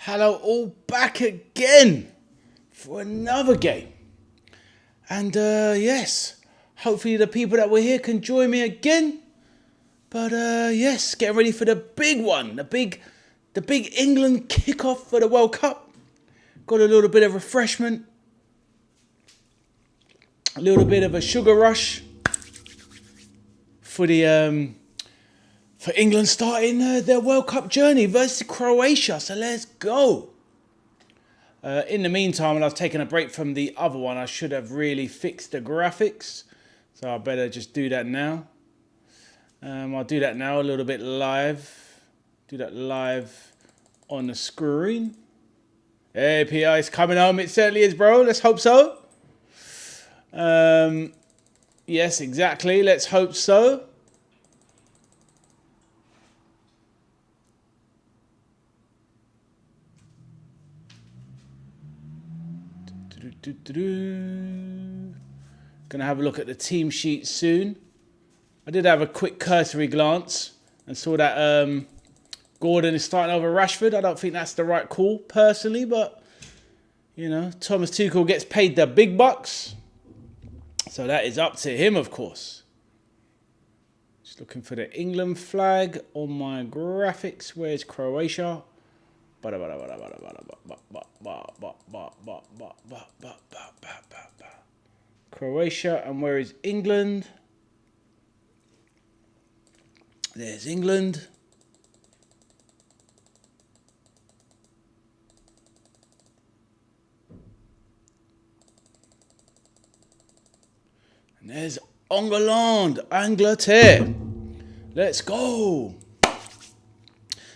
Hello, all back again for another game. And yes, hopefully the people that were here can join me again. But yes, get ready for the big one, the big England kickoff for the World Cup. Got a little bit of refreshment, a little bit of a sugar rush for the for England starting their World Cup journey versus Croatia. So let's go. In the meantime, when I was taking a break from the other one, I should have really fixed the graphics. So I better just do that now. I'll do that now a little bit live. Do that live on the screen. Hey, PI, it's coming home. It certainly is, bro. Let's hope so. Yes, exactly. Let's hope so. Gonna have a look at the team sheet soon. I did have a quick cursory glance and saw that Gordon is starting over Rashford. I don't think that's the right call personally, but you know, Thomas Tuchel gets paid the big bucks, so that is up to him, of course. Just looking for the England flag on my graphics. Where's Croatia? Croatia, and where is England? There's England. And there's England, Angleterre. Let's go.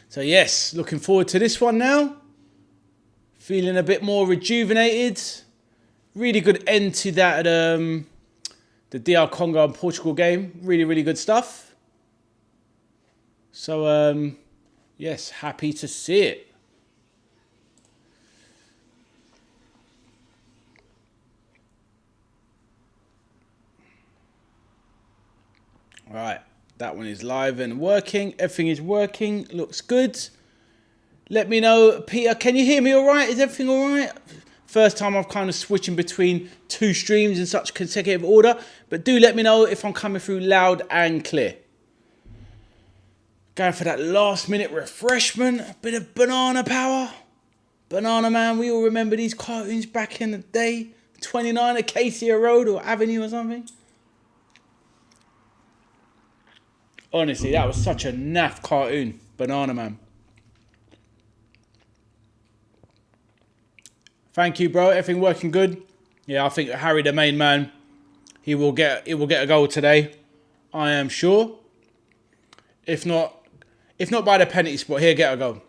So yes, looking forward to this one now. Feeling a bit more rejuvenated. Really good end to that the DR Congo and Portugal game. Really, really good stuff. So yes, happy to see it. All right. That one is live and working. Everything is working. Looks good. Let me know, Peter, can you hear me all right? Is everything all right? First time I've kind of switching between two streams in such consecutive order. But do let me know if I'm coming through loud and clear. Going for that last minute refreshment. A bit of banana power. Banana Man. We all remember these cartoons back in the day. 29 Acacia Road or Avenue or something. Honestly, that was such a naff cartoon. Banana Man. Thank you, bro. Everything working good? Yeah, I think Harry, the main man, he will get a goal today. I am sure. If not by the penalty spot, he'll get a goal.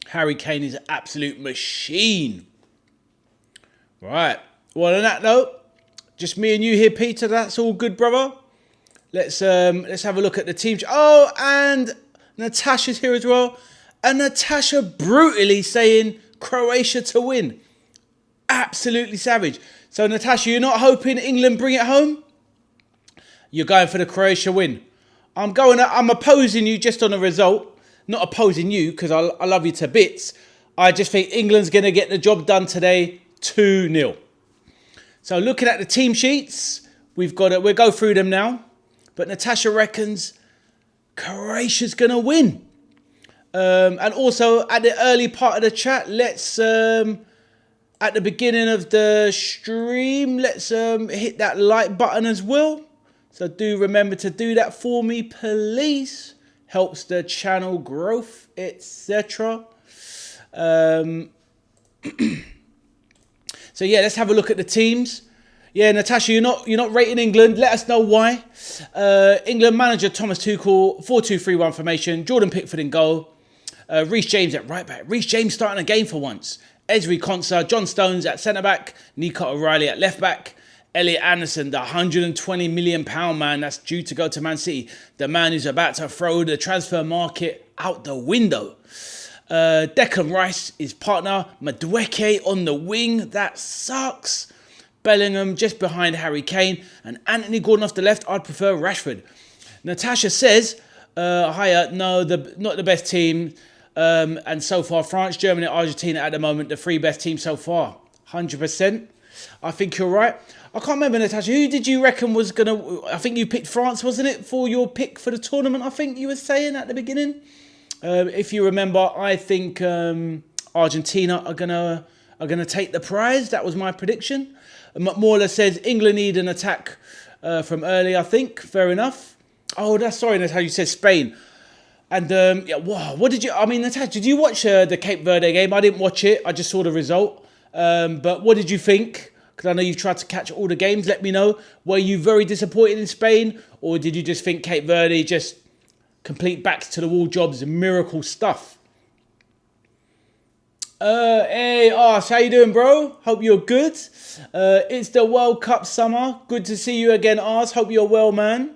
Harry Kane is an absolute machine. Right. Well, on that note, just me and you here, Peter. That's all good, brother. Let's have a look at the team. Oh, and Natasha's here as well. And Natasha brutally saying Croatia to win. Absolutely savage. So, Natasha, you're not hoping England bring it home? You're going for the Croatia win. I'm opposing you just on the result. Not opposing you because I love you to bits. I just think England's going to get the job done today 2-0. So, looking at the team sheets, we'll go through them now. But Natasha reckons Croatia's going to win. And also, at the early part of the chat, let's, at the beginning of the stream, let's hit that like button as well. So do remember to do that for me, please. Helps the channel growth, etc. So yeah, let's have a look at the teams. Yeah, Natasha, you're not rating England. Let us know why. England manager Thomas Tuchel, 4-2-3-1 formation. Jordan Pickford in goal. Reece James at right back. Reece James starting a game for once. Ezri Konsa, John Stones at centre back. Nico O'Reilly at left back. Elliot Anderson, the £120 million man that's due to go to Man City. The man who's about to throw the transfer market out the window. Declan Rice, his partner. Madueke on the wing. That sucks. Bellingham just behind Harry Kane, and Anthony Gordon off the left. I'd prefer Rashford. Natasha says, hiya, no, not the best team. And so far, France, Germany, Argentina at the moment, the three best teams so far. 100%. I think you're right. I can't remember, Natasha. Who did you reckon was going to... I think you picked France, wasn't it, for your pick for the tournament, I think you were saying at the beginning? If you remember, I think Argentina are gonna take the prize. That was my prediction. Morla says England need an attack from early, I think. Fair enough. Oh, that's how you said Spain. And yeah, wow, what did you... I mean, Natasha, did you watch the Cape Verde game? I didn't watch it. I just saw the result. But what did you think? Because I know you've tried to catch all the games. Let me know. Were you very disappointed in Spain? Or did you just think Cape Verde just complete backs to the wall jobs and miracle stuff? Hey, Ash, how you doing, bro? Hope you're good. It's the World Cup summer. Good to see you again, Ash. Hope you're well, man.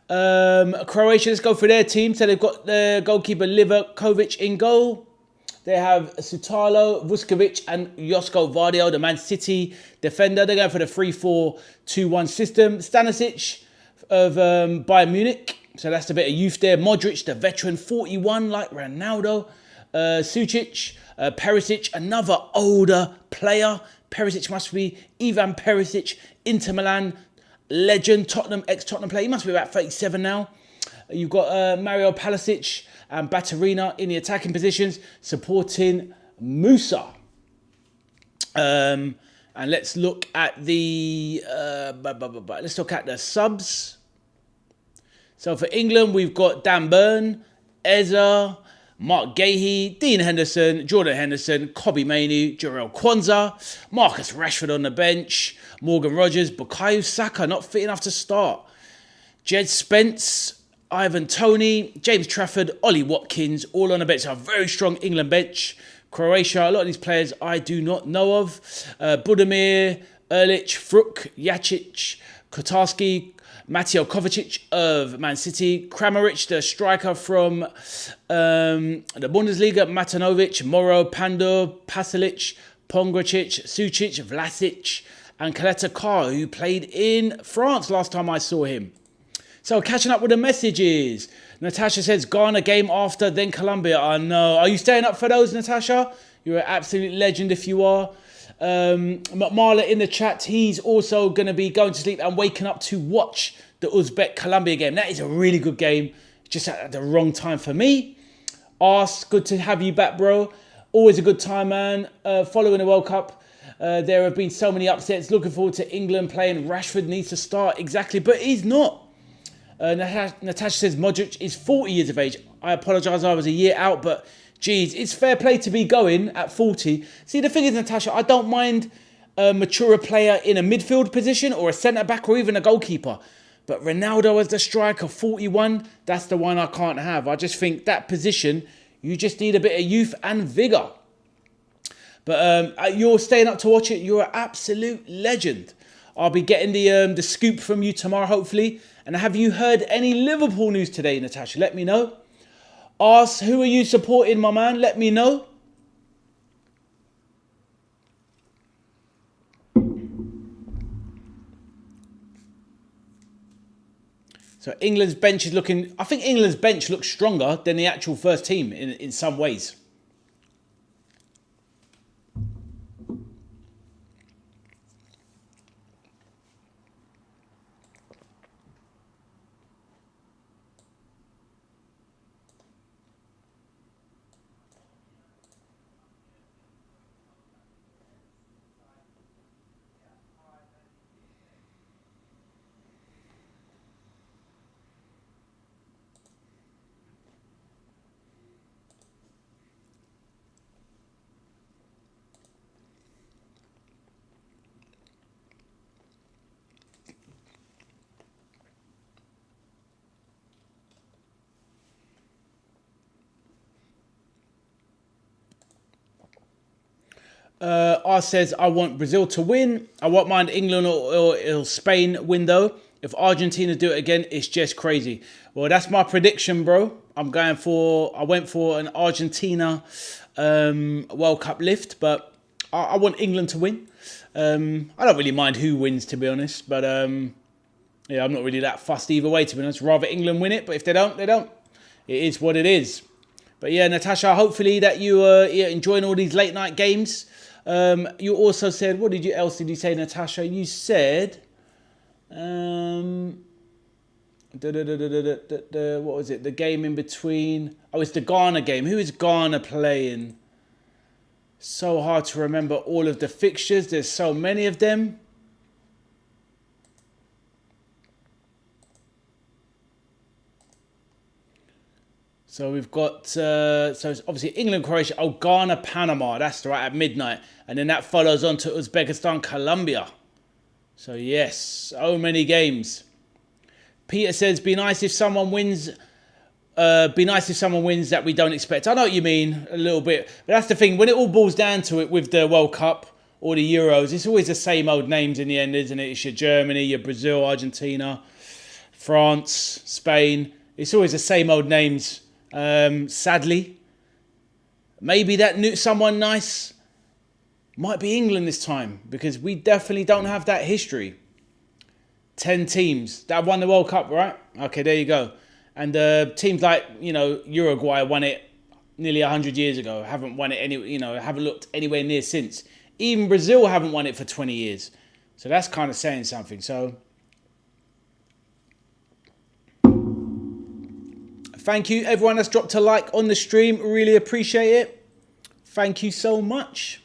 Croatia, let's go for their team. So they've got their goalkeeper Livakovic in goal. They have Sutalo, Vuskovic and Josko Vardio, the Man City defender. They're going for the 3-4-2-1 system. Stanisic of Bayern Munich. So that's a bit of youth there. Modric, the veteran, 41 like Ronaldo. Sucic, Perisic, another older player. Perisic must be Ivan Perisic, Inter Milan legend, Tottenham, ex-Tottenham player. He must be about 37 now. You've got Mario Palisic and Baturina in the attacking positions, supporting Musa. And let's look at the subs. So for England, we've got Dan Burn, Eza, Mark Gahey, Dean Henderson, Jordan Henderson, Kobbie Mainoo, Jarell Quansah, Marcus Rashford on the bench, Morgan Rogers, Bukayo Saka not fit enough to start, Jed Spence, Ivan Toney, James Trafford, Ollie Watkins, all on the bench. So a very strong England bench. Croatia, a lot of these players I do not know of. Budimir, Erlich, Fruk, Jacic, Kotarski, Mateo Kovacic of Man City, Kramaric, the striker from the Bundesliga, Matanovic, Moro, Pandor, Pasalic, Pongracic, Sucic, Vlasic, and Kaleta Carr, who played in France last time I saw him. So catching up with the messages. Natasha says Ghana game after, then Colombia. I know. Are you staying up for those, Natasha? You're an absolute legend if you are. Marla in the chat, he's also going to be going to sleep and waking up to watch the Uzbek-Colombia game. That is a really good game. Just at the wrong time for me. Ars, good to have you back, bro. Always a good time, man. Following the World Cup, there have been so many upsets. Looking forward to England playing. Rashford needs to start, exactly, but he's not. Natasha says Modric is 40 years of age. I apologise, I was a year out, but geez, it's fair play to be going at 40. See, the thing is, Natasha, I don't mind a mature player in a midfield position or a centre-back or even a goalkeeper. But Ronaldo as the striker, 41, that's the one I can't have. I just think that position, you just need a bit of youth and vigour. But you're staying up to watch it. You're an absolute legend. I'll be getting the scoop from you tomorrow, hopefully. And have you heard any Liverpool news today, Natasha? Let me know. Ask, who are you supporting, my man? Let me know. So England's bench is looking... I think England's bench looks stronger than the actual first team in some ways. R says, I want Brazil to win. I won't mind England or Spain win, though. If Argentina do it again, it's just crazy. Well, that's my prediction, bro. I went for an Argentina World Cup lift, but I want England to win. I don't really mind who wins, to be honest. But, yeah, I'm not really that fussed either way, to be honest. Rather England win it, but if they don't, they don't. It is what it is. But yeah, Natasha, hopefully that you are enjoying all these late night games. You also said, what else did you say, Natasha? You said, what was it? The game in between. Oh, it's the Ghana game. Who is Ghana playing? So hard to remember all of the fixtures. There's so many of them. So we've got, so it's obviously England, Croatia, Ghana, Panama. That's right, at midnight. And then that follows on to Uzbekistan, Colombia. So yes, so many games. Peter says, be nice if someone wins that we don't expect. I know what you mean, a little bit. But that's the thing, when it all boils down to it with the World Cup or the Euros, it's always the same old names in the end, isn't it? It's your Germany, your Brazil, Argentina, France, Spain. It's always the same old names. Sadly, maybe that someone nice might be England this time, because we definitely don't have that history. 10 teams that won the World Cup, right? Okay, there you go. And teams like, Uruguay won it nearly 100 years ago. Haven't won it haven't looked anywhere near since. Even Brazil haven't won it for 20 years. So that's kind of saying something. So thank you, everyone that's dropped a like on the stream. Really appreciate it. Thank you so much.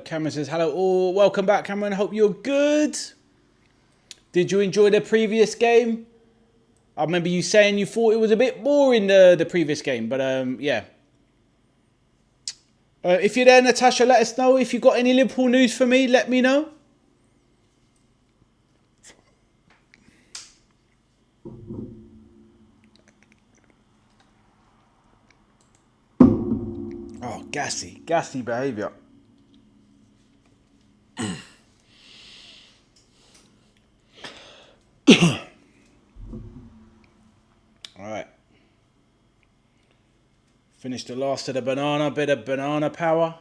Cameron says, hello all. Welcome back, Cameron. Hope you're good. Did you enjoy the previous game? I remember you saying you thought it was a bit boring, the previous game. But, yeah. If you're there, Natasha, let us know. If you've got any Liverpool news for me, let me know. Oh, gassy behaviour. Alright. Finish the last of the banana, bit of banana power.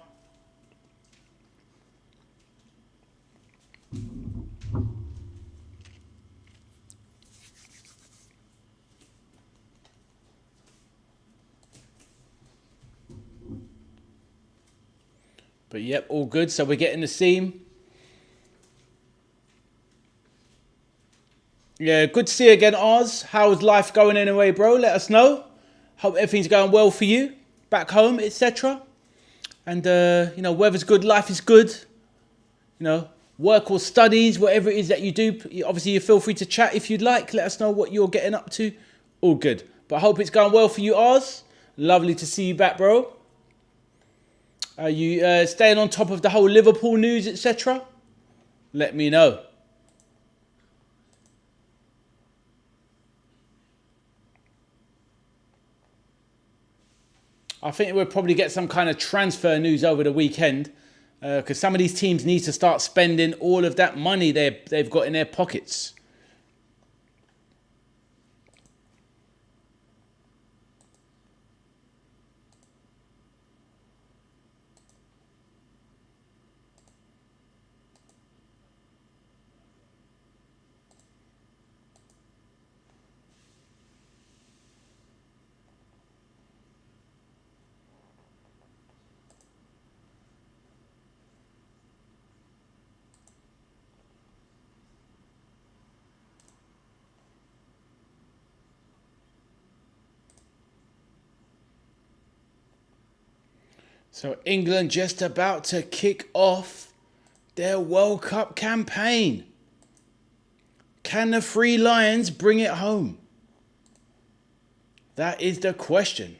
But yep, all good. So we're getting the seam. Yeah, good to see you again, Oz. How's life going anyway, bro? Let us know. Hope everything's going well for you back home, etc. And, weather's good, life is good. Work or studies, whatever it is that you do. Obviously, you feel free to chat if you'd like. Let us know what you're getting up to. All good. But I hope it's going well for you, Oz. Lovely to see you back, bro. Are you staying on top of the whole Liverpool news, etc.? Let me know. I think we'll probably get some kind of transfer news over the weekend, because some of these teams need to start spending all of that money they've got in their pockets. So England just about to kick off their World Cup campaign. Can the Three Lions bring it home? That is the question.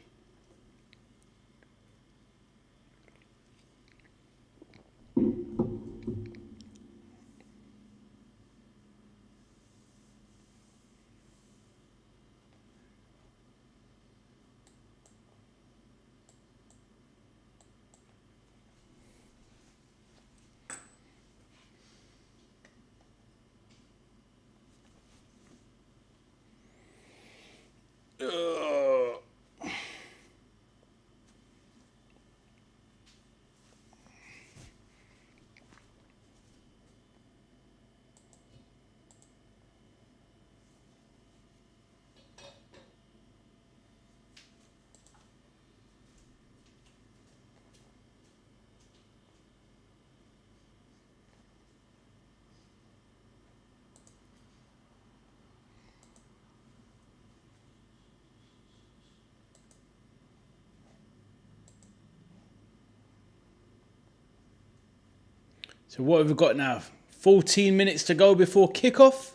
So what have we got now? 14 minutes to go before kickoff.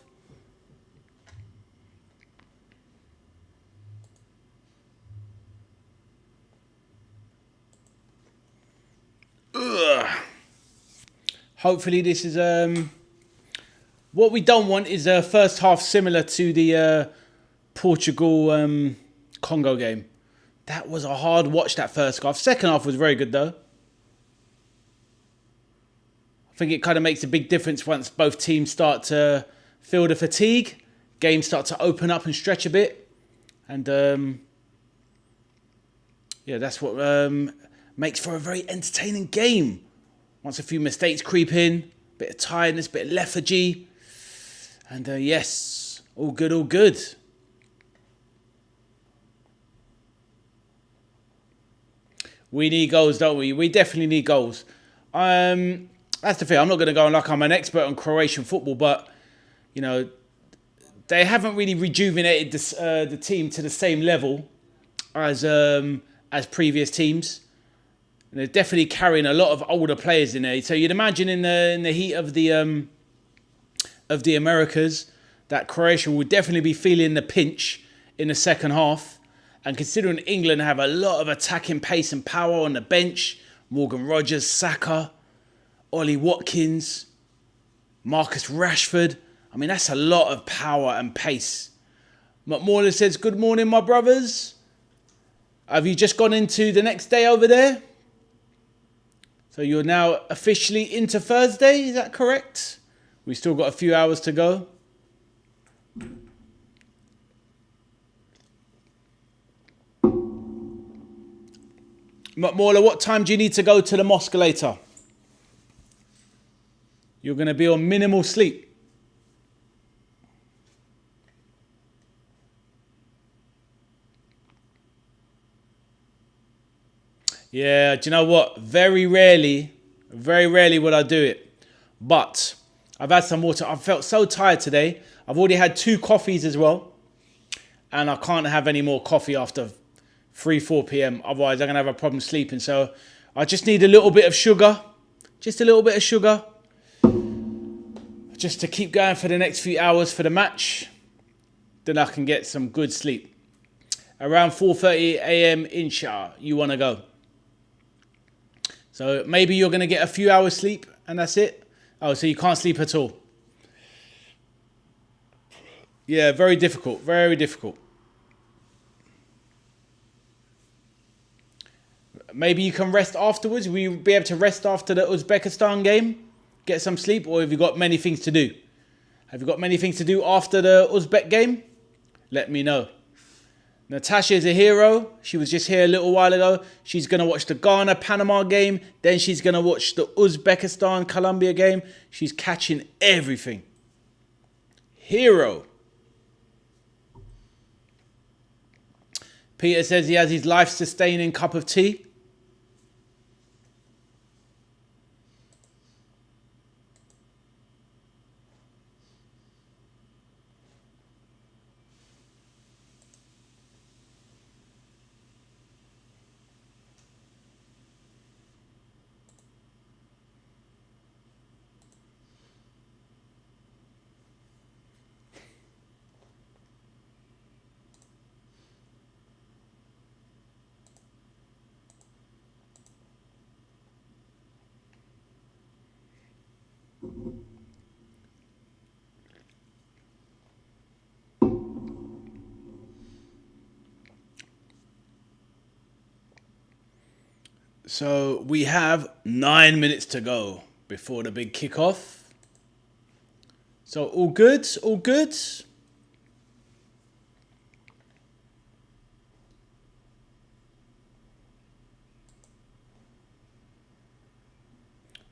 Ugh. Hopefully this is... what we don't want is a first half similar to the Portugal-Congo game. That was a hard watch, that first half. Second half was very good, though. I think it kind of makes a big difference once both teams start to feel the fatigue. Games start to open up and stretch a bit. And, yeah, that's what makes for a very entertaining game. Once a few mistakes creep in, bit of tiredness, bit of lethargy. And, yes, all good, all good. We need goals, don't we? We definitely need goals. That's the thing. I'm not going to go on like I'm an expert on Croatian football, but, you know, they haven't really rejuvenated the team to the same level as previous teams. And they're definitely carrying a lot of older players in there. So you'd imagine in the heat of the Americas that Croatia would definitely be feeling the pinch in the second half. And considering England have a lot of attacking pace and power on the bench, Morgan Rogers, Saka, Ollie Watkins, Marcus Rashford. I mean, that's a lot of power and pace. McMorland says, good morning, my brothers. Have you just gone into the next day over there? So you're now officially into Thursday, is that correct? We've still got a few hours to go. McMorland, what time do you need to go to the mosque later? You're going to be on minimal sleep. Yeah, do you know what? Very rarely would I do it. But I've had some water. I felt so tired today. I've already had 2 coffees as well. And I can't have any more coffee after 3-4 p.m. Otherwise, I'm going to have a problem sleeping. So I just need a little bit of sugar. Just a little bit of sugar. Just to keep going for the next few hours for the match. Then I can get some good sleep. Around 4:30 a.m. inshallah, you want to go. So maybe you're going to get a few hours sleep and that's it. Oh, so you can't sleep at all. Yeah, very difficult. Very difficult. Maybe you can rest afterwards. Will you be able to rest after the Uzbekistan game? Get some sleep, or have you got many things to do? Have you got many things to do after the Uzbek game? Let me know. Natasha is a hero. She was just here a little while ago. She's going to watch the Ghana-Panama game. Then she's going to watch the Uzbekistan-Colombia game. She's catching everything. Hero. Peter says he has his life-sustaining cup of tea. So we have 9 minutes to go before the big kickoff. So all good, all good.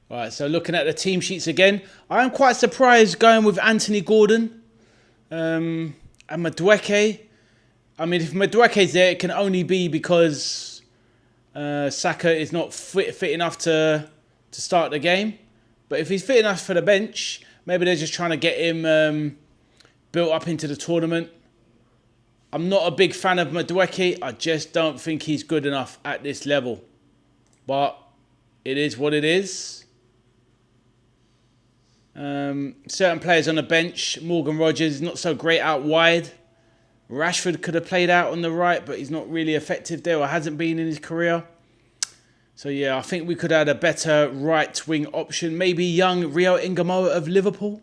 All right, so looking at the team sheets again, I am quite surprised going with Anthony Gordon and Madueke. I mean, if Madueke's there, it can only be because Saka is not fit enough to start the game. But if he's fit enough for the bench, maybe they're just trying to get him built up into the tournament. I'm not a big fan of Madueke. I just don't think he's good enough at this level. But it is what it is. Certain players on the bench. Morgan Rogers, not so great out wide. Rashford could have played out on the right, but he's not really effective there, or hasn't been in his career. So yeah, I think we could add a better right wing option. Maybe young Rio Ingamoa of Liverpool,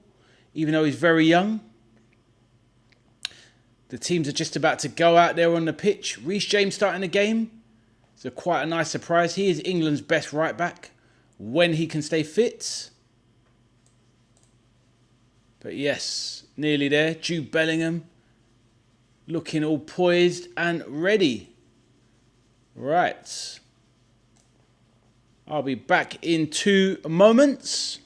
even though he's very young. The teams are just about to go out there on the pitch. Reece James starting the game. It's quite a nice surprise. He is England's best right back when he can stay fit. But yes, nearly there. Jude Bellingham looking all poised and ready. Right. I'll be back in 2 moments.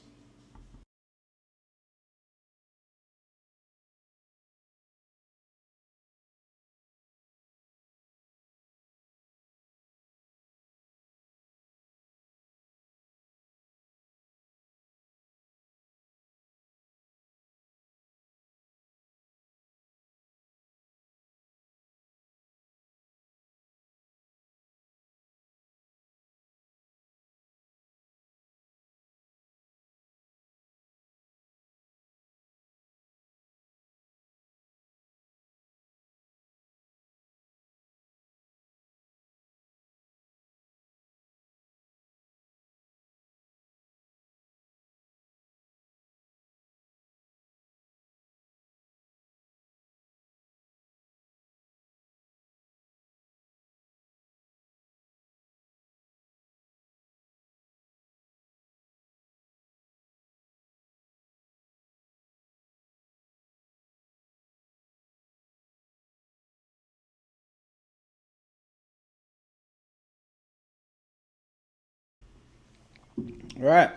Right.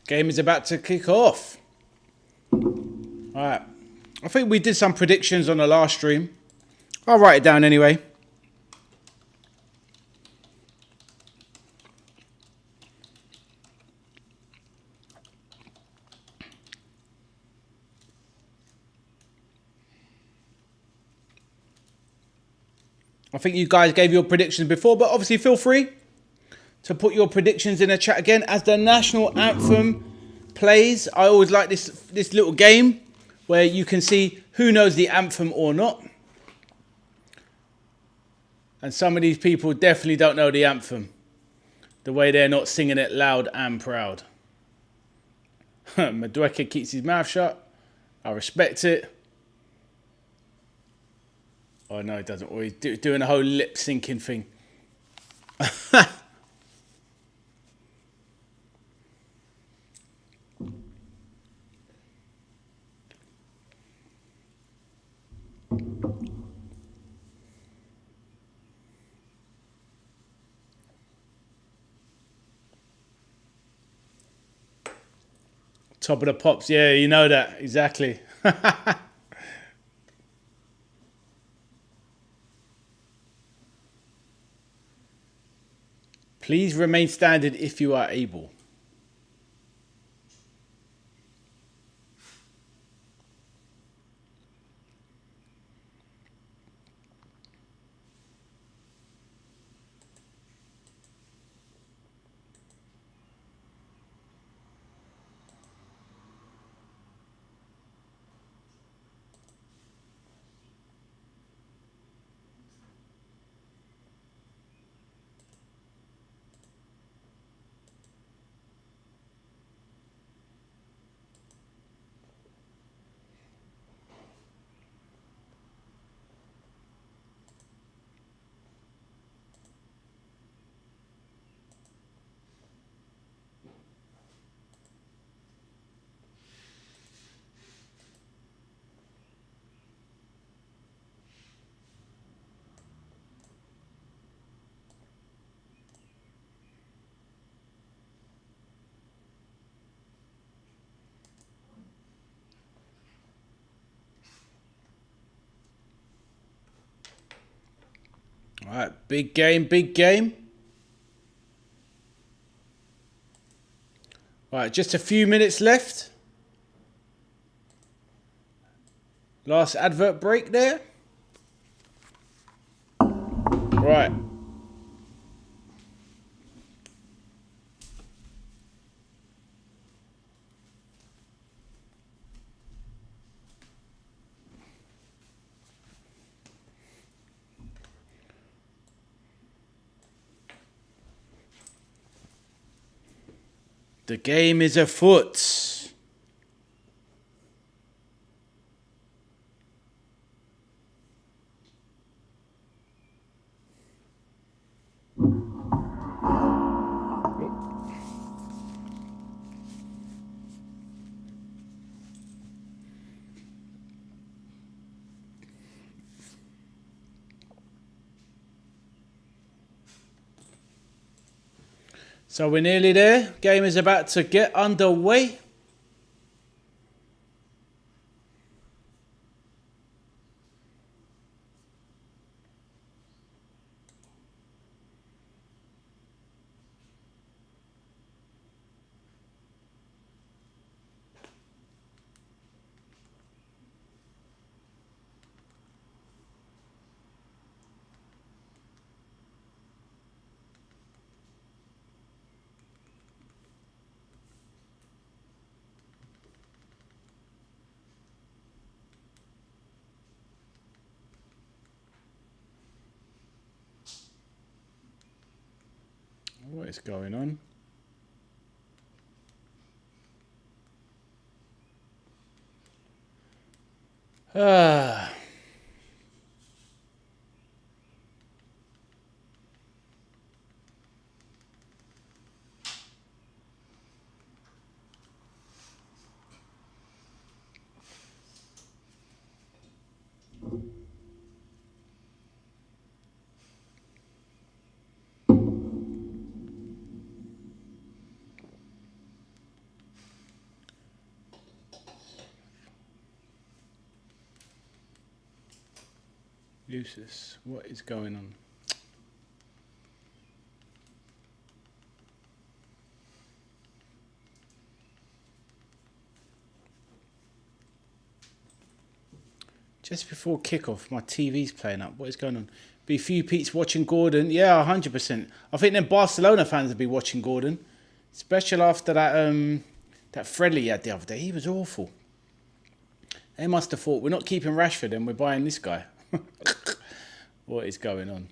Game is about to kick off. Right. I think we did some predictions on the last stream. I'll write it down anyway. I think you guys gave your predictions before, but obviously feel free to put your predictions in the chat again. As the national anthem plays, I always like this little game where you can see who knows the anthem or not. And some of these people definitely don't know the anthem, the way they're not singing it loud and proud. Madueke keeps his mouth shut. I respect it. Oh, no, he doesn't. Or he's doing a whole lip syncing thing. Top of the pops. Yeah, you know that. Exactly. Please remain standing if you are able. All right, big game, big game. All right, just a few minutes left. Last advert break there. Right. The game is afoot. So we're nearly there. Game is about to get underway. What is going on? Useless. What is going on? Just before kickoff, my TV's playing up. What is going on? Be a few Pete's watching Gordon. Yeah, 100%. I think them Barcelona fans will be watching Gordon. Especially after that friendly he had the other day. He was awful. They must have thought, we're not keeping Rashford and we're buying this guy. What is going on?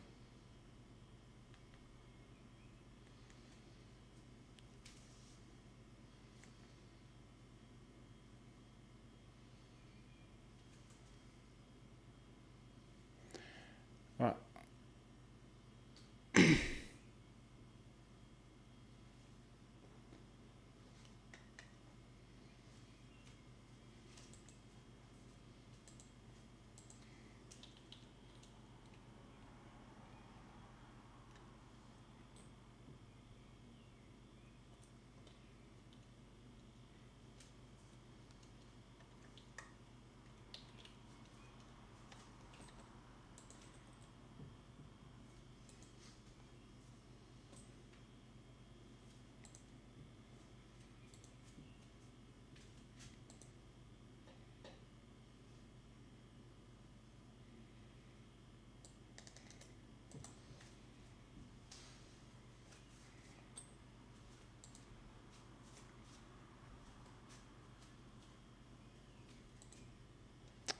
Right.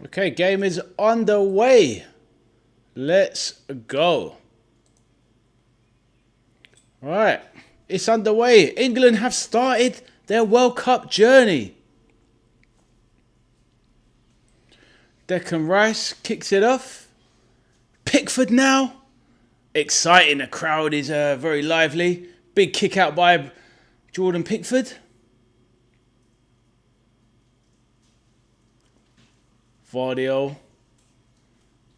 Okay, game is underway. Let's go. Right, it's underway. England have started their World Cup journey. Declan Rice kicks it off. Pickford now. Exciting, the crowd is very lively. Big kick out by Jordan Pickford. Vardio.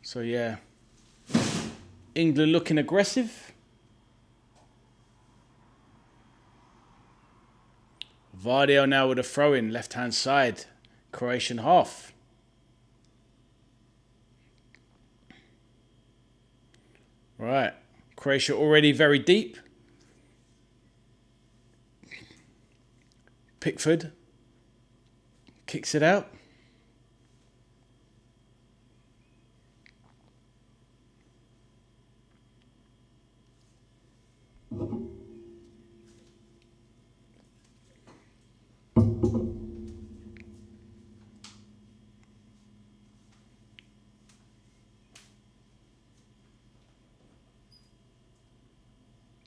So yeah, England looking aggressive. Vardio now with a throw in left hand side, Croatian half. Right, Croatia already very deep. Pickford kicks it out.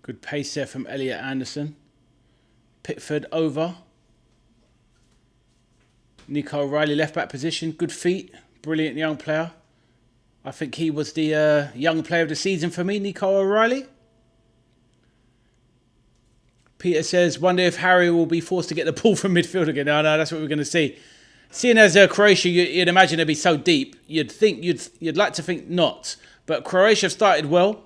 Good pace there from Elliot Anderson. Pickford over. Nico O'Reilly, left-back position. Good feet. Brilliant young player. I think he was the young player of the season for me, Nico O'Reilly. Peter says, wonder if Harry will be forced to get the ball from midfield again. No, that's what we're going to see. Seeing as Croatia, you'd imagine it'd be so deep. You'd like to think not. But Croatia started well.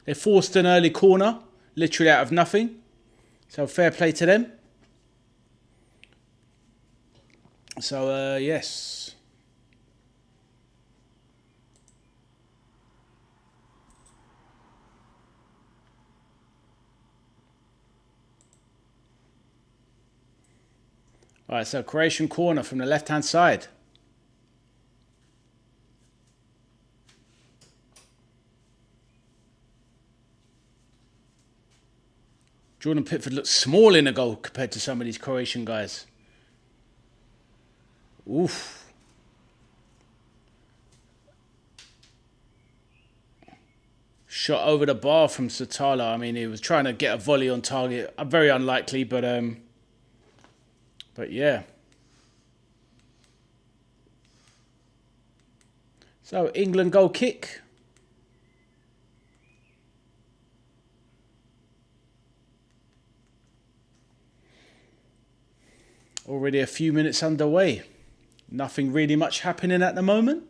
They forced an early corner, literally out of nothing. So fair play to them. So, yes. All right, so Croatian corner from the left-hand side. Jordan Pickford looks small in a goal compared to some of these Croatian guys. Oof. Shot over the bar from Satala. I mean, he was trying to get a volley on target. Very unlikely, but yeah. So, England goal kick. Already a few minutes underway. Nothing really much happening at the moment.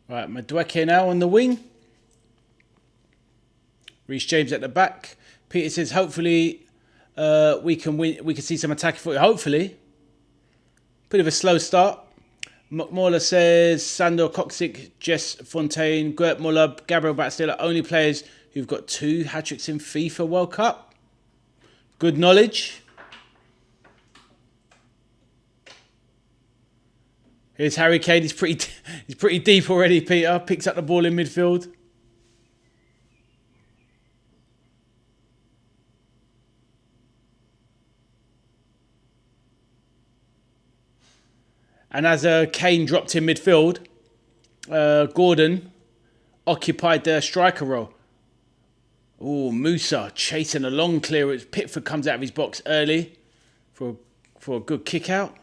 Right, Madueke now on the wing. Reece James at the back. Peter says, hopefully we can win. We can see some attacking foot. Hopefully. Bit of a slow start. McMauler says, Sandor Koksic, Jess Fontaine, Gert Muller, Gabriel Batstiller, only players who've got 2 hat-tricks in FIFA World Cup. Good knowledge. Here's Harry Kane. He's pretty deep already, Peter. Picks up the ball in midfield. And as Kane dropped in midfield, Gordon occupied the striker role. Oh, Musa chasing a long clearance. Pickford comes out of his box early for a good kick out.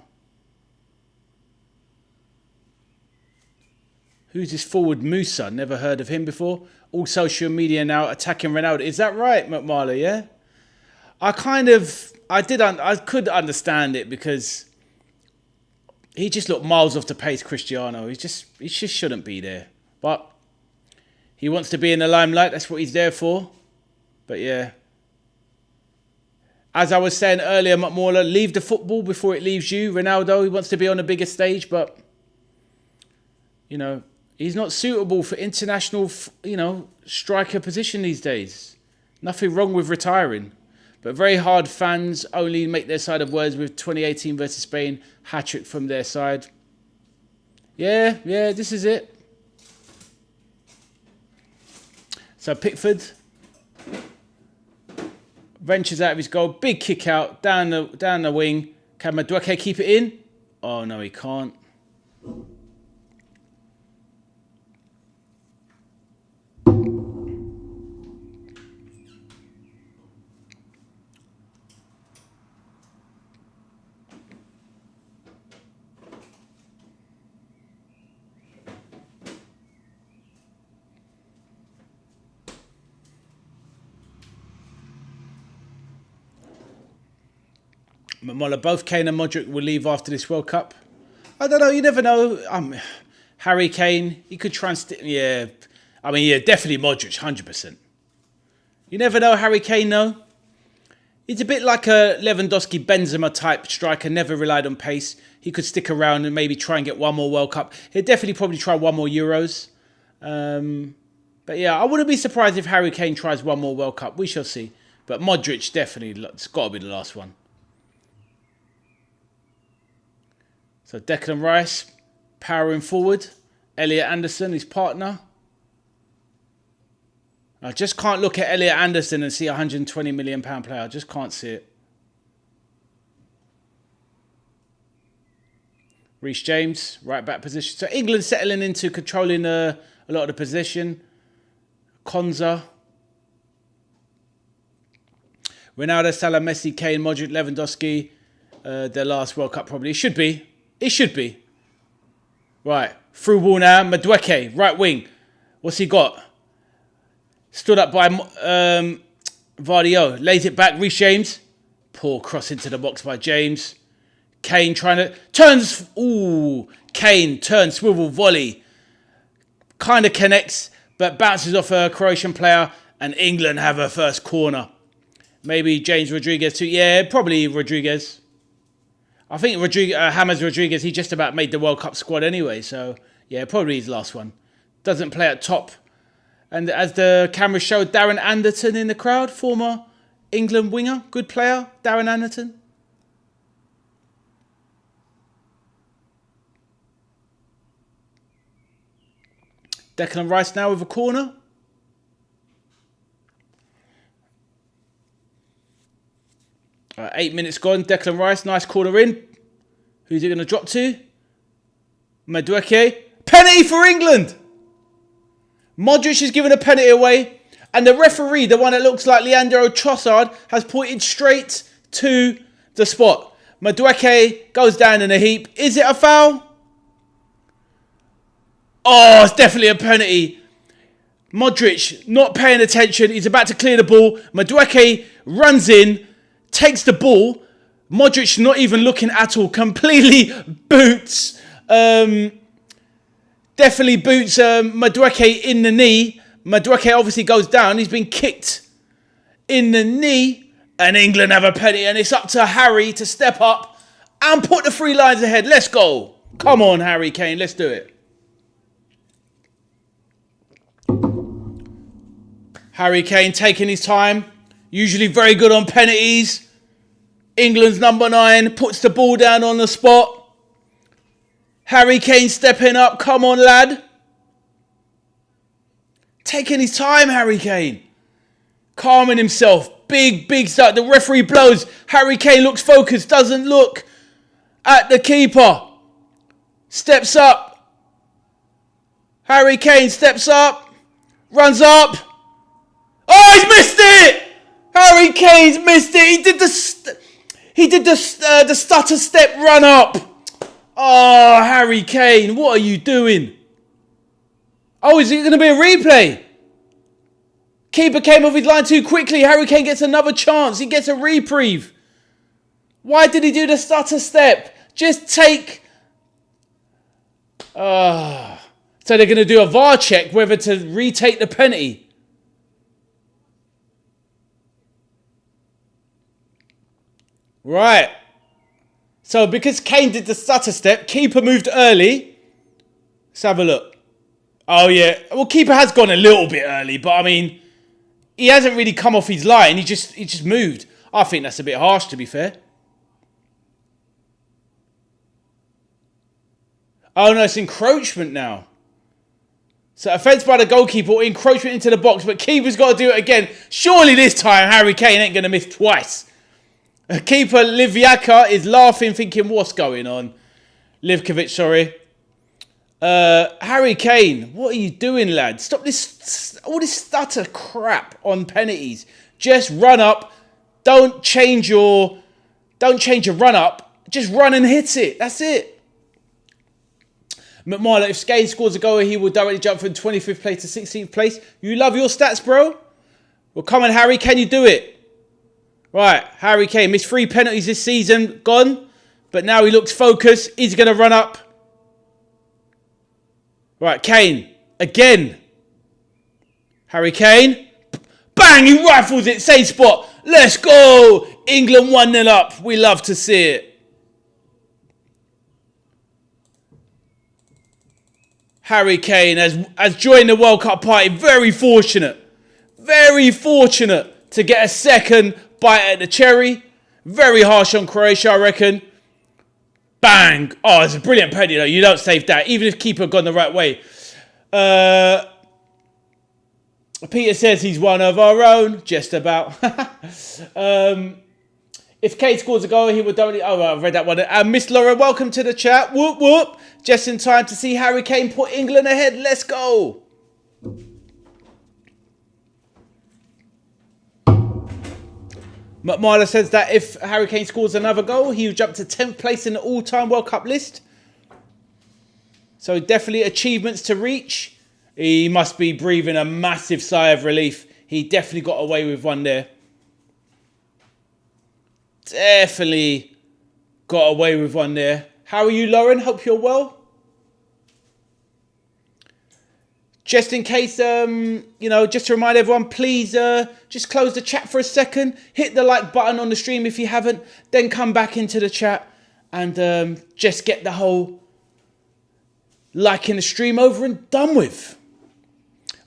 Who's this forward Musa? Never heard of him before. All social media now attacking Ronaldo. Is that right, McMarley? Yeah. I could understand it because he just looked miles off the pace, Cristiano. He just shouldn't be there. But he wants to be in the limelight. That's what he's there for. But yeah. As I was saying earlier, McMauler, leave the football before it leaves you. Ronaldo, he wants to be on a bigger stage, but you know, he's not suitable for international, striker position these days. Nothing wrong with retiring. But very hard fans only make their side of words with 2018 versus Spain. Hat-trick from their side. Yeah, this is it. So Pickford ventures out of his goal. Big kick out down the wing. Can Madueke keep it in? Oh, no, he can't. McMullen, both Kane and Modric will leave after this World Cup. I don't know. You never know. Harry Kane, he could try and... definitely Modric, 100%. You never know Harry Kane, though. He's a bit like a Lewandowski, Benzema type striker, never relied on pace. He could stick around and maybe try and get one more World Cup. He'd definitely probably try one more Euros. But But yeah, I wouldn't be surprised if Harry Kane tries one more World Cup. We shall see. But Modric definitely, it's got to be the last one. So Declan Rice powering forward. Elliot Anderson, his partner. I just can't look at Elliot Anderson and see a £120 million player. I just can't see it. Reece James, right back position. So England settling into controlling a lot of the position. Konza. Ronaldo, Salah, Messi, Kane, Modric, Lewandowski. Their last World Cup probably. It should be. It should be. Right. Through ball now. Madueke, right wing. What's he got? Stood up by Vardio. Lays it back. Reece James. Poor cross into the box by James. Kane trying to... Turns... Ooh. Kane turns, swivel, volley. Kind of connects, but bounces off a Croatian player. And England have a first corner. Maybe James Rodriguez too. Yeah, probably Rodriguez. I think James Rodriguez, he just about made the World Cup squad anyway. So, yeah, probably his last one. Doesn't play at top. And as the camera showed, Darren Anderton in the crowd. Former England winger. Good player, Darren Anderton. Declan Rice now with a corner. All right, 8 minutes gone. Declan Rice, nice corner in. Who's it going to drop to? Madueke. Penalty for England. Modric is giving a penalty away. And the referee, the one that looks like Leandro Trossard, has pointed straight to the spot. Madueke goes down in a heap. Is it a foul? Oh, it's definitely a penalty. Modric not paying attention. He's about to clear the ball. Madueke runs in, takes the ball. Modric not even looking at all. Completely boots. Definitely boots Madueke in the knee. Madueke obviously goes down. He's been kicked in the knee. And England have a penalty. And it's up to Harry to step up and put the 3 lines ahead. Let's go. Come on, Harry Kane. Let's do it. Harry Kane taking his time. Usually very good on penalties. England's number 9 puts the ball down on the spot. Harry Kane stepping up. Come on, lad. Taking his time, Harry Kane. Calming himself. Big start. The referee blows. Harry Kane looks focused. Doesn't look at the keeper. Steps up. Harry Kane steps up. Runs up. Oh, he's missed it! Harry Kane's missed it. He did the stutter step run up. Oh, Harry Kane, what are you doing? Oh, is it going to be a replay? Keeper came off his line too quickly. Harry Kane gets another chance. He gets a reprieve. Why did he do the stutter step? Just take... So they're going to do a VAR check whether to retake the penalty. Right. So because Kane did the stutter step, keeper moved early. Let's have a look. Oh, yeah. Well, keeper has gone a little bit early, but I mean, he hasn't really come off his line. He just moved. I think that's a bit harsh, to be fair. Oh, no, it's encroachment now. So offence by the goalkeeper or encroachment into the box, but keeper's got to do it again. Surely this time Harry Kane ain't going to miss twice. Keeper Liviaka is laughing, thinking, what's going on? Livkovic, sorry. Harry Kane, what are you doing, lad? Stop all this stutter crap on penalties. Just run up. Don't change your run up. Just run and hit it. That's it. McMahon, if Kane scores a goal, he will directly jump from 25th place to 16th place. You love your stats, bro? Well, come on, Harry. Can you do it? Right, Harry Kane missed 3 penalties this season, gone. But now he looks focused. He's going to run up. Right, Kane, again. Harry Kane. Bang, he rifles it, same spot. Let's go. England 1-0 up. We love to see it. Harry Kane has joined the World Cup party. Very fortunate. Very fortunate to get a second bite at the cherry. Very harsh on Croatia, I reckon. Bang. Oh, it's a brilliant penalty, though. You don't save that, even if keeper had gone the right way. Peter says he's one of our own. Just about. If Kane scores a goal, he would only... Oh, I've read that one. Miss Laura, welcome to the chat. Whoop, whoop. Just in time to see Harry Kane put England ahead. Let's go. McMarla says that if Harry Kane scores another goal, he will jump to 10th place in the all-time World Cup list. So definitely achievements to reach. He must be breathing a massive sigh of relief. He definitely got away with one there. Definitely got away with one there. How are you, Lauren? Hope you're well. Just in case, just to remind everyone, please just close the chat for a second. Hit the like button on the stream if you haven't. Then come back into the chat and just get the whole liking the stream over and done with.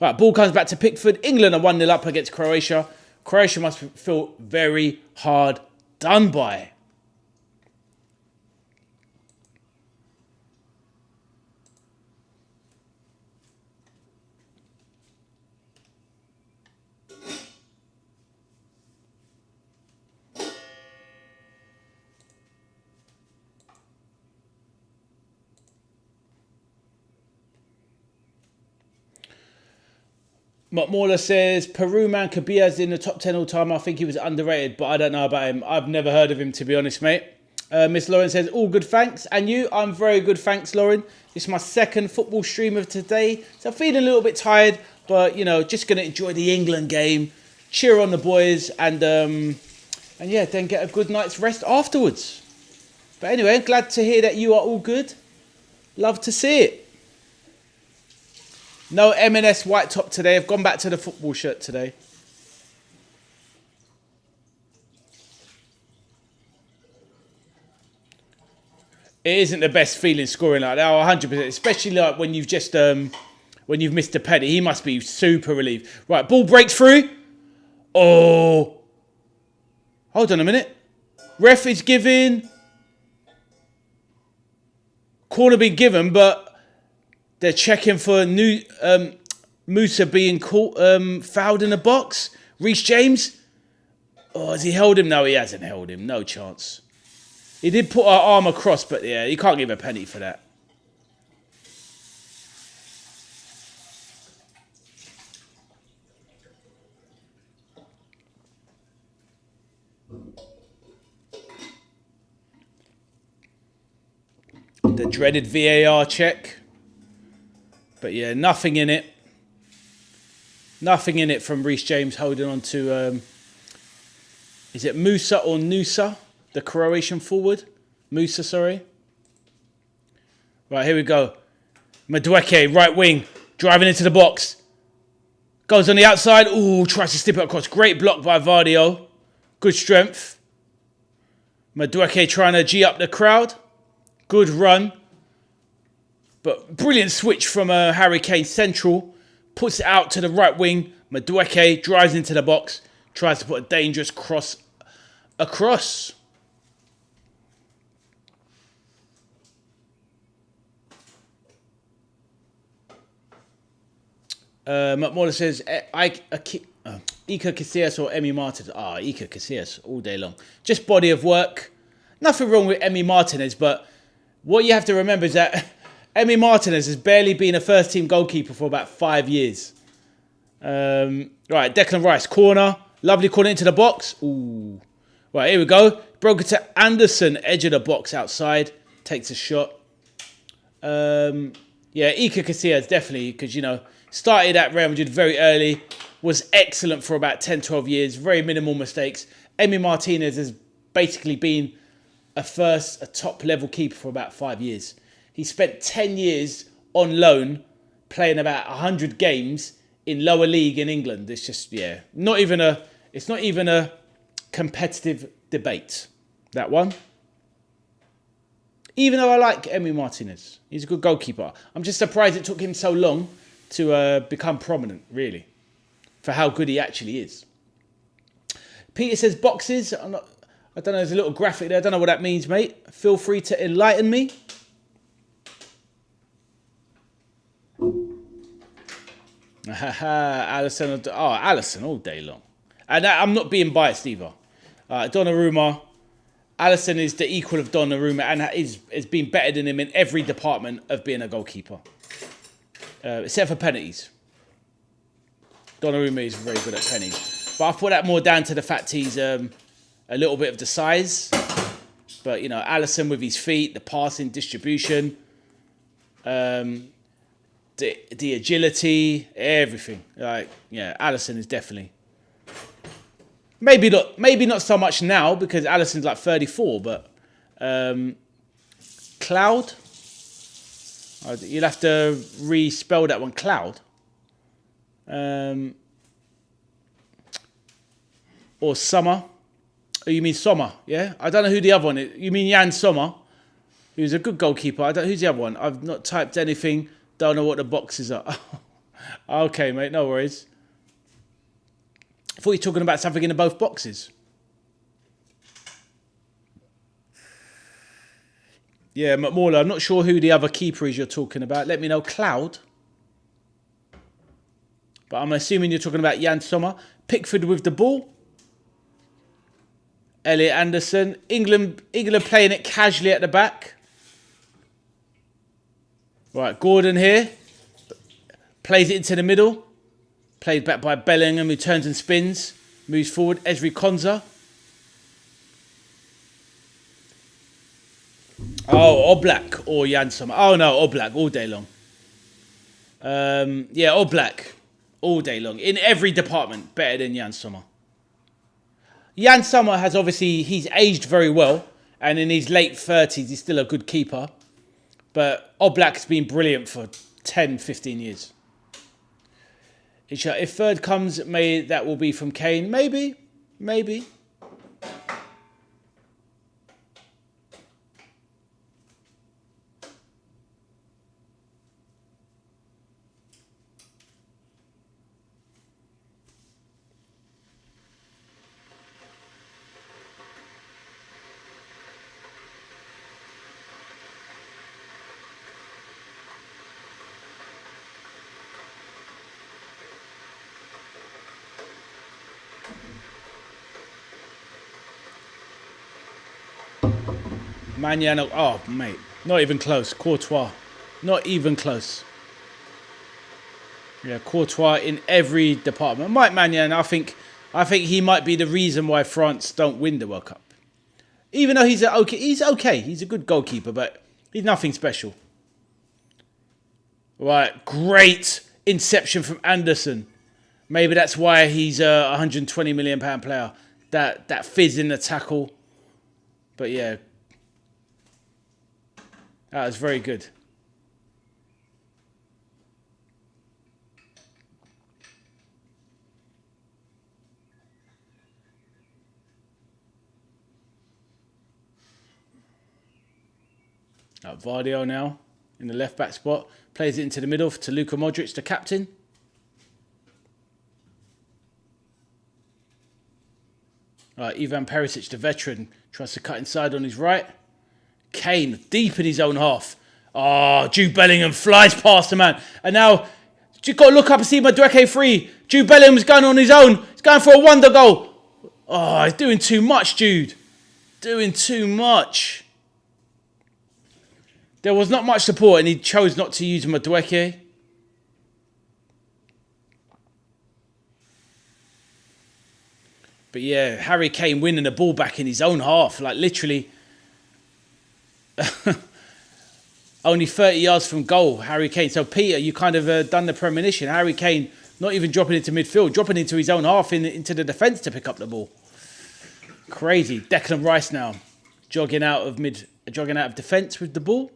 Right, ball comes back to Pickford. England are 1-0 up against Croatia. Croatia must feel very hard done by. McMorla says, Peru man Cabillas in the top 10 all time. I think he was underrated, but I don't know about him. I've never heard of him, to be honest, mate. Miss Lauren says, all good, thanks. And you? I'm very good, thanks, Lauren. This is my second football stream of today. So I'm feeling a little bit tired, but, just going to enjoy the England game, cheer on the boys, and yeah, then get a good night's rest afterwards. But anyway, glad to hear that you are all good. Love to see it. No M&S white top today. I've gone back to the football shirt today. It isn't the best feeling scoring like that. 100%. Especially like when you've just when you've missed a penalty. He must be super relieved. Right, ball breaks through. Oh. Hold on a minute. Ref is giving. Corner being given, but they're checking for Musa being caught, fouled in the box. Reece James. Oh, has he held him? No, he hasn't held him. No chance. He did put our arm across, but yeah, you can't give a penny for that. The dreaded VAR check. But yeah, nothing in it. Nothing in it from Reece James holding on to... is it Musa or Nusa? The Croatian forward. Musa, sorry. Right, here we go. Madueke, right wing. Driving into the box. Goes on the outside. Ooh, tries to slip it across. Great block by Vardio. Good strength. Madueke trying to G up the crowd. Good run. But brilliant switch from Harry Kane central. Puts it out to the right wing. Madueke drives into the box. Tries to put a dangerous cross across. McMorland says, Iker Casillas or Emi Martinez? Iker Casillas all day long. Just body of work. Nothing wrong with Emi Martinez, but what you have to remember is that Emi Martinez has barely been a first-team goalkeeper for about 5 years. Right, Declan Rice, corner. Lovely corner into the box. Ooh. Right, here we go. Broke it to Anderson, edge of the box outside. Takes a shot. Yeah, Iker Casillas, definitely, because, started at Real Madrid very early. Was excellent for about 10, 12 years. Very minimal mistakes. Emi Martinez has basically been a top-level keeper for about 5 years. He spent 10 years on loan, playing about 100 games in lower league in England. It's just, yeah, it's not even a competitive debate, that one. Even though I like Emi Martinez. He's a good goalkeeper. I'm just surprised it took him so long to become prominent, really, for how good he actually is. Peter says boxes. I don't know, there's a little graphic there. I don't know what that means, mate. Feel free to enlighten me. Alisson. Oh, Alisson all day long. And I'm not being biased either. Donnarumma. Alisson is the equal of Donnarumma and has been better than him in every department of being a goalkeeper. Except for penalties. Donnarumma is very good at penalties. But I put that more down to the fact he's a little bit of the size. But, you know, Alisson with his feet, the passing, distribution, the agility, everything. Like, yeah, Alisson is definitely... Maybe not so much now because Alisson's like 34, but Cloud. You'll have to respell that one. Cloud. Or Sommer. Oh, you mean Sommer? Yeah. I don't know who the other one is. You mean Jan Sommer, who's a good goalkeeper. Who's the other one? I've not typed anything. Don't know what the boxes are. Okay, mate. No worries. I thought you were talking about something in both boxes. Yeah, McMauler, I'm not sure who the other keeper is you're talking about. Let me know. Cloud. But I'm assuming you're talking about Jan Sommer. Pickford with the ball. Elliot Anderson. England playing it casually at the back. Right, Gordon here. Plays it into the middle. Played back by Bellingham, who turns and spins. Moves forward. Ezri Konsa. Oh, Oblak or Jan Sommer. Oh, no, Oblak all day long. Yeah, Oblak all day long. In every department, better than Jan Sommer. Jan Sommer has obviously, he's aged very well. And in his late 30s, he's still a good keeper. But Oblak's been brilliant for 10, 15 years. If third comes, that will be from Kane. Maybe. Maniano, oh mate, not even close. Courtois, not even close. Yeah, Courtois in every department. Mike Maignan, I think he might be the reason why France don't win the World Cup. Even though he's okay. He's a good goalkeeper, but he's nothing special. Right, great inception from Anderson. Maybe that's why he's a £120 million player. That fizz in the tackle. But yeah. That was very good. Vardio now in the left back spot. Plays it into the middle to Luka Modric, the captain. Ivan Perisic, the veteran, tries to cut inside on his right. Kane deep in his own half. Oh, Jude Bellingham flies past the man. And now you've got to look up and see Madueke free. Jude Bellingham's going on his own. He's going for a wonder goal. Oh, he's doing too much, Jude. Doing too much. There was not much support and he chose not to use Madueke. But yeah, Harry Kane winning the ball back in his own half. Like literally... Only 30 yards from goal, Harry Kane. So, Peter, you kind of done the premonition. Harry Kane not even dropping into midfield, dropping into his own half into the defence to pick up the ball. Crazy. Declan Rice now jogging out of defence with the ball.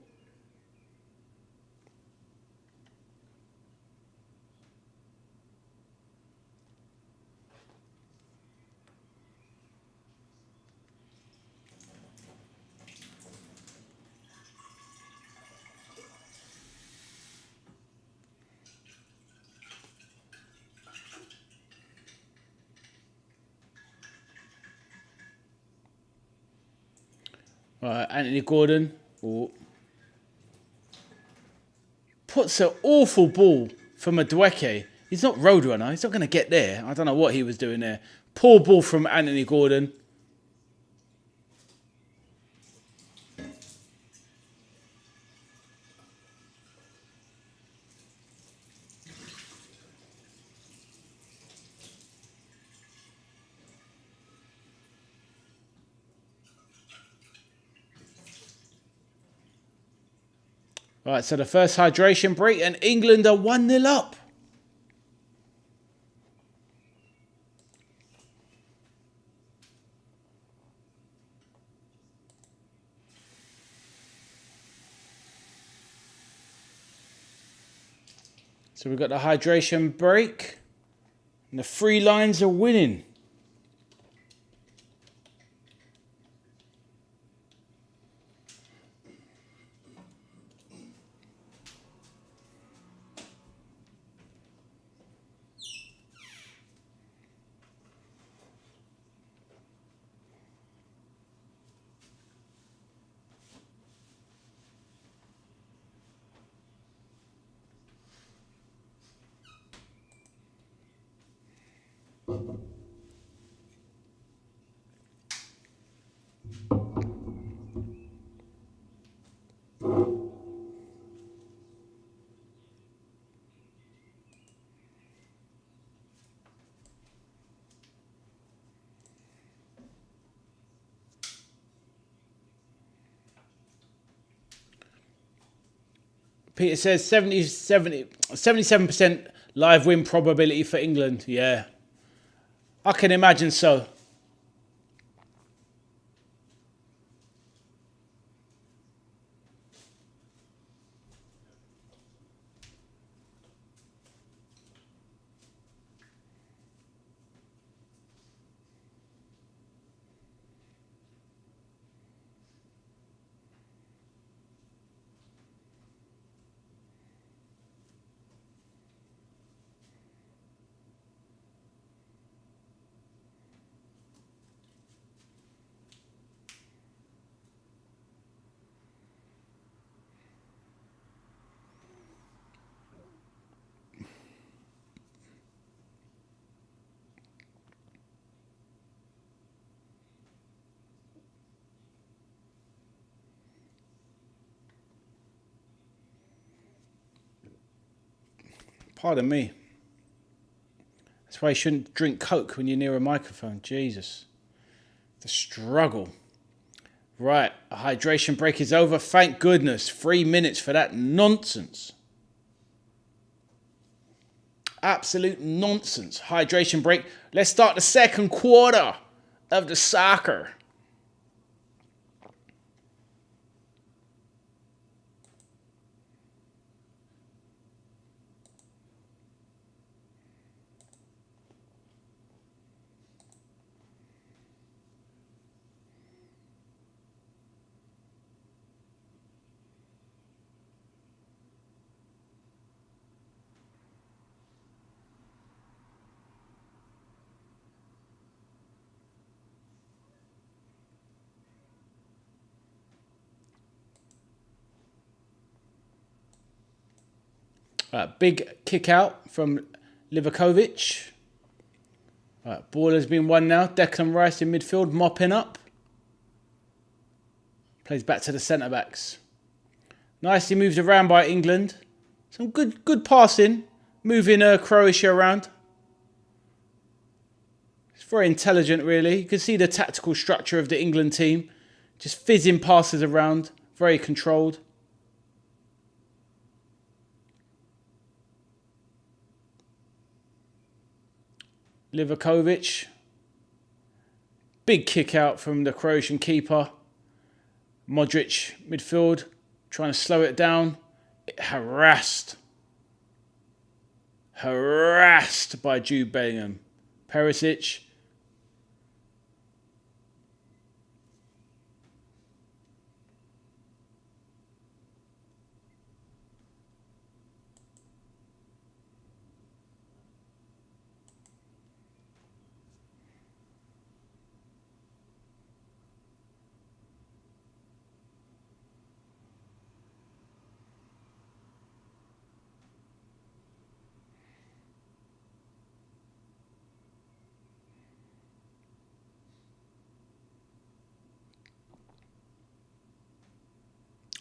Anthony Gordon. Ooh. Puts an awful ball from a Dweke. He's not Roadrunner. He's not going to get there. I don't know what he was doing there. Poor ball from Anthony Gordon. Right, so the first hydration break and England are 1-0 up. So we've got the hydration break and the three lines are winning. Peter says 77% live win probability for England. Yeah, I can imagine so. Pardon me. That's why you shouldn't drink Coke when you're near a microphone. Jesus. The struggle. Right, a hydration break is over. Thank goodness. 3 minutes for that nonsense. Absolute nonsense. Hydration break. Let's start the second quarter of the soccer. Big kick out from Livakovic. Ball has been won now. Declan Rice in midfield, mopping up. Plays back to the centre-backs. Nicely moved around by England. Some good passing. Moving Croatia around. It's very intelligent, really. You can see the tactical structure of the England team. Just fizzing passes around. Very controlled. Livakovic. Big kick out from the Croatian keeper. Modric, midfield, trying to slow it down. Harassed by Jude Bellingham. Perisic.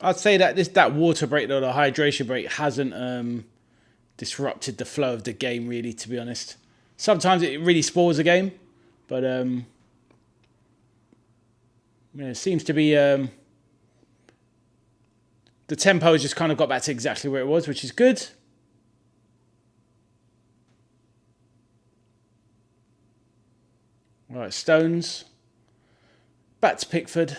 I'd say that that water break or the hydration break hasn't disrupted the flow of the game really, to be honest. Sometimes it really spoils the game, but yeah, it seems to be the tempo has just kind of got back to exactly where it was, which is good. All right, Stones. Back to Pickford.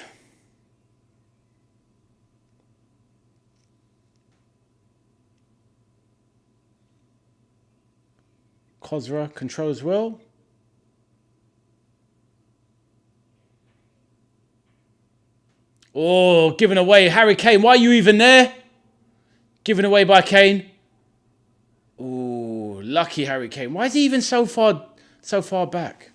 Kozra controls well. Oh, given away. Harry Kane, why are you even there? Given away by Kane. Oh, lucky Harry Kane. Why is he even so far back?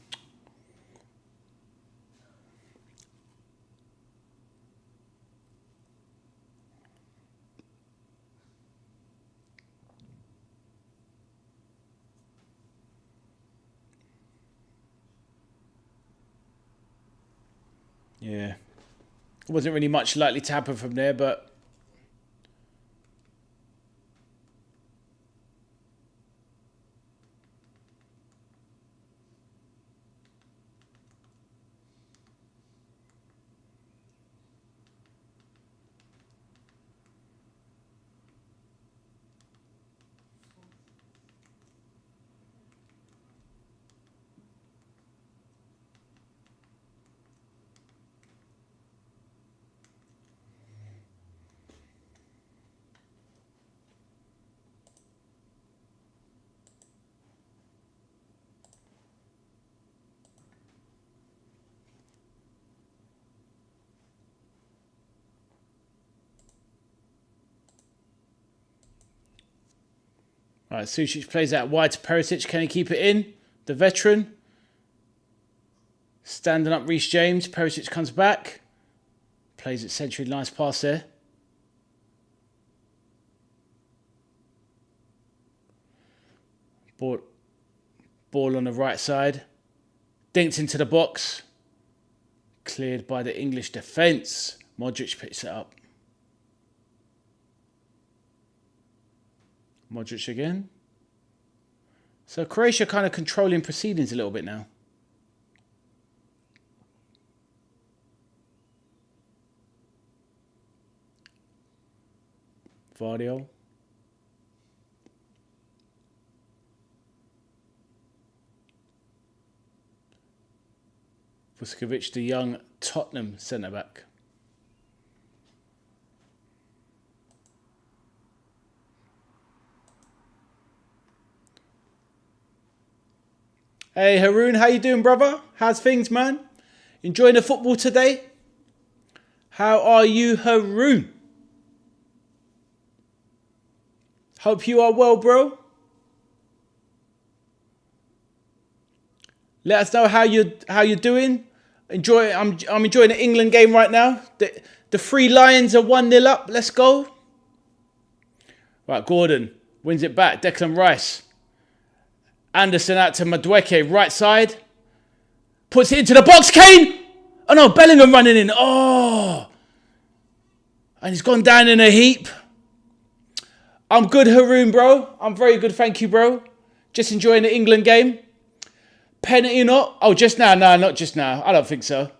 Yeah. Wasn't really much likely to happen from there, but all right, Sušić plays out wide to Perisic. Can he keep it in? The veteran. Standing up Reece James. Perisic comes back. Plays it centrally. Nice pass there. Ball on the right side. Dinked into the box. Cleared by the English defence. Modric picks it up. Modric again. So Croatia kind of controlling proceedings a little bit now. Vardio. Vuskovic, the young Tottenham centre-back. Hey Haroon, how you doing, brother? How's things, man? Enjoying the football today? How are you, Haroon? Hope you are well, bro. Let us know how you're doing. I'm enjoying the England game right now. The Three Lions are 1-0 up. Let's go. Right, Gordon wins it back. Declan Rice. Anderson out to Madueke, right side. Puts it into the box. Kane! Oh no, Bellingham running in. Oh! And he's gone down in a heap. I'm good, Haroon, bro. I'm very good, thank you, bro. Just enjoying the England game. Penalty or not? Oh, just now? No, not just now. I don't think so.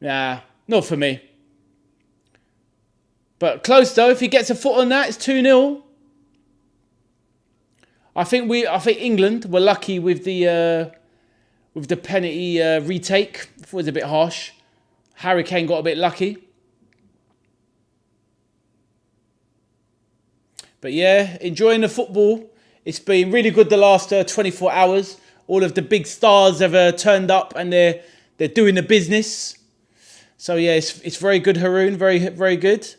Nah, not for me. But close though. If he gets a foot on that, it's 2-0. I think England were lucky with the penalty retake. It was a bit harsh. Harry Kane got a bit lucky. But yeah, enjoying the football. It's been really good the last 24 hours. All of the big stars have turned up and they're doing the business. So yeah, it's very good, Haroon. Very, very good.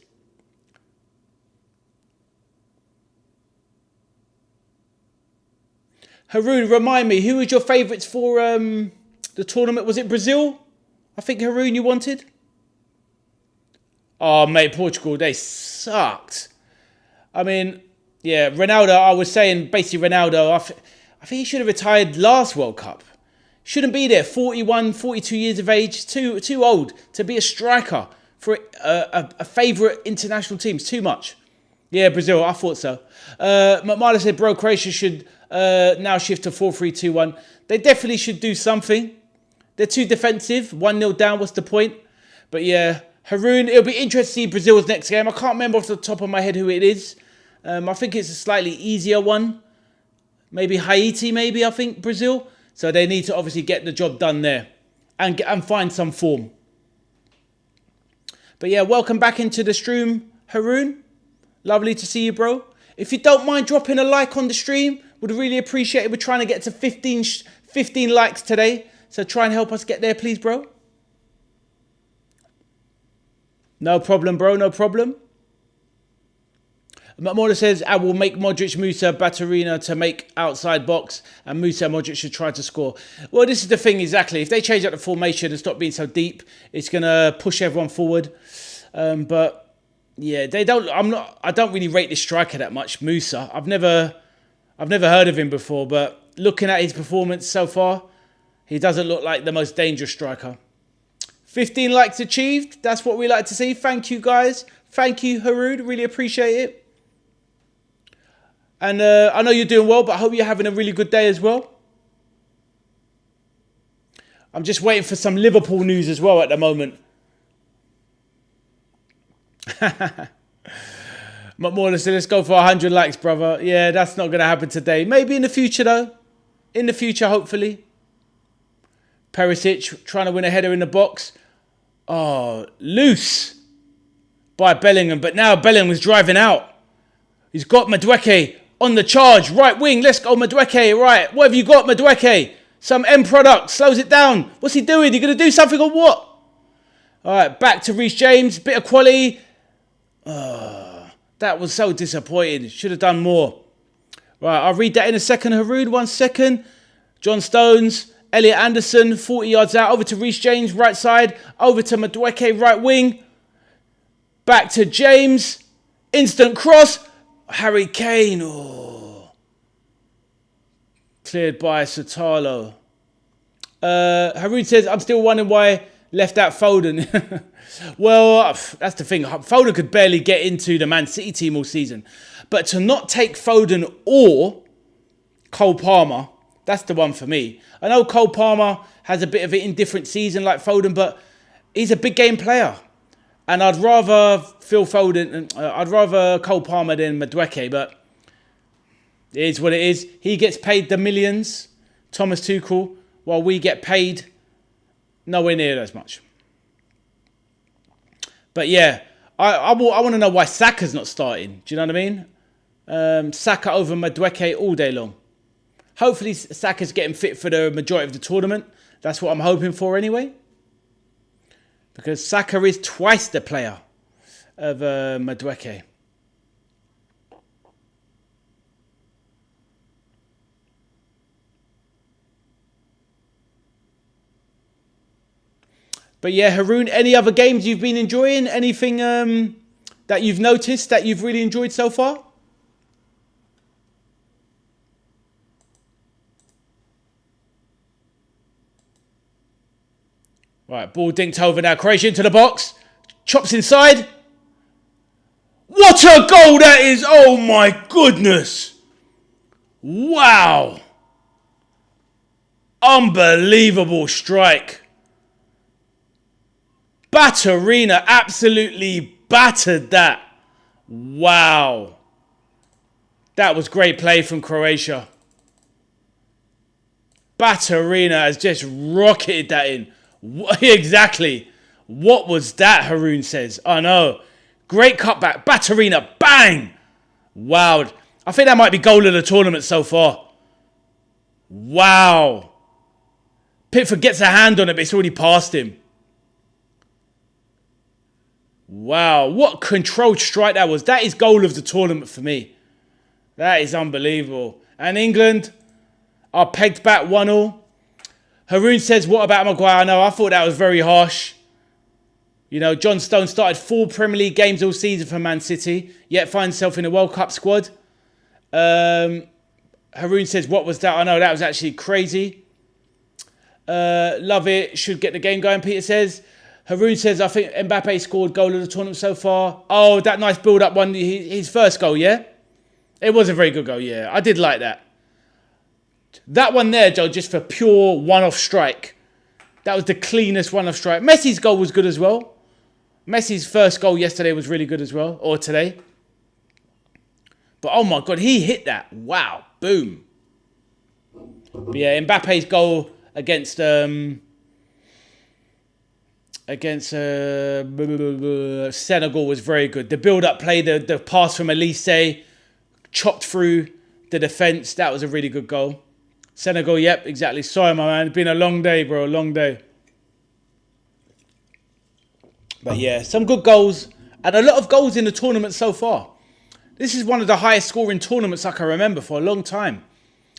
Haroon, remind me, who was your favourites for the tournament? Was it Brazil? I think, Haroon, you wanted? Oh, mate, Portugal, they sucked. I mean, yeah, Ronaldo, I was saying, basically Ronaldo, I think he should have retired last World Cup. Shouldn't be there, 41, 42 years of age, too old to be a striker. for a favourite international team. It's too much. Yeah, Brazil. I thought so. McMarla said, bro, Croatia should now shift to 4-3-2-1. They definitely should do something. They're too defensive. 1-0 down. What's the point? But yeah, Haroon, it'll be interesting to see Brazil's next game. I can't remember off the top of my head who it is. I think it's a slightly easier one. Maybe Haiti, maybe, I think, Brazil. So they need to obviously get the job done there and find some form. But yeah, welcome back into the stream, Haroon. Lovely to see you, bro. If you don't mind dropping a like on the stream, would really appreciate it. We're trying to get to 15 likes today. So try and help us get there, please, bro. No problem, bro. No problem. Morla says, I will make Modric, Musa, Baturina to make outside box, and Musa and Modric should try to score. Well, this is the thing exactly. If they change up the formation and stop being so deep, it's gonna push everyone forward. But yeah, they don't. I don't really rate this striker that much, Musa. I've never heard of him before, but looking at his performance so far, he doesn't look like the most dangerous striker. 15 likes achieved. That's what we like to see. Thank you, guys. Thank you, Haroon. Really appreciate it. And I know you're doing well, but I hope you're having a really good day as well. I'm just waiting for some Liverpool news as well at the moment. McMorland said, let's go for 100 likes, brother. Yeah, that's not going to happen today. Maybe in the future, though. In the future, hopefully. Perisic trying to win a header in the box. Oh, loose by Bellingham. But now Bellingham's driving out. He's got Madueke on the charge. Right wing. Let's go, Madueke. Right. What have you got, Madueke? Some end product. Slows it down. What's he doing? You going to do something or what? All right. Back to Reece James. Bit of quality. That was so disappointing. Should have done more. Right. I'll read that in a second, Haroon. 1 second. John Stones. Elliot Anderson. 40 yards out. Over to Reece James. Right side. Over to Madueke. Right wing. Back to James. Instant cross. Harry Kane. Oh. Cleared by Satalo. Haroon says, I'm still wondering why left out Foden. Well, that's the thing. Foden could barely get into the Man City team all season. But to not take Foden or Cole Palmer, that's the one for me. I know Cole Palmer has a bit of an indifferent season like Foden, but he's a big game player. And I'd rather Phil Foden, I'd rather Cole Palmer than Madueke, but it is what it is. He gets paid the millions, Thomas Tuchel, while we get paid nowhere near as much. But yeah, I want to know why Saka's not starting. Do you know what I mean? Saka over Madueke all day long. Hopefully Saka's getting fit for the majority of the tournament. That's what I'm hoping for anyway. Because Saka is twice the player of Madueke. But yeah, Haroon, any other games you've been enjoying? Anything that you've noticed that you've really enjoyed so far? Right, ball dinked over now. Croatia into the box. Chops inside. What a goal that is! Oh my goodness! Wow! Unbelievable strike. Baturina absolutely battered that. Wow. That was great play from Croatia. Baturina has just rocketed that in. Exactly. What was that, Haroon says? I know. Great cutback. Baturina. Bang. Wow. I think that might be goal of the tournament so far. Wow. Pickford gets a hand on it, but it's already past him. Wow. What controlled strike that was. That is goal of the tournament for me. That is unbelievable. And England are pegged back 1-1. Haroon says, what about Maguire? No, I thought that was very harsh. You know, John Stones started 4 Premier League games all season for Man City, yet finds himself in a World Cup squad. Haroon says, what was that? I know, that was actually crazy. Love it. Should get the game going, Peter says. Haroon says, I think Mbappe scored goal of the tournament so far. Oh, that nice build-up one. His first goal, yeah? It was a very good goal, yeah. I did like that. That one there, Joe, just for pure one-off strike. That was the cleanest one-off strike. Messi's goal was good as well. Messi's first goal yesterday was really good as well. Or today. But, oh, my God, he hit that. Wow. Boom. But, yeah, Mbappe's goal against Senegal was very good. The build-up play, the pass from Elise, chopped through the defence. That was a really good goal. Senegal, yep, exactly. Sorry, my man. It's been a long day, bro. A long day. But yeah, some good goals. And a lot of goals in the tournament so far. This is one of the highest scoring tournaments I can remember for a long time.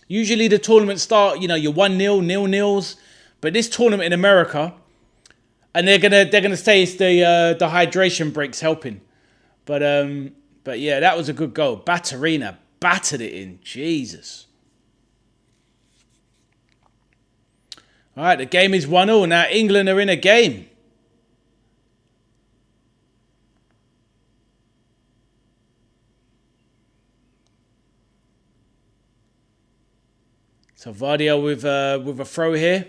Usually the tournaments start, you know, you're 1-0, 0-0s. But this tournament in America, and they're gonna say it's the hydration breaks helping. But yeah, that was a good goal. Batterina battered it in. Jesus. All right, the game is 1-0. Now England are in a game. So Vardy with a throw here.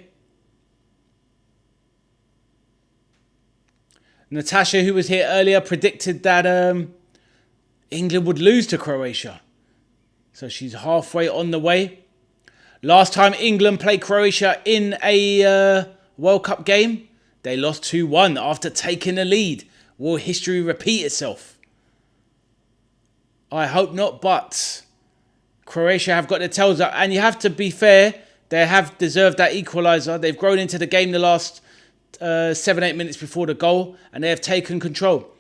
Natasha, who was here earlier, predicted that England would lose to Croatia. So she's halfway on the way. Last time England played Croatia in a World Cup game, they lost 2-1 after taking the lead. Will history repeat itself? I hope not, but Croatia have got their tails up. And you have to be fair, they have deserved that equaliser. They've grown into the game the last 7-8 minutes before the goal, and they have taken control.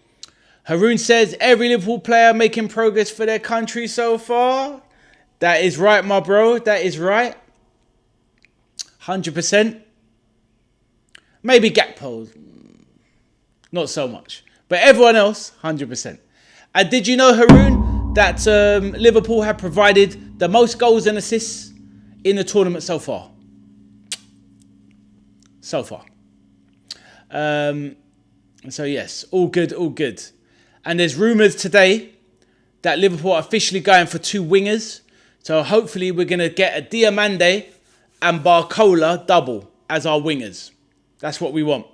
Haroon says, every Liverpool player making progress for their country so far. That is right, my bro. That is right. 100%. Maybe Gakpo. Not so much. But everyone else, 100%. And did you know, Haroon, that Liverpool have provided the most goals and assists in the tournament so far? So far. So yes, all good, all good. And there's rumours today that Liverpool are officially going for 2 wingers. So hopefully we're going to get a Diamande and Barcola double as our wingers. That's what we want.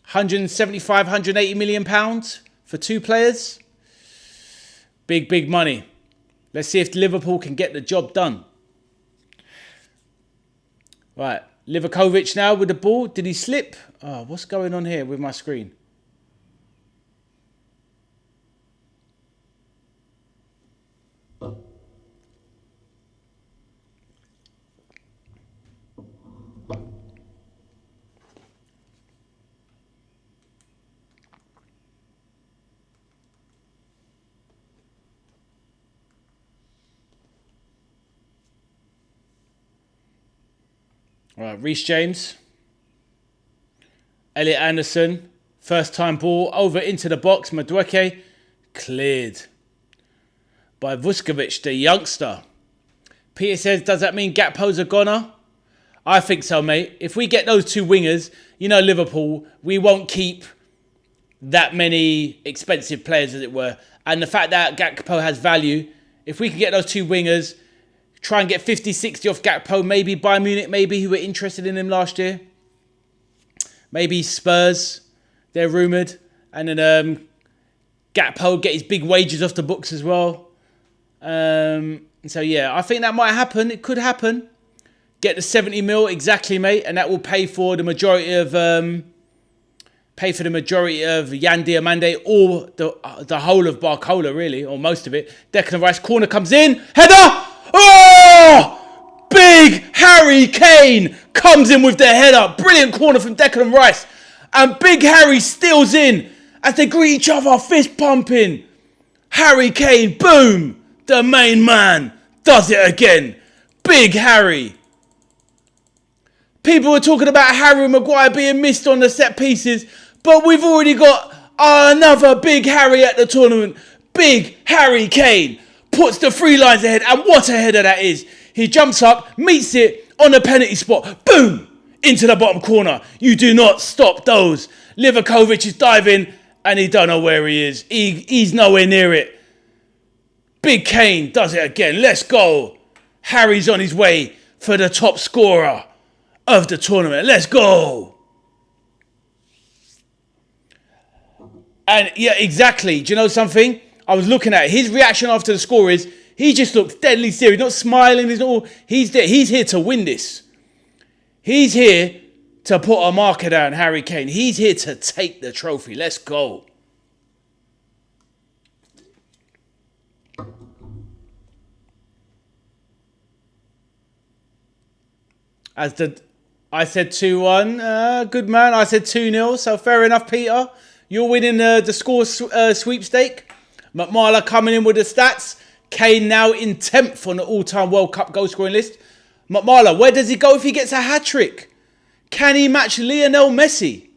175, 180 million pounds for 2 players. Big, big money. Let's see if Liverpool can get the job done. Right. Livakovic now with the ball. Did he slip? Oh, what's going on here with my screen? Right, Reece James. Elliot Anderson. First time ball over into the box. Madueke cleared by Vuskovic, the youngster. Peter says, does that mean Gakpo's a goner? I think so, mate. If we get those 2 wingers, you know Liverpool, we won't keep that many expensive players, as it were. And the fact that Gakpo has value, if we can get those 2 wingers, try and get 50, 60 off Gakpo. Maybe Bayern Munich, maybe, who were interested in him last year. Maybe Spurs, they're rumoured. And then Gakpo get his big wages off the books as well. So, yeah, I think that might happen. It could happen. Get the 70 mil, exactly, mate. And that will pay for the majority of Yan Diamande or the whole of Barcola, really, or most of it. Declan Rice, corner comes in. Header! Oh! Big Harry Kane comes in with the header. Brilliant corner from Declan Rice. And Big Harry steals in as they greet each other, fist pumping. Harry Kane, boom. The main man does it again. Big Harry. People were talking about Harry Maguire being missed on the set pieces, but we've already got another Big Harry at the tournament. Big Harry Kane puts the 3 lines ahead, and what a header that is. He jumps up, meets it on the penalty spot. Boom! Into the bottom corner. You do not stop those. Livakovic is diving and he don't know where he is. He's nowhere near it. Big Kane does it again. Let's go. Harry's on his way for the top scorer of the tournament. Let's go. And yeah, exactly. Do you know something? I was looking at it. His reaction after the score is he just looks deadly serious. Not smiling. He's there. He's here to win this. He's here to put a marker down, Harry Kane. He's here to take the trophy. Let's go. I said 2-1. Good man. I said 2-0. So fair enough, Peter. You're winning the score sweepstake. McMarla coming in with the stats. Kane now in 10th on the all-time World Cup goal scoring list. McMarla, where does he go if he gets a hat-trick? Can he match Lionel Messi?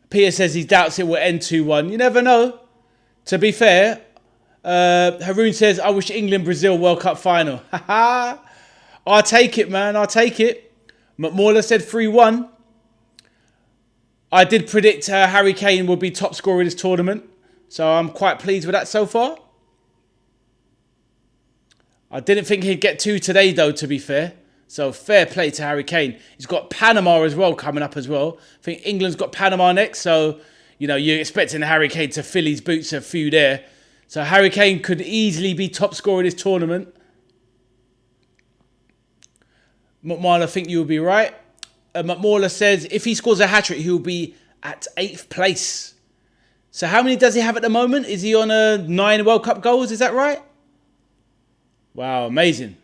Peter says he doubts it will end 2-1. You never know. To be fair, Haroon says, I wish England-Brazil World Cup final. I'll take it, man. I'll take it. McMarla said 3-1. I did predict Harry Kane would be top scorer in this tournament. So I'm quite pleased with that so far. I didn't think he'd get 2 today, though, to be fair. So fair play to Harry Kane. He's got Panama as well coming up as well. I think England's got Panama next. So, you know, you're expecting Harry Kane to fill his boots a few there. So Harry Kane could easily be top scorer in this tournament. McMahon, I think you'll be right. McMahon says if he scores a hat-trick, he'll be at 8th place. So how many does he have at the moment? Is he on 9 World Cup goals? Is that right? Wow, amazing.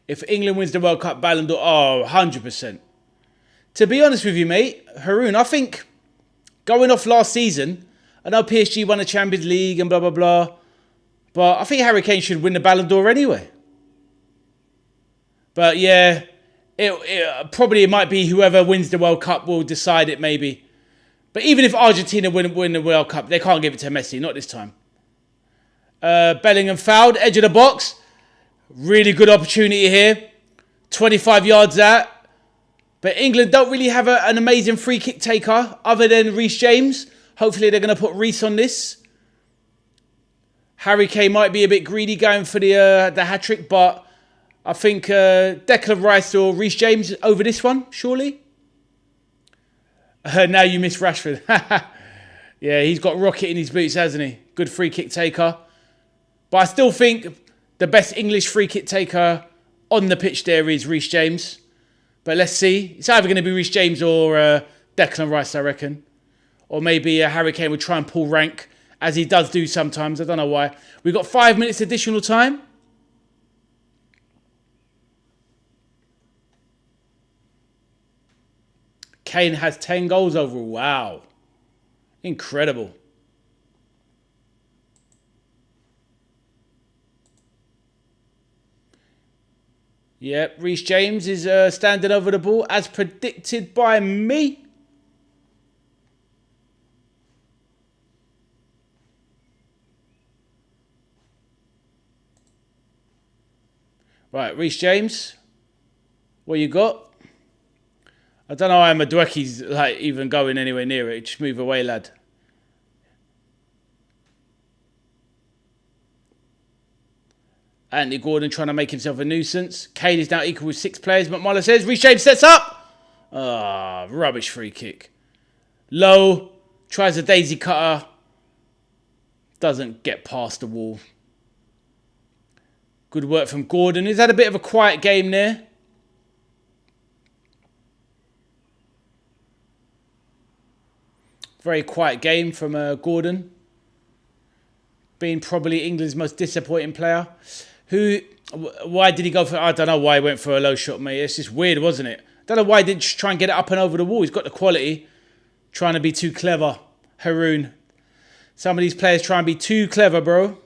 If England wins the World Cup, Ballon d'Or, 100%. To be honest with you, mate, Haroon, I think going off last season, I know PSG won the Champions League and blah, blah, blah. But I think Harry Kane should win the Ballon d'Or anyway. But yeah, it might be whoever wins the World Cup will decide it maybe. But even if Argentina win the World Cup, they can't give it to Messi, not this time. Bellingham fouled, edge of the box. Really good opportunity here. 25 yards out. But England don't really have an amazing free kick taker other than Reece James. Hopefully they're going to put Reece on this. Harry Kane might be a bit greedy going for the hat-trick, but I think Declan Rice or Reece James over this one, surely. Now you miss Rashford. Yeah, he's got rocket in his boots, hasn't he? Good free kick taker. But I still think the best English free kick taker on the pitch there is Reece James. But let's see. It's either going to be Reece James or Declan Rice, I reckon. Or maybe Harry Kane would try and pull rank, as he does do sometimes. I don't know why. We've got 5 minutes additional time. Kane has 10 goals overall. Wow. Incredible. Yep, Reece James is standing over the ball as predicted by me. Right, Reece James, what you got? I don't know how Madueke's like even going anywhere near it. Just move away, lad. Anthony Gordon trying to make himself a nuisance. Kane is now equal with 6 players. McMullen says, Reece James sets up. Ah, rubbish free kick. Low, tries a daisy cutter. Doesn't get past the wall. Good work from Gordon. He's had a bit of a quiet game there. Very quiet game from Gordon. Being probably England's most disappointing player. Why did he go for... I don't know why he went for a low shot, mate. It's just weird, wasn't it? I don't know why he didn't try and get it up and over the wall. He's got the quality. Trying to be too clever. Haroon. Some of these players try and be too clever, bro.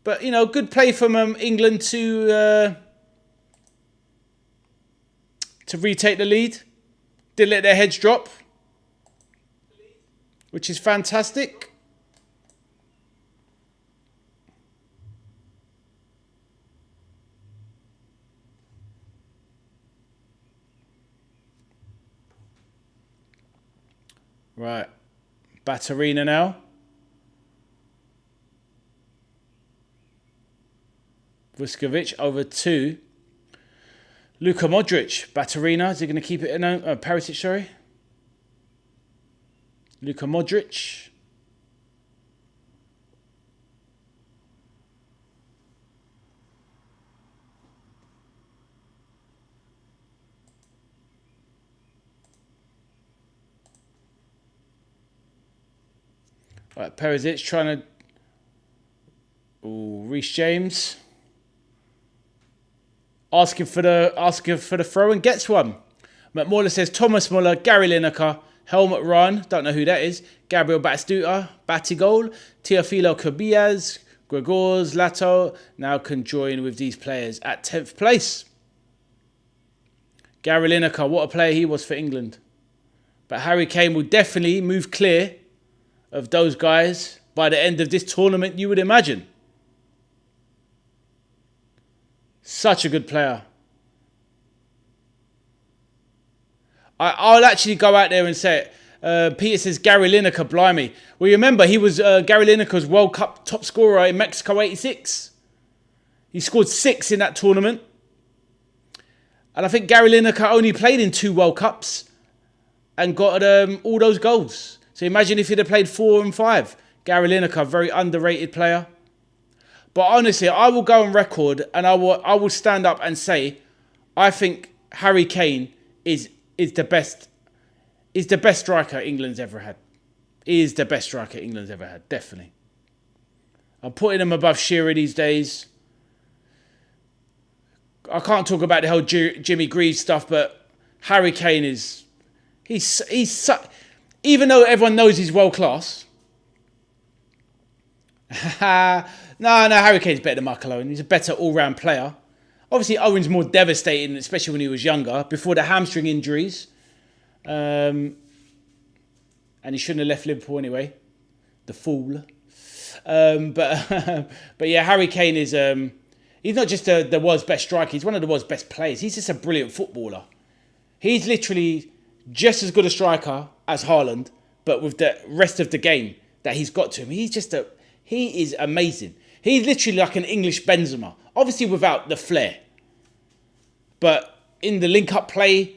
But, you know, good play from England to retake the lead. Didn't let their heads drop. which is fantastic. Right, Batarina now. Vuskovic over to Luka Modric. Batarina, is he going to keep it in? Perisic, sorry. Luka Modric. Right, Perisic trying to... Ooh, Reece James. Asking for the throw and gets one. McMorla says Thomas Muller, Gary Lineker, Helmut Run, don't know who that is, Gabriel Batistuta, Batigol, Teofilo Cubillas, Gregors, Lato now can join with these players at 10th place. Gary Lineker, what a player he was for England. But Harry Kane will definitely move clear of those guys by the end of this tournament, you would imagine. Such a good player. I'll actually go out there and say it. Peter says Gary Lineker, blimey. Well, you remember he was Gary Lineker's World Cup top scorer in Mexico 86. He scored 6 in that tournament. And I think Gary Lineker only played in 2 World Cups and got all those goals. So imagine if he'd have played 4 and 5. Gary Lineker, very underrated player. But honestly, I will go on record and I will stand up and say, I think Harry Kane is the best striker England's ever had. He is the best striker England's ever had, definitely. I'm putting him above Shearer these days. I can't talk about the whole Jimmy Greaves stuff, but Harry Kane is even though everyone knows he's world class. No, Harry Kane's better than Mark Owen. He's a better all-round player. Obviously, Owen's more devastating, especially when he was younger, before the hamstring injuries. And he shouldn't have left Liverpool anyway. The fool. But yeah, Harry Kane is... he's not just the world's best striker. He's one of the world's best players. He's just a brilliant footballer. He's literally just as good a striker as Haaland, but with the rest of the game that he's got to him. He is amazing. He's literally like an English Benzema. Obviously without the flair. But in the link-up play,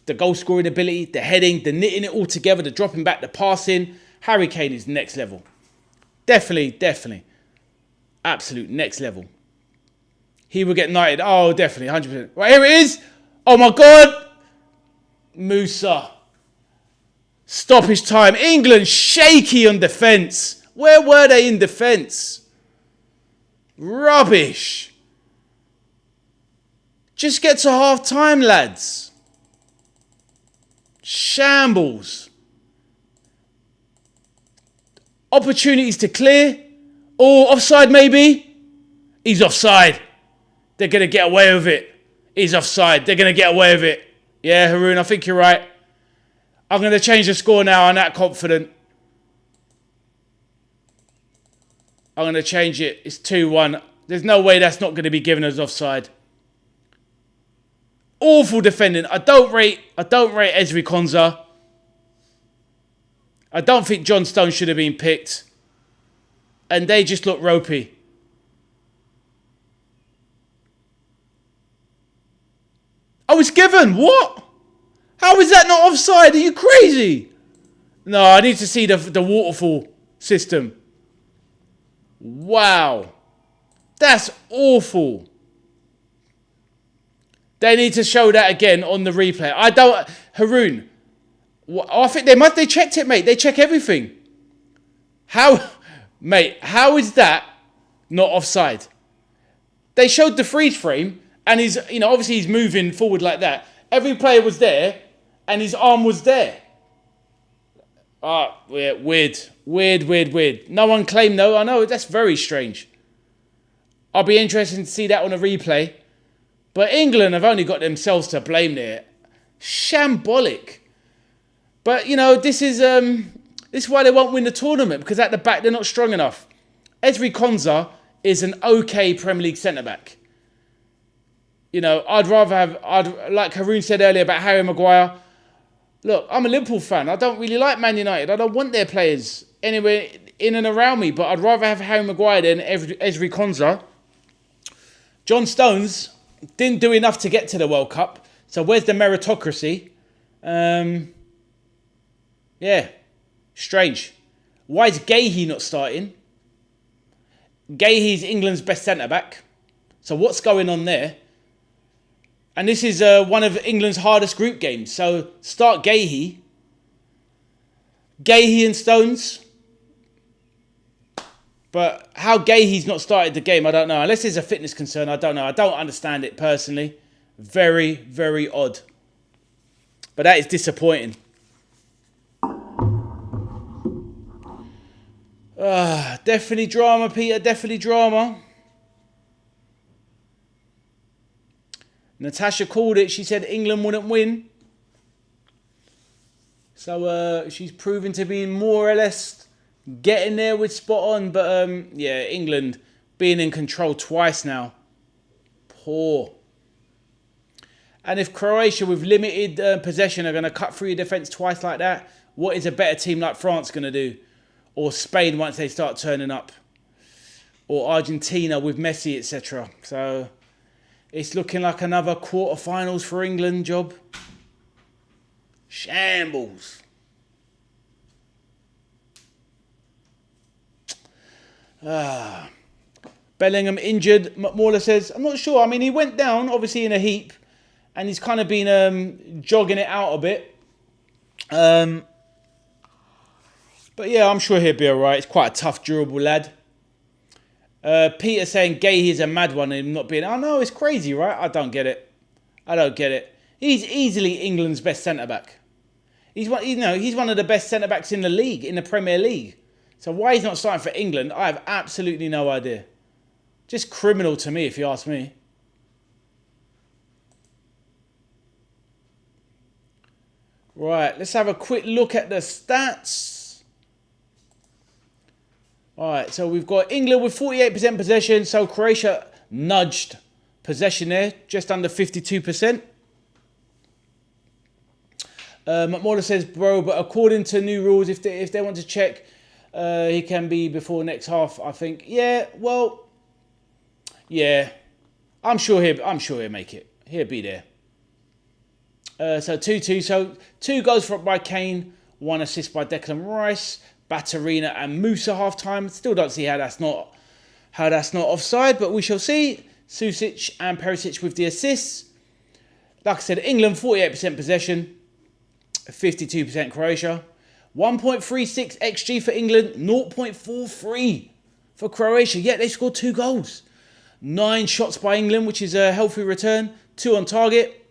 the goal-scoring ability, the heading, the knitting it all together, the dropping back, the passing, Harry Kane is next level. Definitely. Absolute next level. He will get knighted. Oh, definitely, 100%. Right, here it is. Oh, my God. Musa. Stoppage time. England shaky on defence. Where were they in defence? Rubbish. Just get to half-time, lads. Shambles. Opportunities to clear. Oh, offside maybe. He's offside. They're going to get away with it. He's offside. They're going to get away with it. Yeah, Haroon, I think you're right. I'm going to change the score now. I'm that confident. I'm going to change it. It's 2-1. There's no way that's not going to be given as offside. Awful defending. I don't rate Ezri Konsa. I don't think John Stone should have been picked. And they just look ropey. Oh, it's given. What? How is that not offside? Are you crazy? No, I need to see the waterfall system. Wow. That's awful. They need to show that again on the replay. Haroon, I think they checked it, mate. They check everything. How is that not offside? They showed the freeze frame and obviously he's moving forward like that. Every player was there and his arm was there. Weird. No one claimed though. I know, that's very strange. I'll be interested to see that on a replay. But England have only got themselves to blame there. Shambolic. But, this is... This is why they won't win the tournament, because at the back they're not strong enough. Ezri Konsa is an okay Premier League centre-back. You know, like Haroon said earlier about Harry Maguire. Look, I'm a Liverpool fan. I don't really like Man United. I don't want their players anywhere in and around me, but I'd rather have Harry Maguire than Ezri Konsa. John Stones didn't do enough to get to the World Cup, so where's the meritocracy? Yeah, strange. Why is Gahey not starting? Gahey's England's best centre-back. So what's going on there? And this is one of England's hardest group games. So start Gahey. Gahey and Stones. But how Gahey's not started the game, I don't know. Unless there's a fitness concern, I don't know. I don't understand it personally. Very, very odd. But that is disappointing. Definitely drama, Peter. Definitely drama. Natasha called it. She said England wouldn't win. So she's proven to be more or less getting there with spot on. But yeah, England being in control twice now. Poor. And if Croatia with limited possession are going to cut through your defence twice like that, what is a better team like France going to do? Or Spain once they start turning up? Or Argentina with Messi, etc. So it's looking like another quarterfinals for England job. Shambles. Bellingham injured. McMauler says, I'm not sure. I mean, he went down, obviously, in a heap. And he's kind of been jogging it out a bit. But yeah, I'm sure he'll be all right. He's quite a tough, durable lad. Peter saying Gahey is a mad one and not being... Oh, no, it's crazy, right? I don't get it. I don't get it. He's easily England's best centre-back. He's one of the best centre-backs in the league, in the Premier League. So why he's not starting for England, I have absolutely no idea. Just criminal to me, if you ask me. Right, let's have a quick look at the stats. All right, so we've got England with 48% possession. So Croatia nudged possession there, just under 52%. McMauler says, bro, but according to new rules, if they want to check, he can be before next half, I think. Yeah, well, yeah. I'm sure he'll make it. He'll be there. So 2-2. So 2 goals by Kane, 1 assist by Declan Rice, Baturina and Musa half time. Still don't see how that's not offside, but we shall see. Susic and Perisic with the assists. Like I said, England 48% possession, 52% Croatia. 1.36 XG for England, 0.43 for Croatia. Yet they scored 2 goals. 9 shots by England, which is a healthy return. 2 on target.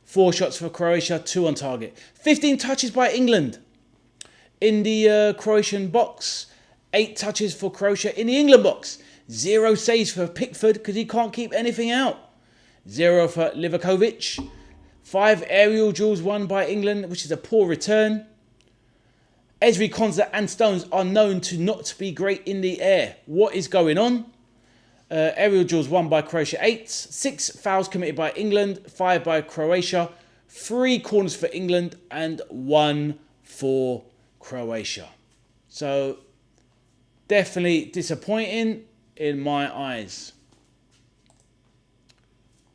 4 shots for Croatia, 2 on target. 15 touches by England in the Croatian box. 8 touches for Croatia in the England box. 0 saves for Pickford because he can't keep anything out. 0 for Livakovic. 5 aerial duels won by England, which is a poor return. Ezri Konsa and Stones are known to not be great in the air. What is going on? Aerial duels won by Croatia, 8. 6 fouls committed by England, 5 by Croatia. 3 corners for England and 1 for Croatia. So definitely disappointing in my eyes.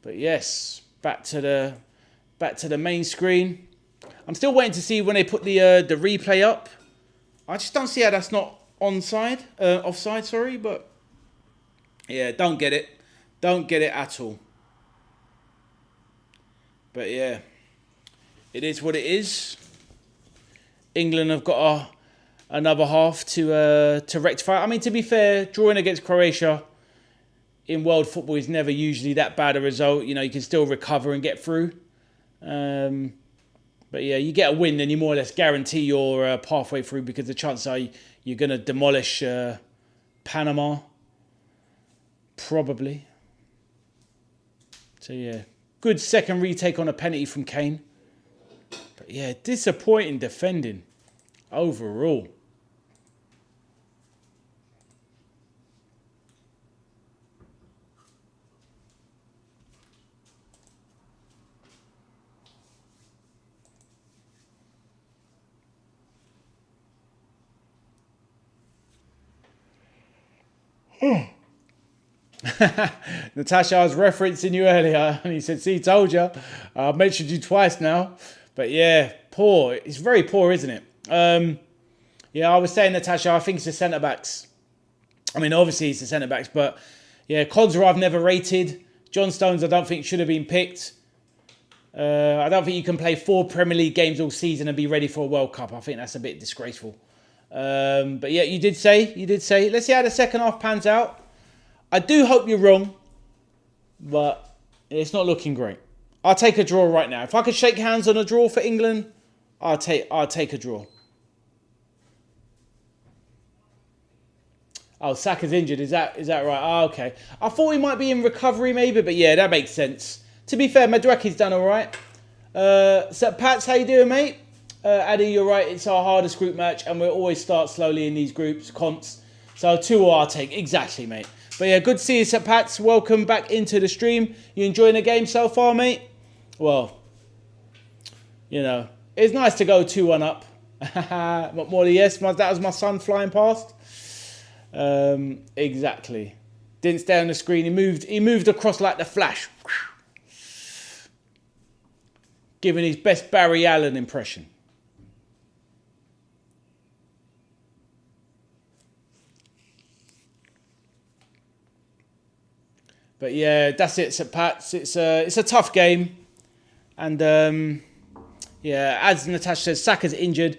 But yes, back to the main screen. I'm still waiting to see when they put the replay up. I just don't see how that's not offside, but yeah, don't get it. Don't get it at all. But yeah, it is what it is. England have got another half to rectify. I mean, to be fair, drawing against Croatia in world football is never usually that bad a result. You know, you can still recover and get through. But yeah, you get a win, then you more or less guarantee your pathway through because the chances are you're going to demolish Panama. Probably. So yeah, good second retake on a penalty from Kane. But yeah, disappointing defending. overall. Natasha, I was referencing you earlier, and he said, "See, told you. I mentioned you twice now." But yeah, poor. It's very poor, isn't it? Yeah, I was saying, Natasha, I think it's the centre backs. I mean, obviously it's the centre backs, but yeah, Codswell I've never rated. John Stones I don't think should have been picked. I don't think you can play 4 Premier League games all season and be ready for a World Cup. I think that's a bit disgraceful. But yeah, you did say. Let's see how the second half pans out. I do hope you're wrong, but it's not looking great. I'll take a draw right now. If I could shake hands on a draw for England, I'll take a draw. Oh, Saka's injured. Is that right? Oh, okay. I thought he might be in recovery maybe, but yeah, that makes sense. To be fair, Madueke's done all right. So Pats, how you doing, mate? Addy, you're right. It's our hardest group match, and we always start slowly in these groups, comps. So 2 I'll take. Exactly, mate. But yeah, good to see you, Sir Pats. Welcome back into the stream. You enjoying the game so far, mate? Well, you know, it's nice to go 2-1 up. More yes, that was my son flying past. Exactly. Didn't stay on the screen. He moved across like the Flash. Giving his best Barry Allen impression. But yeah, that's it, St. Pat's. It's a tough game. And yeah, as Natasha says, Saka's injured.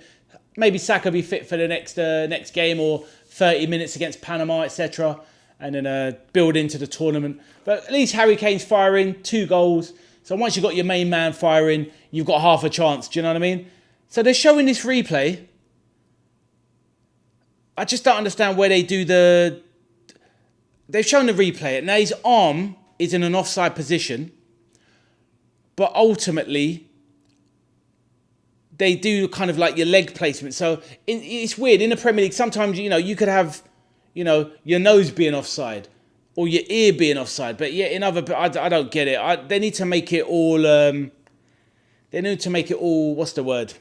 Maybe Saka be fit for the next game or 30 minutes against Panama, etc. And then build into the tournament. But at least Harry Kane's firing, 2 goals. So once you've got your main man firing, you've got half a chance. Do you know what I mean? So they're showing this replay. I just don't understand where they do the... They've shown the replay. Now his arm is in an offside position. But ultimately, they do kind of like your leg placement. So it's weird. In the Premier League, sometimes, you know, you could have, you know, your nose being offside or your ear being offside. But yeah, in other... I don't get it. They need to make it all... what's the word?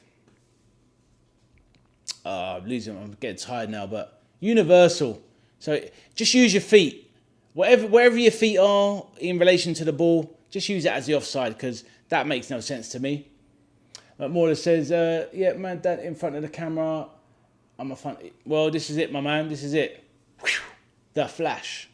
I'm getting tired now, but universal. So just use your feet. Wherever your feet are in relation to the ball, just use it as the offside, because that makes no sense to me. But Morla says, yeah, man, that in front of the camera. I'm a front. Well, this is it, my man. This is it. The Flash.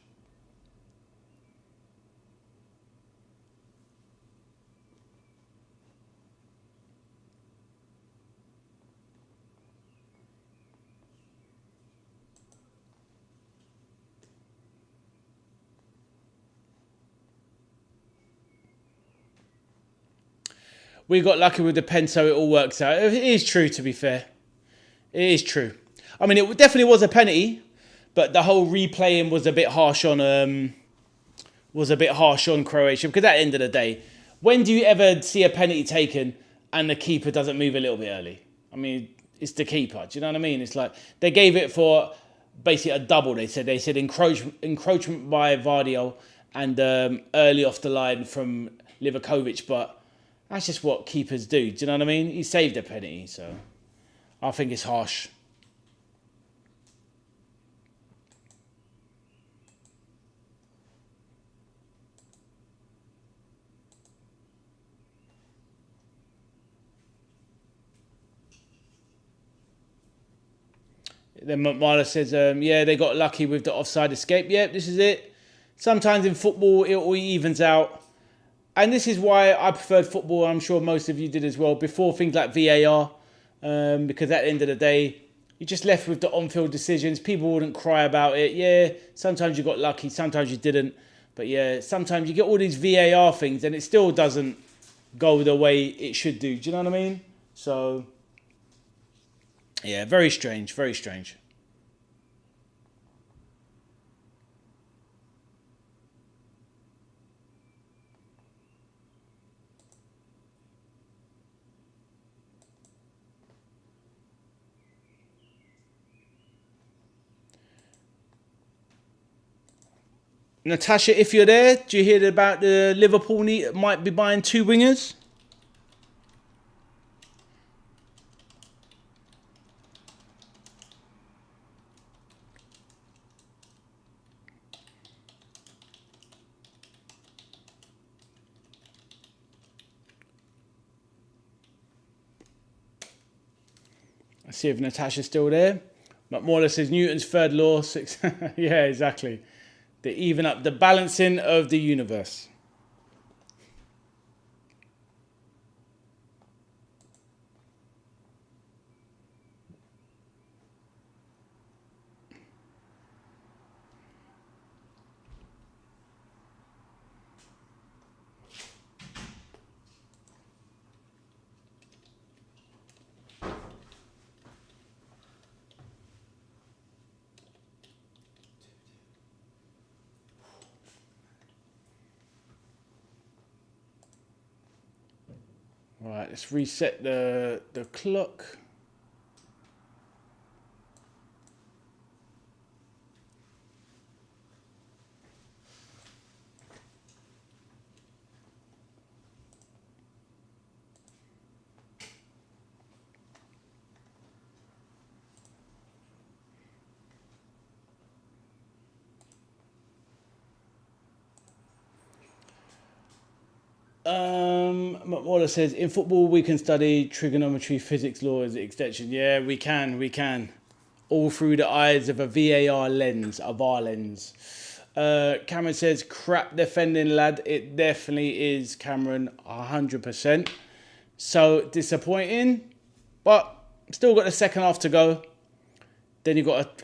We got lucky with the pen, so it all works out. It is true, to be fair. It is true. I mean, it definitely was a penalty, but the whole replaying was a bit harsh on Croatia. Because at the end of the day, when do you ever see a penalty taken and the keeper doesn't move a little bit early? I mean, it's the keeper. Do you know what I mean? It's like they gave it for basically a double. They said encroachment by Vardio and early off the line from Livakovic, but that's just what keepers do. Do you know what I mean? He saved a penalty, so I think it's harsh. Then Marla says, yeah, they got lucky with the offside escape. Yep, this is it. Sometimes in football, it all evens out. And this is why I preferred football. I'm sure most of you did as well. Before things like VAR. Because at the end of the day, you're just left with the on-field decisions. People wouldn't cry about it. Yeah, sometimes you got lucky. Sometimes you didn't. But yeah, sometimes you get all these VAR things and it still doesn't go the way it should do. Do you know what I mean? So... yeah, very strange, very strange. Natasha, if you're there, do you hear about the Liverpool might be buying 2 wingers? Let's see if Natasha's still there. McMorla says Newton's third law. 6. Yeah, exactly. They even up the balancing of the universe. Right, let's reset the clock. McWaller says, in football we can study trigonometry, physics, law as an extension. Yeah, we can. All through the eyes of a VAR lens, a VAR lens. Cameron says, crap defending, lad. It definitely is, Cameron, 100%. So disappointing, but still got the second half to go. Then you got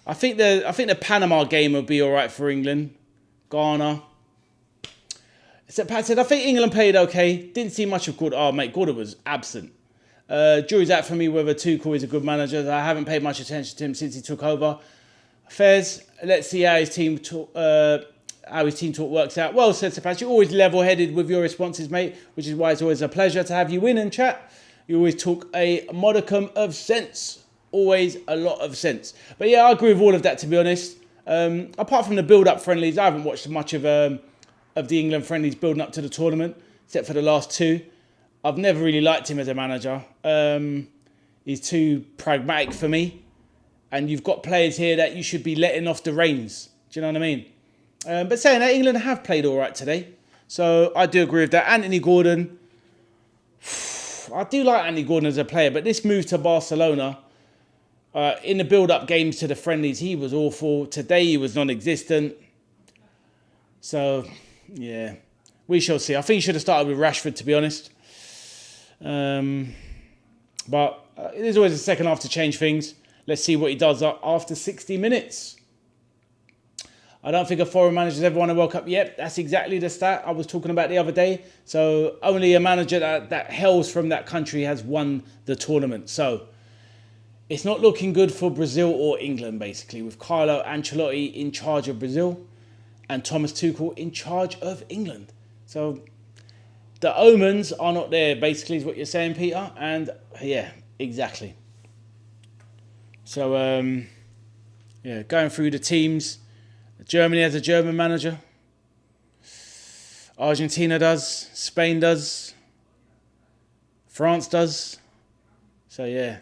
I think the Panama game will be all right for England. Ghana. So Pat said, I think England played okay. Didn't see much of Gordon. Oh, mate, Gordon was absent. Jury's out for me whether Tuchel is a good manager. I haven't paid much attention to him since he took over. Fez, let's see how his team talk works out. Well said, Sir Pat. You're always level-headed with your responses, mate, which is why it's always a pleasure to have you in and chat. You always talk a modicum of sense. Always a lot of sense. But yeah, I agree with all of that, to be honest. Apart from the build-up friendlies, I haven't watched much of the England friendlies building up to the tournament, except for the last 2. I've never really liked him as a manager. He's too pragmatic for me. And you've got players here that you should be letting off the reins. Do you know what I mean? But saying that, England have played all right today. So I do agree with that. Anthony Gordon. I do like Anthony Gordon as a player, but this move to Barcelona, in the build-up games to the friendlies, he was awful. Today, he was non-existent. So, yeah, we shall see. I think he should have started with Rashford, to be honest. But there's always a second half to change things. Let's see what he does after 60 minutes. I don't think a foreign manager's ever won a World Cup yet. That's exactly the stat I was talking about the other day. So only a manager that hails from that country has won the tournament. So it's not looking good for Brazil or England, basically, with Carlo Ancelotti in charge of Brazil and Thomas Tuchel in charge of England. So the omens are not there, basically, is what you're saying, Peter. And yeah, exactly. So, yeah, going through the teams. Germany has a German manager. Argentina does. Spain does. France does. So, yeah.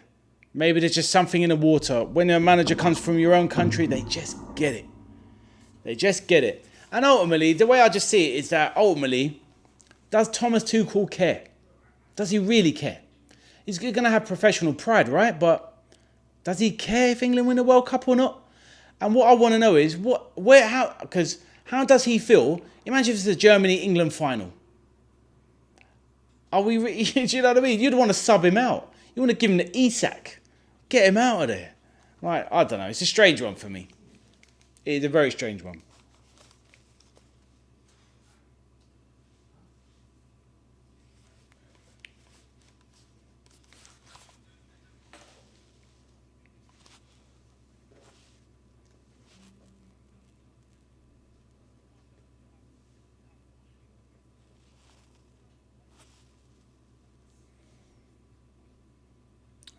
Maybe there's just something in the water. When a manager comes from your own country, they just get it. They just get it. And ultimately, the way I just see it is that ultimately, does Thomas Tuchel care? Does he really care? He's going to have professional pride, right? But does he care if England win the World Cup or not? And what I want to know is, how does he feel? Imagine if it's a Germany-England final. Do you know what I mean? You'd want to sub him out. You want to give him the ESAC. Get him out of there. Right, I don't know. It's a strange one for me. It is a very strange one.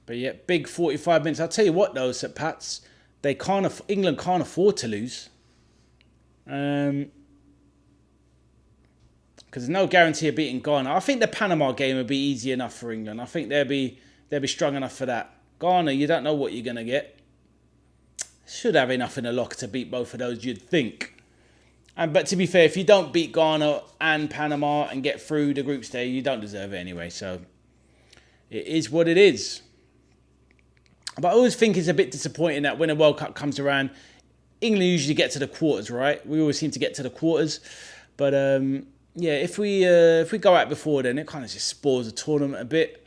But yeah, big 45 minutes. I'll tell you what though, St. Pat's, England can't afford to lose. Because there's no guarantee of beating Ghana. I think the Panama game would be easy enough for England. I think they'll be strong enough for that. Ghana, you don't know what you're going to get. Should have enough in the locker to beat both of those, you'd think. But to be fair, if you don't beat Ghana and Panama and get through the group stage, you don't deserve it anyway. So it is what it is. But I always think it's a bit disappointing that when a World Cup comes around, England usually get to the quarters, right? We always seem to get to the quarters. But yeah, if we go out before then, it kind of just spoils the tournament a bit.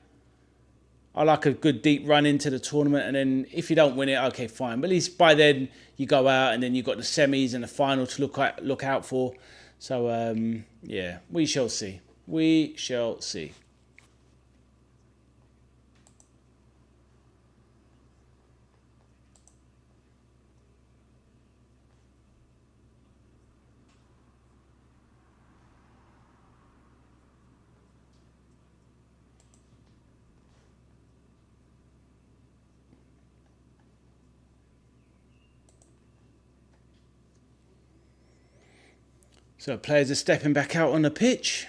I like a good deep run into the tournament, and then if you don't win it, okay, fine. But at least by then you go out, and then you've got the semis and the final to look out for. So yeah, we shall see. We shall see. So players are stepping back out on the pitch.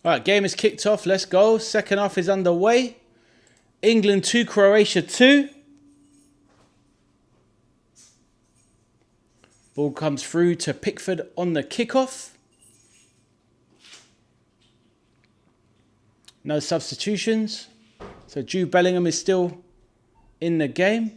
All right, game is kicked off. Let's go. Second half is underway. England 2, Croatia 2. Ball comes through to Pickford on the kickoff. No substitutions. So Jude Bellingham is still in the game.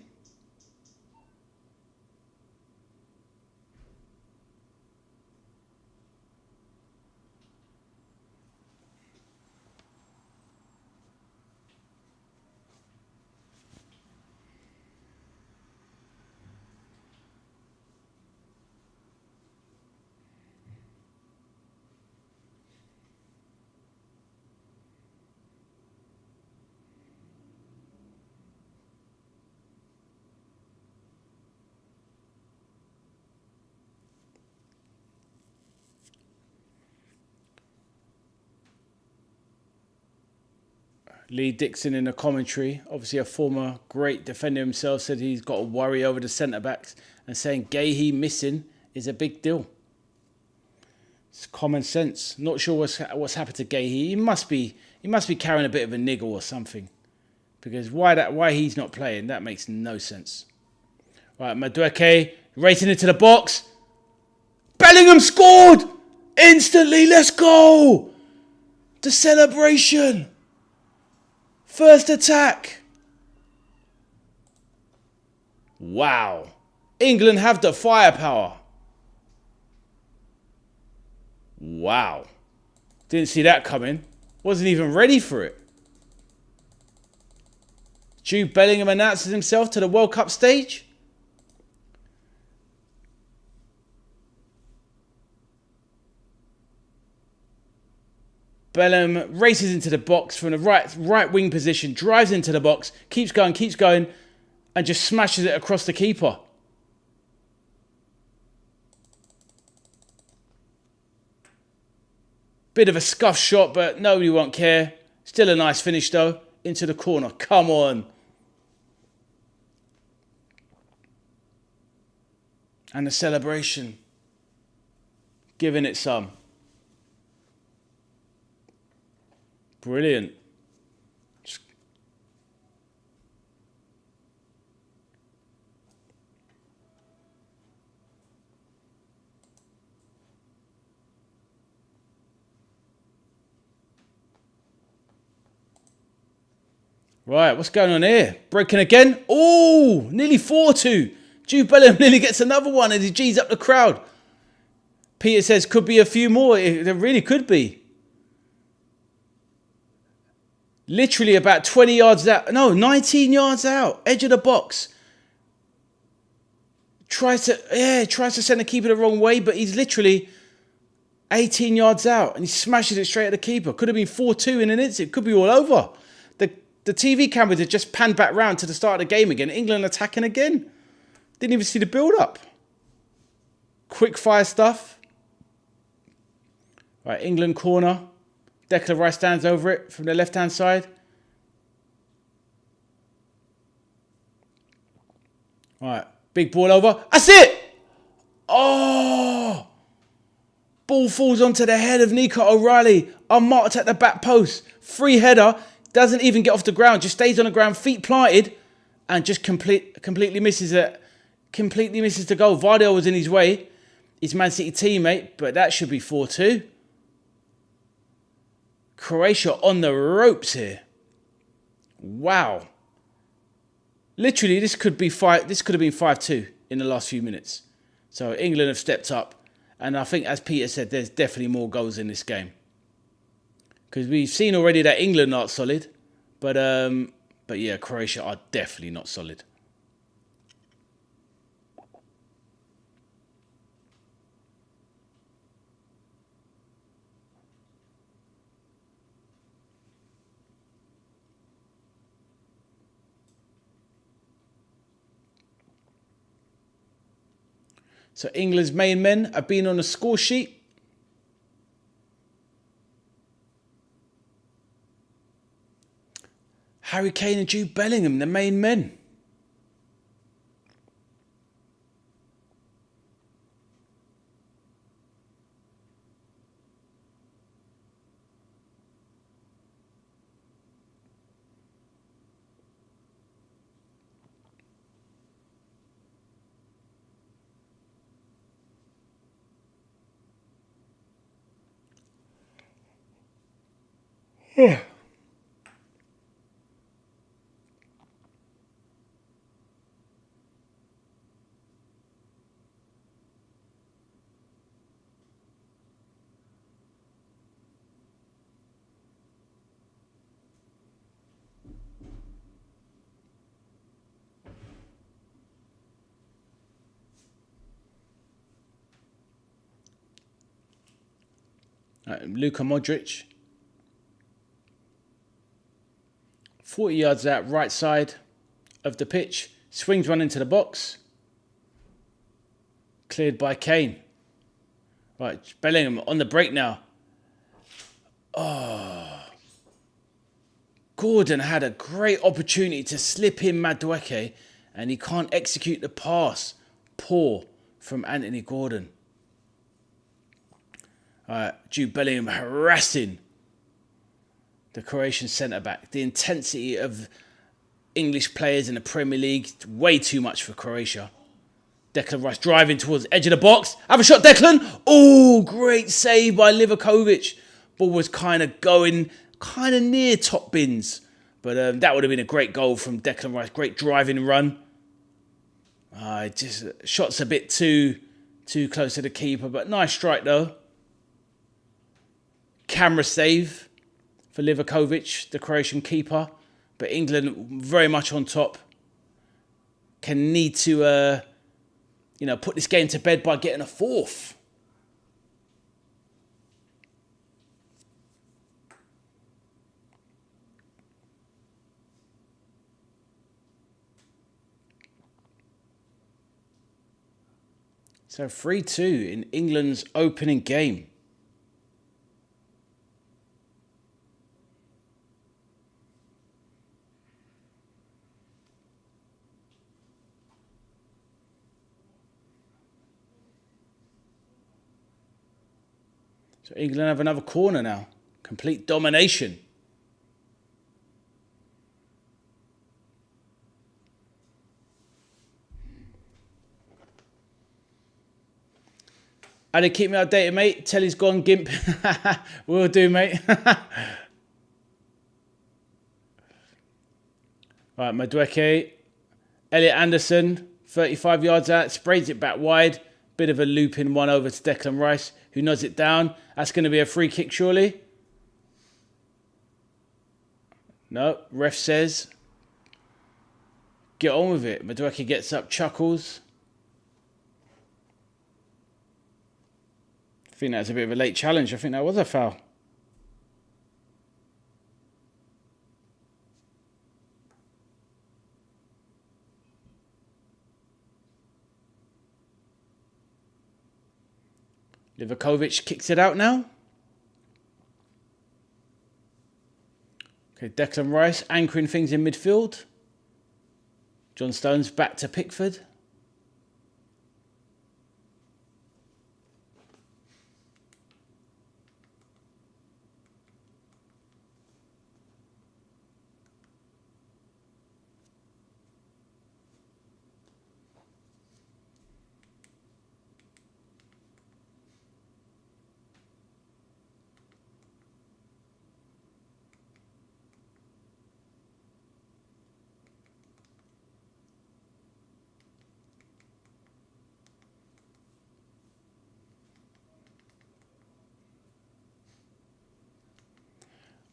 Lee Dixon in the commentary, obviously a former great defender himself, said he's got to worry over the centre-backs and saying Gahey missing is a big deal. It's common sense. Not sure what's happened to Gahey. He must be carrying a bit of a niggle or something. Because why he's not playing, that makes no sense. Right, Madueke racing into the box. Bellingham scored! Instantly, let's go! The celebration! First attack. Wow. England have the firepower. Wow. Didn't see that coming. Wasn't even ready for it. Jude Bellingham announces himself to the World Cup stage. Bellingham races into the box from the right wing position, drives into the box, keeps going, and just smashes it across the keeper. Bit of a scuff shot, but nobody won't care. Still a nice finish though. Into the corner. Come on. And the celebration. Giving it some. Brilliant. Right, what's going on here? Breaking again. Oh, nearly 4-2. Jude Bellingham nearly gets another one as he G's up the crowd. Peter says could be a few more. There really could be. Literally about 20 yards out. No, 19 yards out. Edge of the box. Tries to send the keeper the wrong way, but he's literally 18 yards out and he smashes it straight at the keeper. Could have been 4-2 in an instant. Could be all over. The TV cameras had just panned back round to the start of the game again. England attacking again. Didn't even see the build-up. Quick fire stuff. Right, England corner. Declan Rice stands over it from the left-hand side. Right, big ball over. That's it! Oh! Ball falls onto the head of Nico O'Reilly. Unmarked at the back post. Free header. Doesn't even get off the ground. Just stays on the ground, feet planted. And just completely misses it. Completely misses the goal. Vardy was in his way. His Man City teammate. But that should be 4-2. Croatia on the ropes here. Wow. Literally, this could have been 5-2 in the last few minutes. So England have stepped up. And I think, as Peter said, there's definitely more goals in this game. Because we've seen already that England aren't solid. But yeah, Croatia are definitely not solid. So England's main men have been on the score sheet. Harry Kane and Jude Bellingham, the main men. Yeah. Luka Modric. 40 yards out, right side of the pitch. Swings one into the box. Cleared by Kane. Right, Bellingham on the break now. Oh. Gordon had a great opportunity to slip in Madueke and he can't execute the pass. Poor from Anthony Gordon. Jude Bellingham harassing the Croatian centre-back. The intensity of English players in the Premier League, way too much for Croatia. Declan Rice driving towards the edge of the box. Have a shot, Declan. Oh, great save by Livakovic. Ball was kind of going near top bins. But that would have been a great goal from Declan Rice. Great driving run. Just shots a bit too close to the keeper. But nice strike, though. Camera save for Livakovic, the Croatian keeper. But England very much on top. Can need to, put this game to bed by getting a fourth. So 3-2 in England's opening game. So England have another corner now. Complete domination. Addy, keep me updated, mate. Telly's gone, Gimp. Will do, mate. Right, Madueke. Elliot Anderson, 35 yards out, sprays it back wide. Bit of a looping one over to Declan Rice, who nods it down. That's going to be a free kick, surely. No, ref says, get on with it. Madueke gets up, chuckles. I think that's a bit of a late challenge. I think that was a foul. Livakovic kicks it out now. Okay, Declan Rice anchoring things in midfield. John Stones back to Pickford.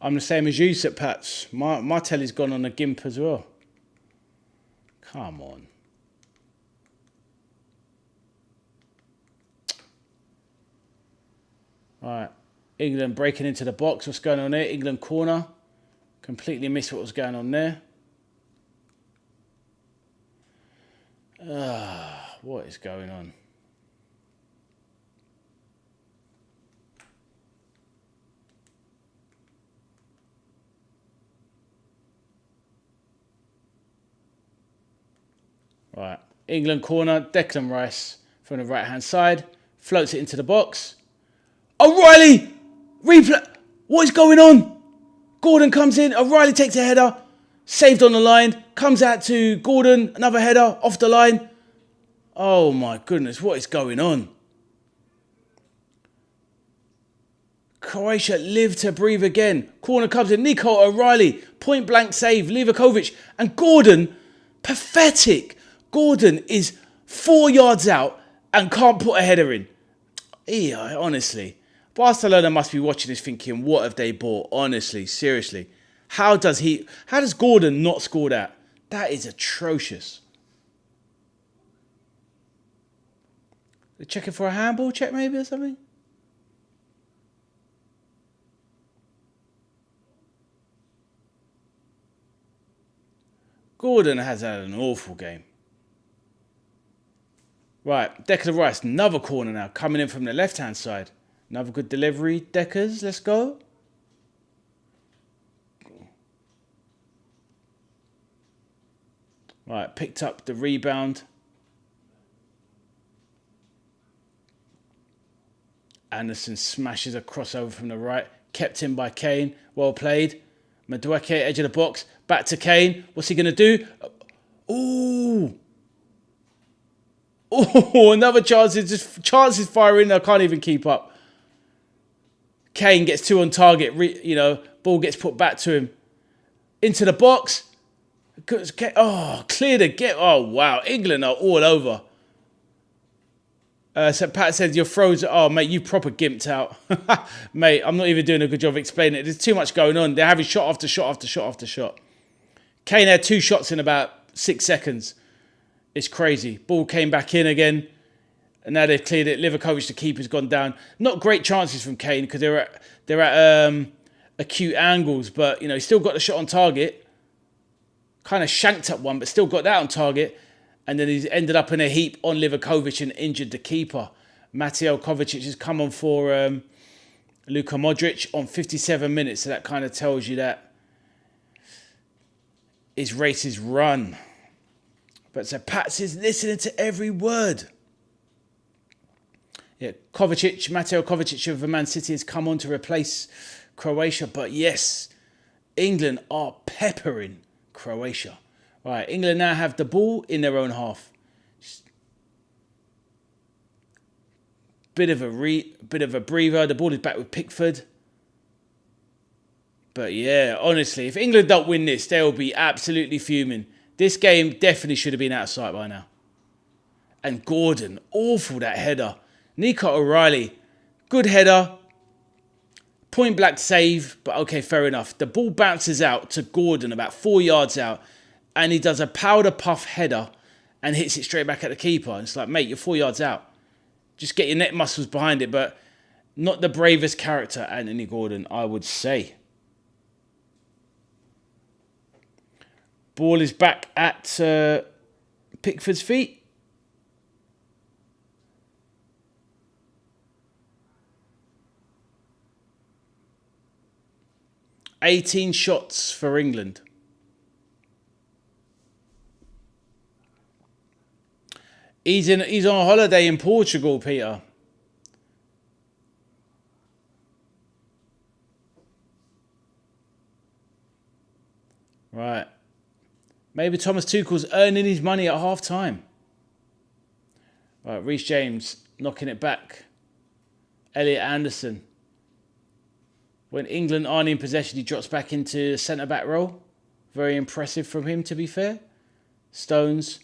I'm the same as you, Sir Pats. My telly's gone on a gimp as well. Come on. Right. England breaking into the box. What's going on there? England corner. Completely missed what was going on there. What is going on? Right, England corner, Declan Rice from the right-hand side. Floats it into the box. O'Reilly! Replay! What is going on? Gordon comes in, O'Reilly takes a header. Saved on the line. Comes out to Gordon, another header, off the line. Oh my goodness, what is going on? Croatia live to breathe again. Corner comes in, Nico O'Reilly. Point blank save, Livakovic. And Gordon, pathetic. Gordon is 4 yards out and can't put a header in. Yeah, honestly. Barcelona must be watching this thinking, what have they bought? Honestly, seriously. How does Gordon not score that? That is atrocious. They're checking for a handball check maybe or something? Gordon has had an awful game. Right, Declan Rice, another corner now, coming in from the left-hand side. Another good delivery, Deckers, let's go. Right, picked up the rebound. Anderson smashes a crossover from the right. Kept in by Kane, well played. Madueke, edge of the box, back to Kane. What's he going to do? Ooh. Oh, another chance. Just chances firing. I can't even keep up. Kane gets two on target. Ball gets put back to him. Into the box. Oh, clear the get. Oh, wow. England are all over. So Pat said, you're frozen. Oh, mate, you proper gimped out. Mate, I'm not even doing a good job of explaining it. There's too much going on. They're having shot after shot after shot after shot. Kane had 2 shots in about 6 seconds. It's crazy. Ball came back in again. And now they've cleared it. Livakovic, the keeper's gone down. Not great chances from Kane because they're at acute angles. But, he still got the shot on target. Kind of shanked up one, but still got that on target. And then he's ended up in a heap on Livakovic and injured the keeper. Mateo Kovacic has come on for Luka Modric on 57 minutes. So that kind of tells you that his race is run. But so Pats is listening to every word. Yeah, Mateo Kovacic of Man City has come on to replace Croatia. But yes, England are peppering Croatia. Right, England now have the ball in their own half. Bit of a breather. The ball is back with Pickford. But yeah, honestly, if England don't win this, they'll be absolutely fuming. This game definitely should have been out of sight by now. And Gordon, awful that header. Nico O'Reilly, good header. Point blank save, but okay, fair enough. The ball bounces out to Gordon about 4 yards out, and he does a powder puff header and hits it straight back at the keeper. And it's like, mate, you're 4 yards out. Just get your neck muscles behind it, but not the bravest character, Anthony Gordon, I would say. Ball is back at Pickford's feet. "18 shots for England." He's on holiday in Portugal, Peter. Right. Maybe Thomas Tuchel's earning his money at half time. Right, Reece James knocking it back. Elliot Anderson. When England aren't in possession, he drops back into the centre-back role. Very impressive from him, to be fair. Stones.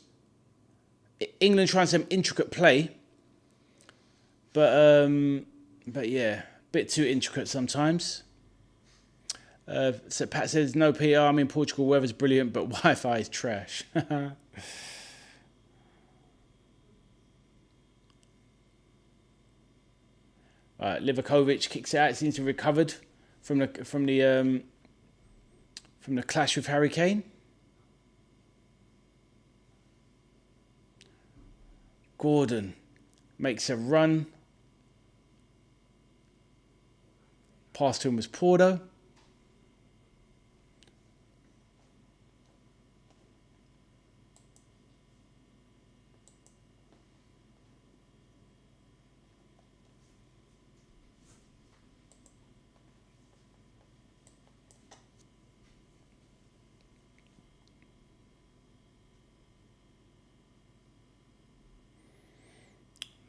England trying some intricate play. But yeah, a bit too intricate sometimes. So Pat says, no PR, I'm in Portugal, weather's brilliant, but Wi-Fi is trash. Right, Livakovic kicks it out, seems to have recovered from the clash with Harry Kane. Gordon makes a run. Pass to him was Porto.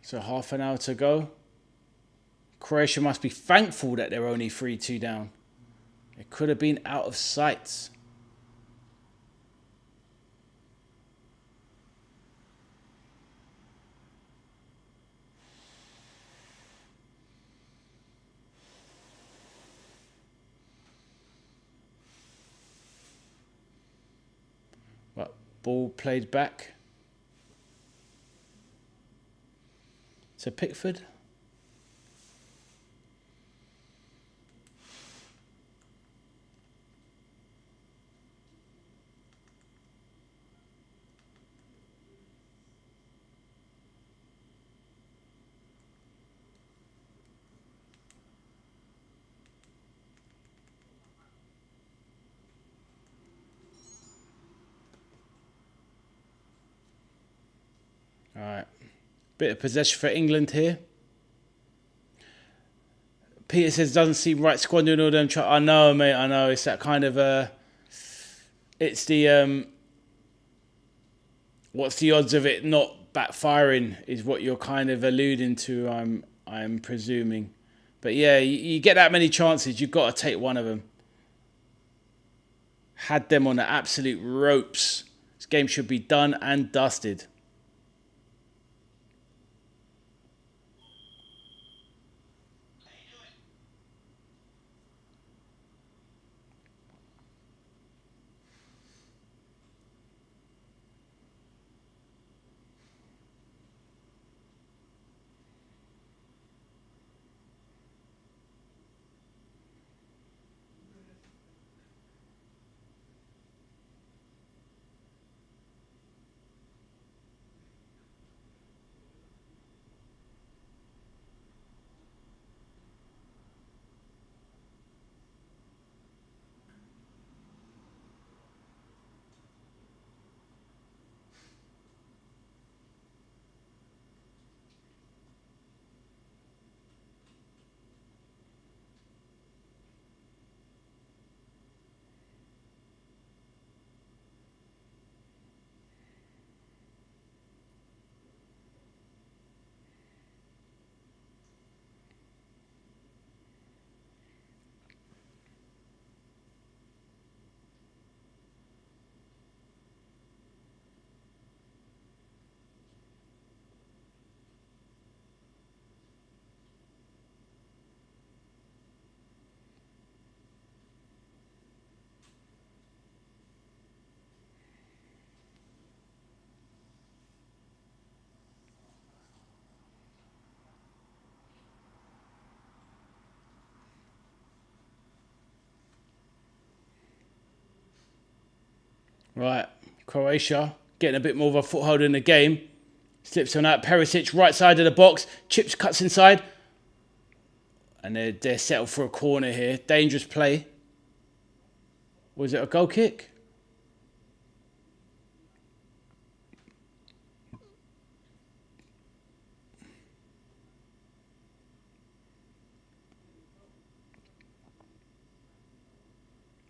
So half an hour to go. Croatia must be thankful that they're only 3-2 down. It could have been out of sight. Right, ball played back to Pickford. All right. Bit of possession for England here. Peter says, doesn't seem right squandering all them. I know, mate, I know. It's that kind of... it's the... what's the odds of it not backfiring is what you're kind of alluding to, I'm presuming. But yeah, you get that many chances, you've got to take one of them. Had them on the absolute ropes. This game should be done and dusted. Right, Croatia getting a bit more of a foothold in the game. Slips on out, Perisic, right side of the box. Chips cuts inside. And they're settled for a corner here. Dangerous play. Was it a goal kick?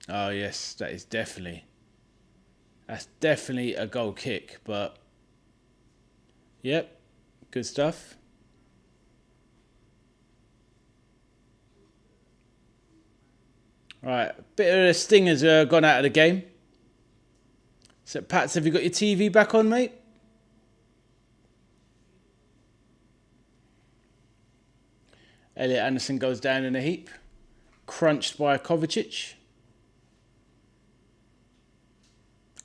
Oh, yes, that is definitely. That's definitely a goal kick, but... Yep, good stuff. Right, a bit of a sting has gone out of the game. So, Pats, have you got your TV back on, mate? Elliot Anderson goes down in a heap. Crunched by Kovacic.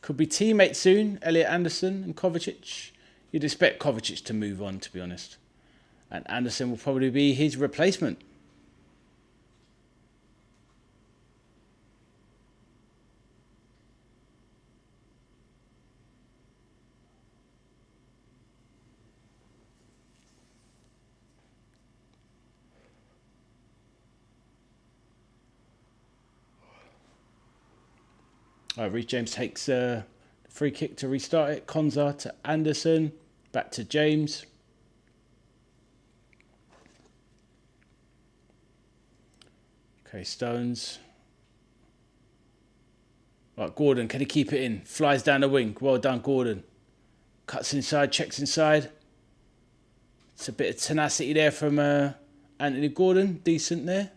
Could be teammates soon, Elliot Anderson and Kovacic. You'd expect Kovacic to move on, to be honest. And Anderson will probably be his replacement. Reece James takes a free kick to restart it. Konza to Anderson. Back to James. Okay, Stones. Right, Gordon, can he keep it in? Flies down the wing. Well done, Gordon. Cuts inside, checks inside. It's a bit of tenacity there from Anthony Gordon. Decent there.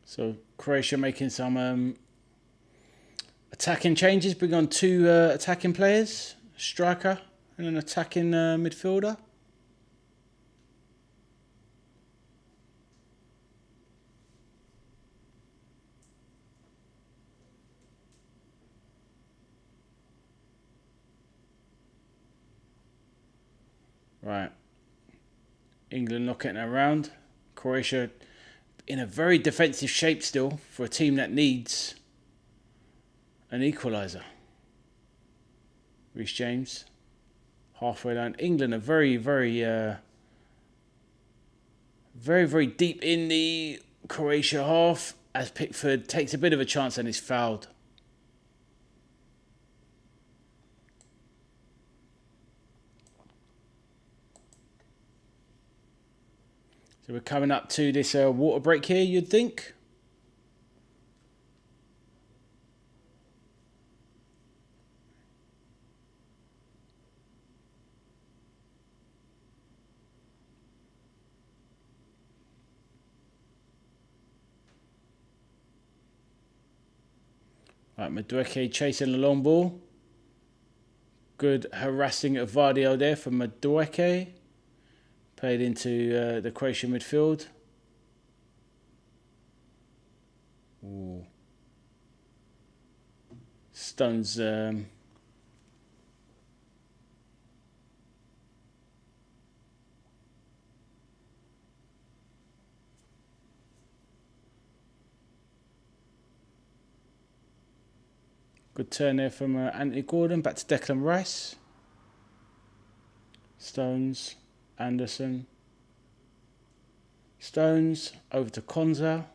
So Croatia making some attacking changes, bring on two attacking players, a striker and an attacking midfielder. Right. England not getting around. Croatia in a very defensive shape still for a team that needs an equaliser. Reece James, halfway down. England are very, very deep in the Croatia half as Pickford takes a bit of a chance and is fouled. So we're coming up to this water break here, you'd think. Right, Madueke chasing the long ball. Good harassing of Vardio there from Madueke. Played into the Croatian midfield. Ooh. Stones. Good turn there from Anthony Gordon. Back to Declan Rice. Stones. Anderson. Stones. Over to Konza.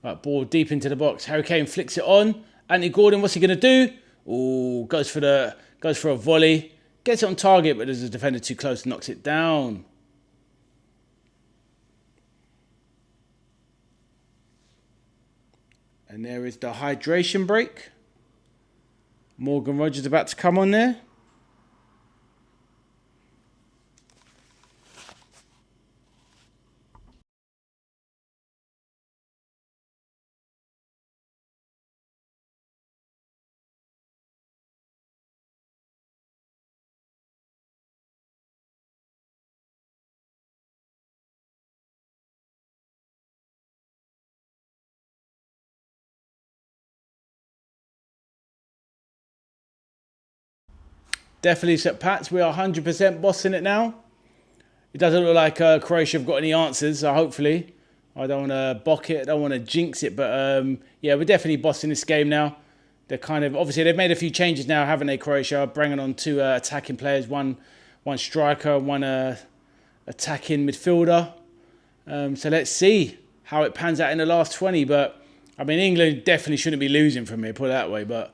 Right, ball deep into the box. Harry Kane flicks it on. Anthony Gordon, what's he going to do? Ooh, goes for a volley. Gets it on target, but there's a defender too close, knocks it down. And there is the hydration break. Morgan Rogers about to come on there. Definitely St. Pat's. We are 100% bossing it now. It doesn't look like Croatia have got any answers, so hopefully. I don't want to bock it. I don't want to jinx it. But yeah, we're definitely bossing this game now. They're kind of... Obviously, they've made a few changes now, haven't they, Croatia? Bringing on 2 attacking players. One striker, one attacking midfielder. So let's see how it pans out in the last 20. But, I mean, England definitely shouldn't be losing from here, put it that way. But...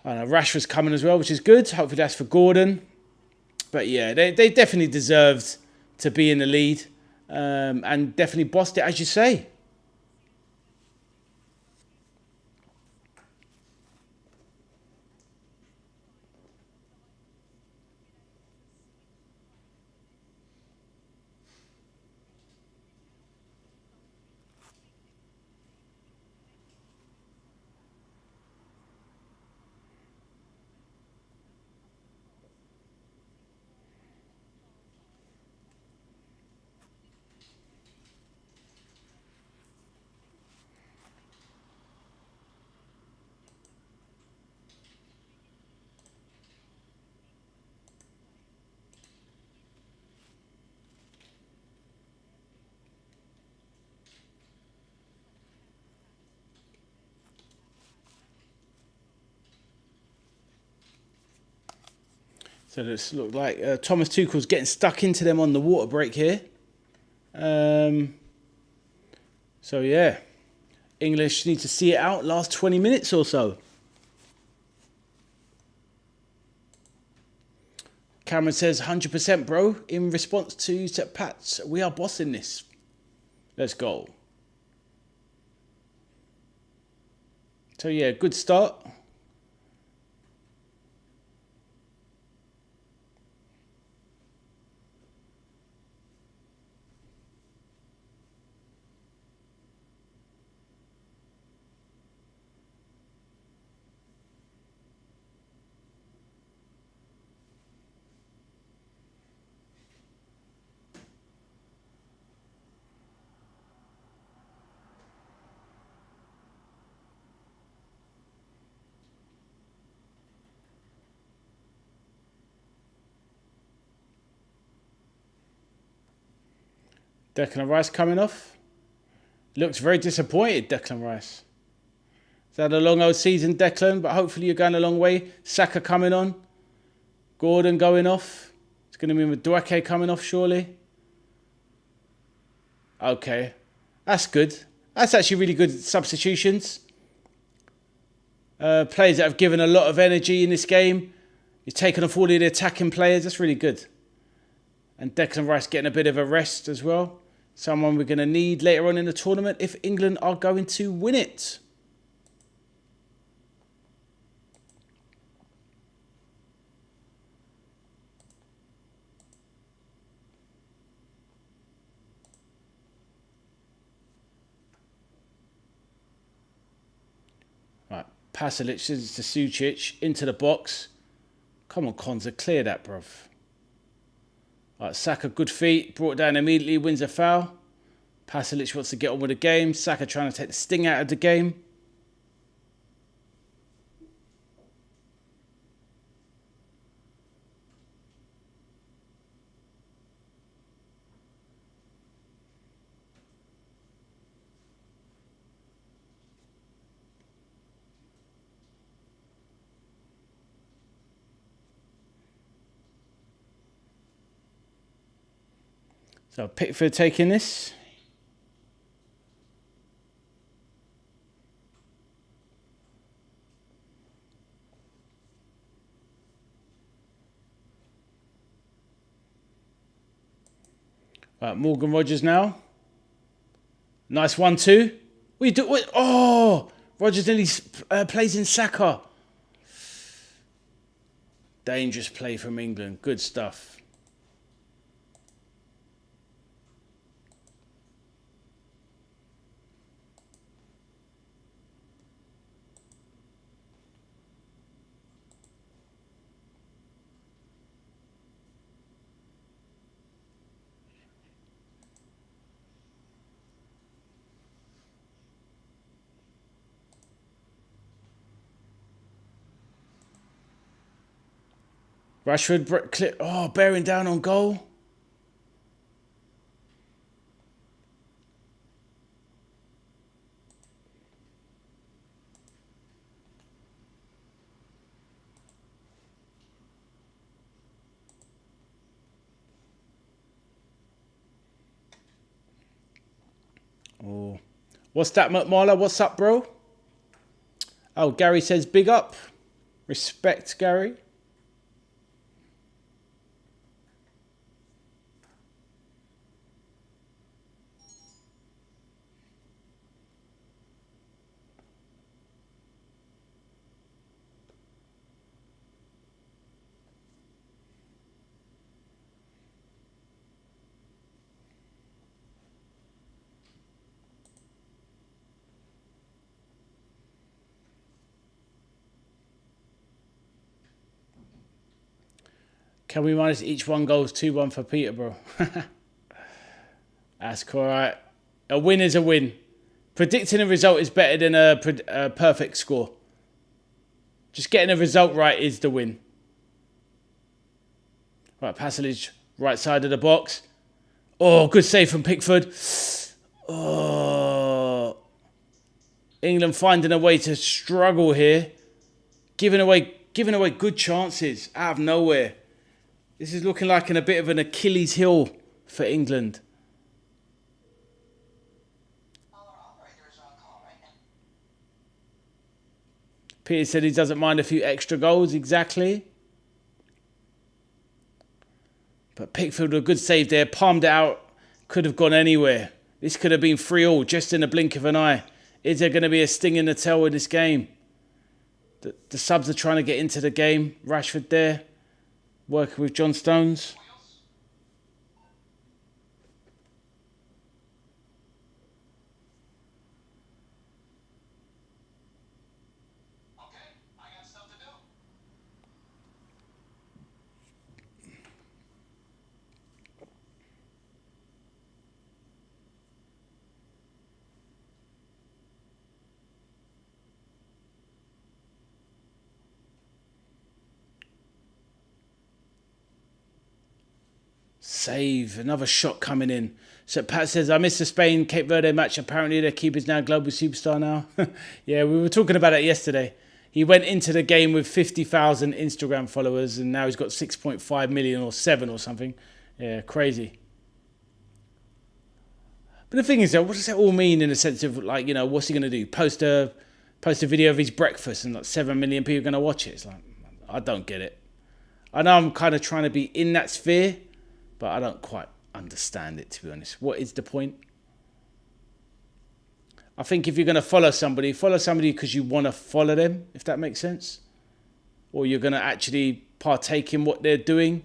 I don't know, Rashford's coming as well, which is good. Hopefully that's for Gordon. But yeah, they definitely deserved to be in the lead. And definitely bossed it, as you say. So this looks like Thomas Tuchel's getting stuck into them on the water break here. So yeah, English need to see it out last 20 minutes or so. Cameron says 100% bro. In response to St. Pat's, we are bossing this. Let's go. So yeah, good start. Declan Rice coming off. Looks very disappointed, Declan Rice. He's had a long old season, Declan, but hopefully you're going a long way. Saka coming on. Gordon going off. It's going to be with Duake coming off, surely. Okay. That's good. That's actually really good substitutions. Players that have given a lot of energy in this game. He's taken off all of the attacking players. That's really good. And Declan Rice getting a bit of a rest as well. Someone we're going to need later on in the tournament if England are going to win it. Right, Pasalic to Sucic into the box. Come on, Konza, clear that, bruv. Right, Saka, good feet, brought down immediately, wins a foul. Pasalic wants to get on with the game. Saka trying to take the sting out of the game. So Pickford taking this. Right, Morgan Rogers now. Nice 1-2. What you do? What? Oh, Rogers nearly plays in Saka. Dangerous play from England. Good stuff. Rashford, bearing down on goal. Oh, what's that, McMarla? What's up, bro? Oh, Gary says big up. Respect, Gary. Can we minus each one goals 2-1 for Peterborough? That's correct. A win is a win. Predicting a result is better than a perfect score. Just getting a result right is the win. Right, passage right side of the box. Oh, good save from Pickford. Oh, England finding a way to struggle here, giving away good chances out of nowhere. This is looking like a bit of an Achilles heel for England. Peter said he doesn't mind a few extra goals, exactly. But Pickford, a good save there, palmed it out, could have gone anywhere. This could have been 3-3 just in a blink of an eye. Is there going to be a sting in the tail in this game? The subs are trying to get into the game. Rashford there, working with John Stones. Save, another shot coming in. So Pat says, I missed the Spain-Cape Verde match. Apparently their keeper's now global superstar now. Yeah, we were talking about it yesterday. He went into the game with 50,000 Instagram followers and now he's got 6.5 million or 7 or something. Yeah, crazy. But the thing is, though, what does that all mean in the sense of, like, you know, what's he going to do? Post a video of his breakfast and like 7 million people are going to watch it? It's like, I don't get it. I know I'm kind of trying to be in that sphere, but I don't quite understand it, to be honest. What is the point? I think if you're going to follow somebody because you want to follow them, if that makes sense. Or you're going to actually partake in what they're doing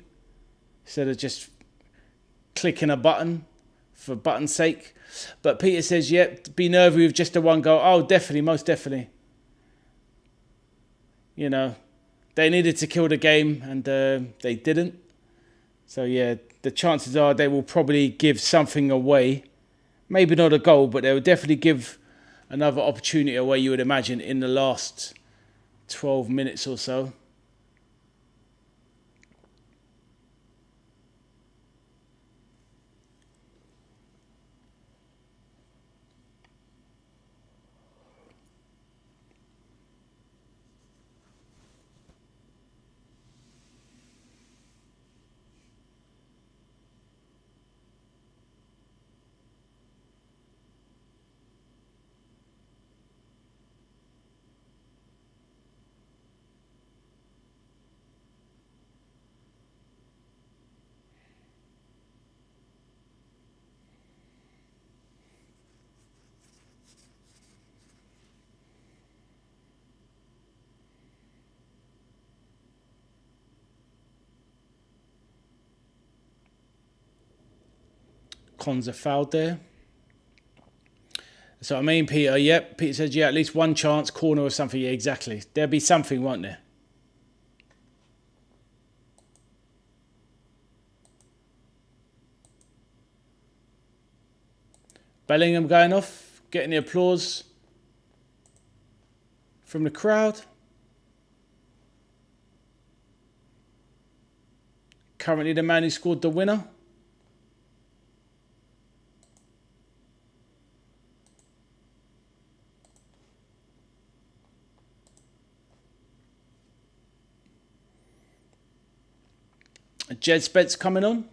instead of just clicking a button for button's sake. But Peter says, yep, be nervy with just a one goal. Oh, definitely, most definitely. You know, they needed to kill the game and they didn't. So, yeah, the chances are they will probably give something away. Maybe not a goal, but they will definitely give another opportunity away, you would imagine, in the last 12 minutes or so. Konza fouled there. So I mean, Peter, yep. Peter says, yeah, at least one chance, corner or something. Yeah, exactly. There'll be something, won't there? Bellingham going off, getting the applause from the crowd. Currently the man who scored the winner. Jed Spence coming on.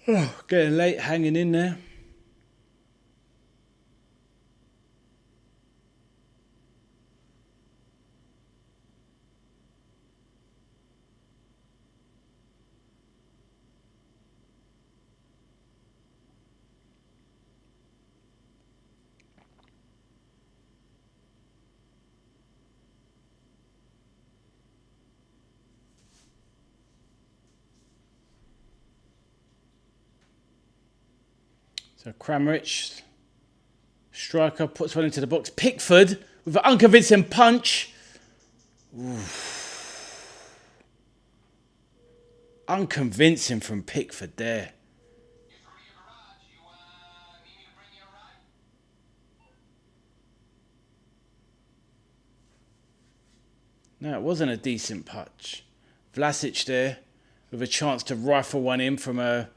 Oh, getting late, hanging in there. So Kramaric, striker, puts one into the box. Pickford with an unconvincing punch. Oof. Unconvincing from Pickford there. No, it wasn't a decent punch. Vlasic there with a chance to rifle one in from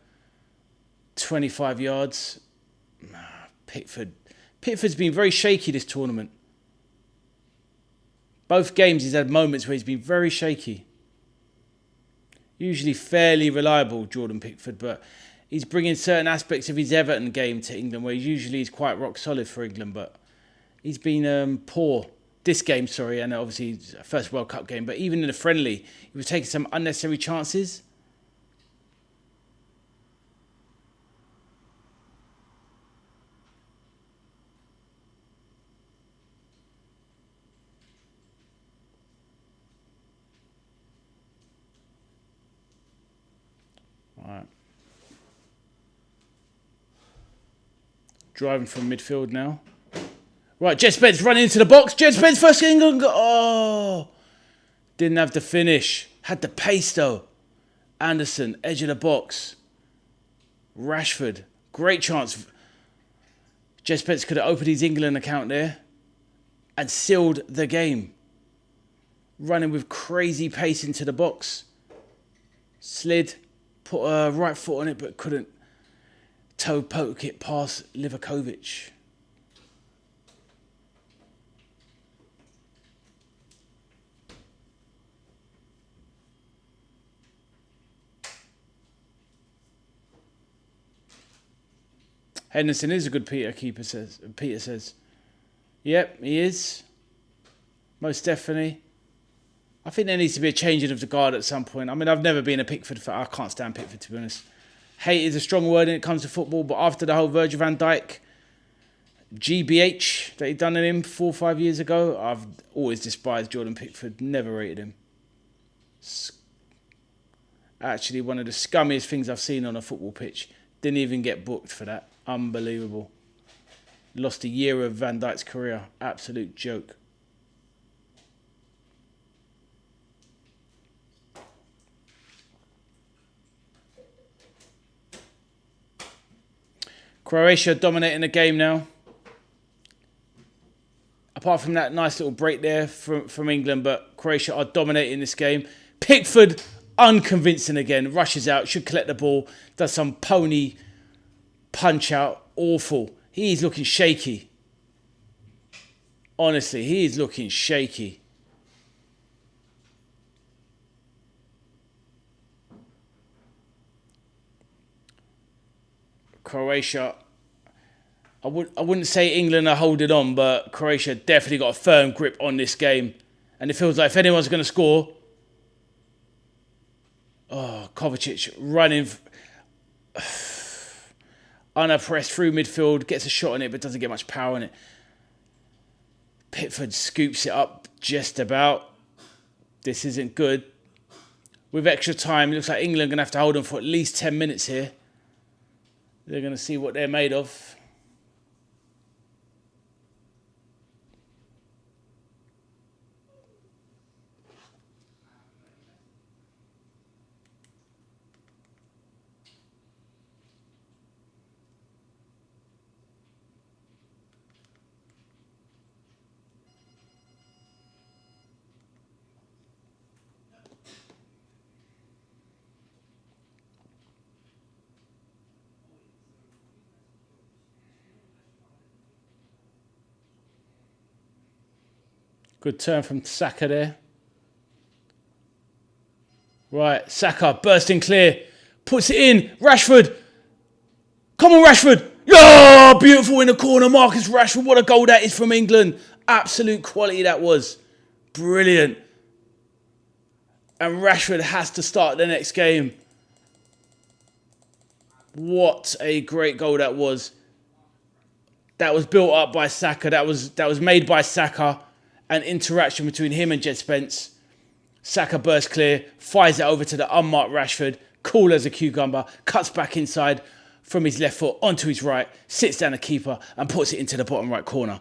25 yards. Pickford's been very shaky this tournament. Both games he's had moments where he's been very shaky. Usually fairly reliable, Jordan Pickford, but he's bringing certain aspects of his Everton game to England where usually he's quite rock solid for England, but he's been poor. This game, sorry, and obviously it's a first World Cup game, but even in the friendly, he was taking some unnecessary chances. Right. Driving from midfield now. Right, Jed Spence running into the box. Jed Spence first England. Oh, didn't have the finish. Had the pace though. Anderson, edge of the box. Rashford, great chance. Jed Spence could have opened his England account there and sealed the game. Running with crazy pace into the box. Slid, put a right foot on it, but couldn't toe poke it past Livakovic. Henderson is a good Peter says. Yep, he is. Most definitely. I think there needs to be a changing of the guard at some point. I mean, I've never been a Pickford fan. I can't stand Pickford, to be honest. Hate is a strong word when it comes to football, but after the whole Virgil van Dijk GBH that he'd done in him 4 or 5 years ago, I've always despised Jordan Pickford. Never rated him. Actually, one of the scummiest things I've seen on a football pitch. Didn't even get booked for that. Unbelievable. Lost a year of Van Dijk's career. Absolute joke. Croatia dominating the game now. Apart from that nice little break there from England, but Croatia are dominating this game. Pickford, unconvincing again. Rushes out, should collect the ball. Does some pony punch out. Awful. He's looking shaky. Honestly, he is looking shaky. Croatia, I wouldn't say England are holding on, but Croatia definitely got a firm grip on this game. And it feels like if anyone's going to score, Kovacic running unoppressed through midfield, gets a shot on it but doesn't get much power on it. Pickford scoops it up just about. This isn't good. With extra time, it looks like England are going to have to hold them for at least 10 minutes here. They're going to see what they're made of. Good turn from Saka there. Right, Saka bursting clear. Puts it in. Rashford. Come on, Rashford. Oh, beautiful in the corner. Marcus Rashford. What a goal that is from England. Absolute quality that was. Brilliant. And Rashford has to start the next game. What a great goal that was. That was built up by Saka. That was made by Saka. An interaction between him and Jed Spence. Saka bursts clear, fires it over to the unmarked Rashford, cool as a cucumber, cuts back inside from his left foot onto his right, sits down the keeper and puts it into the bottom right corner.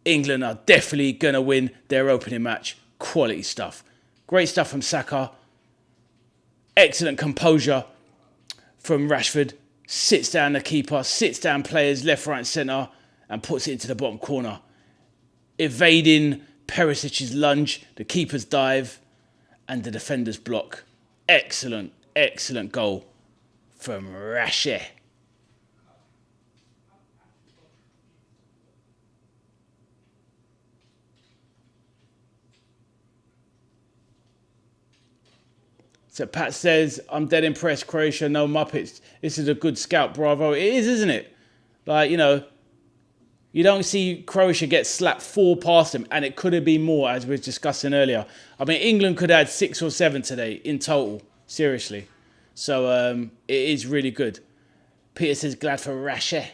England are definitely going to win their opening match. Quality stuff. Great stuff from Saka. Excellent composure from Rashford. Sits down the keeper, sits down players left, right and centre and puts it into the bottom corner. Evading Perisic's lunge, the keeper's dive, and the defender's block. Excellent, excellent goal from Rashe. So Pat says, I'm dead impressed. Croatia, no Muppets. This is a good scout, bravo. It is, isn't it? Like, you know, you don't see Croatia get slapped 4 past them, and it could have been more, as we were discussing earlier. I mean, England could have had 6 or 7 today in total, seriously. So it is really good. Peter says, glad for Rashe.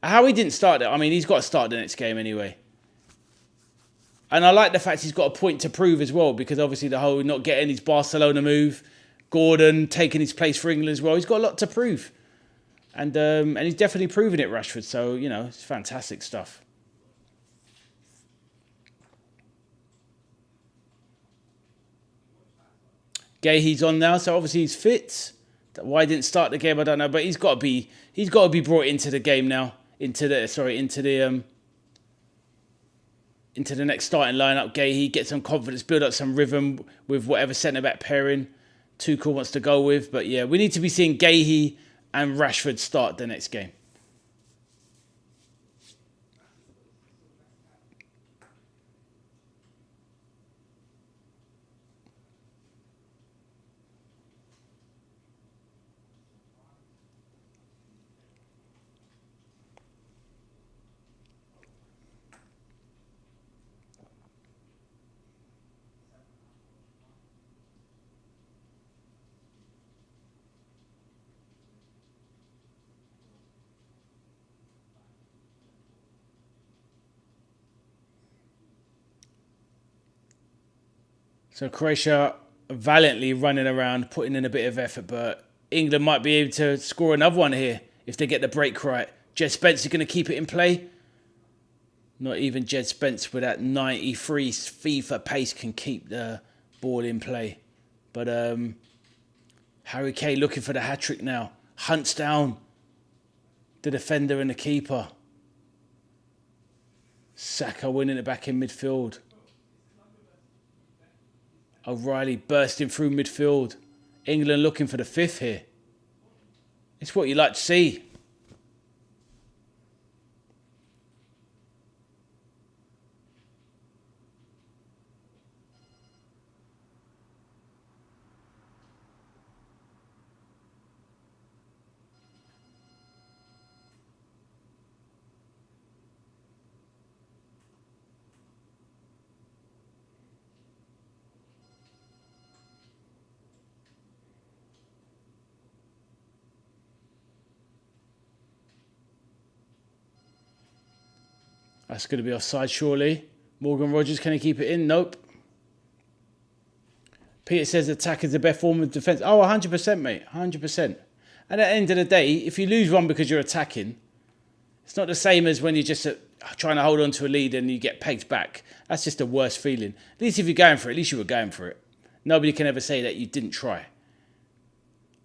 How he didn't start it, I mean, he's got to start the next game anyway. And I like the fact he's got a point to prove as well, because obviously the whole not getting his Barcelona move, Gordon taking his place for England as well, he's got a lot to prove. And he's definitely proven it, Rashford. So, you know, it's fantastic stuff. Gahey's on now, so obviously he's fit. Why he didn't start the game, I don't know, but he's got to be brought into the game now, into the next starting lineup. Gahey, get some confidence, build up some rhythm with whatever centre back pairing Tuchel wants to go with. But yeah, we need to be seeing Gahey and Rashford start the next game. So Croatia valiantly running around, putting in a bit of effort, but England might be able to score another one here if they get the break right. Jed Spence is going to keep it in play. Not even Jed Spence with that 93 FIFA pace can keep the ball in play. But Harry Kane looking for the hat-trick now. Hunts down the defender and the keeper. Saka winning it back in midfield. O'Reilly bursting through midfield. England looking for the 5th here. It's what you like to see. That's going to be offside, surely. Morgan Rogers, can he keep it in? Nope. Peter says attack is the best form of defence. Oh, 100%, mate. 100%. And at the end of the day, if you lose one because you're attacking, it's not the same as when you're just trying to hold on to a lead and you get pegged back. That's just the worst feeling. At least if you're going for it, at least you were going for it. Nobody can ever say that you didn't try.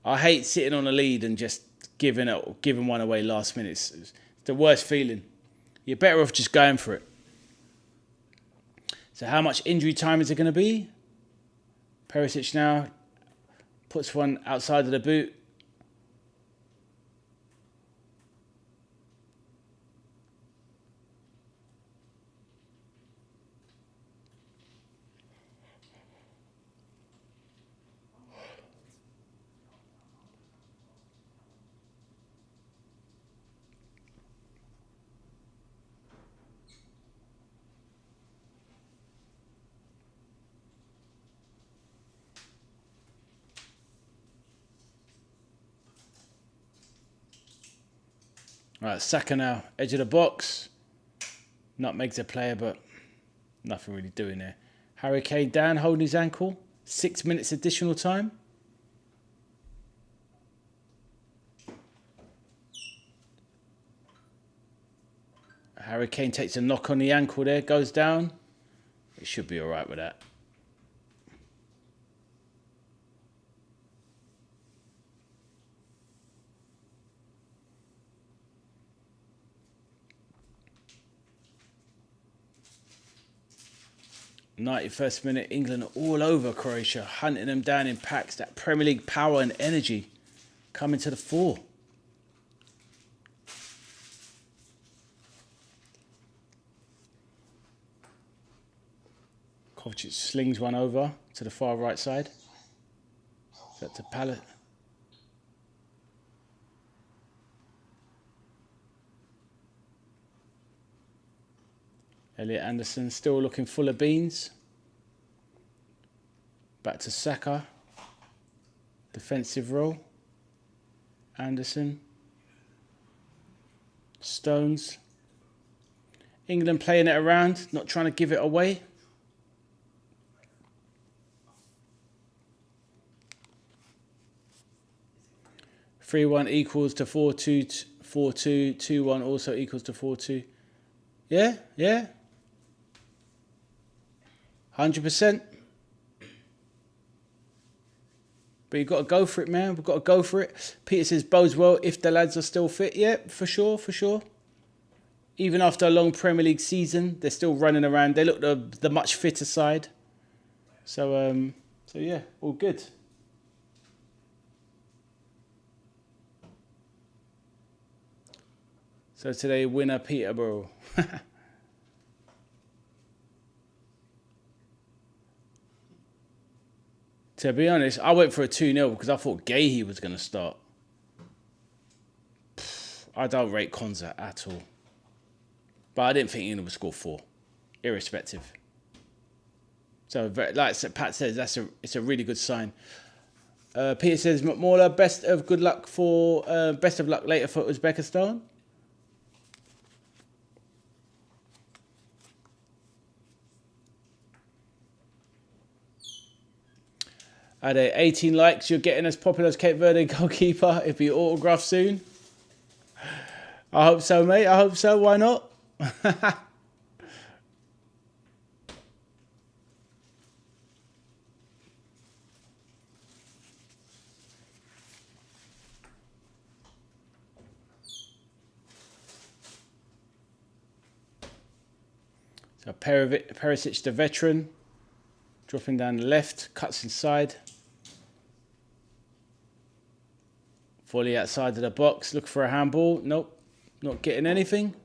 I hate sitting on a lead and just giving one away last minute. It's the worst feeling. You're better off just going for it. So how much injury time is it going to be? Perisic now puts one outside of the boot. Right, Saka now, edge of the box. Nutmeg's a player, but nothing really doing there. Harry Kane down, holding his ankle. 6 minutes additional time. Harry Kane takes a knock on the ankle there, goes down. It should be all right with that. '91st minute, England are all over Croatia, hunting them down in packs. That Premier League power and energy coming to the fore. Kovacic slings one over to the far right side. That's a pallet. Elliot Anderson still looking full of beans. Back to Saka. Defensive role. Anderson. Stones. England playing it around, not trying to give it away. (3-1) equals to 4-2, 4-2, 2-1 also equals to 4-2. Yeah, yeah. 100%. But you've got to go for it, man. We've got to go for it. Peter says, bodes well if the lads are still fit. Yeah, for sure, for sure. Even after a long Premier League season, they're still running around. They look the much fitter side. So yeah, all good. So today, winner Peterborough. To be honest, I went for a 2-0 because I thought Gahey was going to start. I don't rate Konza at all. But I didn't think England would score 4, irrespective. So, like Pat says, it's a really good sign. Peter says, McMauler, best of luck later for Uzbekistan. At 18 likes, you're getting as popular as Cape Verde goalkeeper. It'll be autographed soon. I hope so, mate. I hope so. Why not? So Perisic, the veteran, dropping down the left, cuts inside. Volley outside of the box, look for a handball. Nope, not getting anything.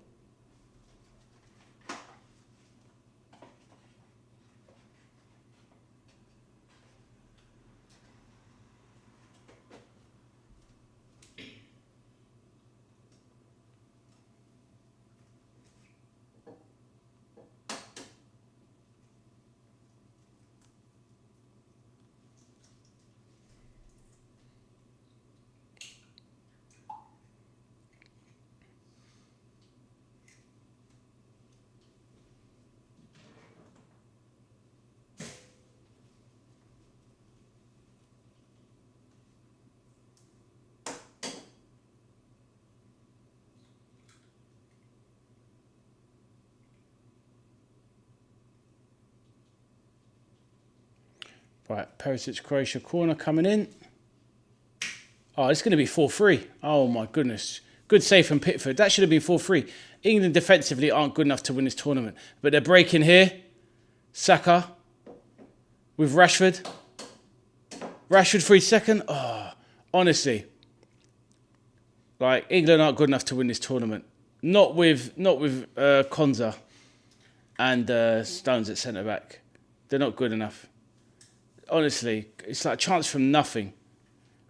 Right, Perisic, Croatia corner coming in. Oh, it's going to be 4-3. Oh, my goodness. Good save from Pickford. That should have been 4-3. England defensively aren't good enough to win this tournament. But they're breaking here. Saka with Rashford. Rashford for his second. Oh, honestly. Like, England aren't good enough to win this tournament. Not with Konza and Stones at centre-back. They're not good enough. Honestly, it's like a chance from nothing.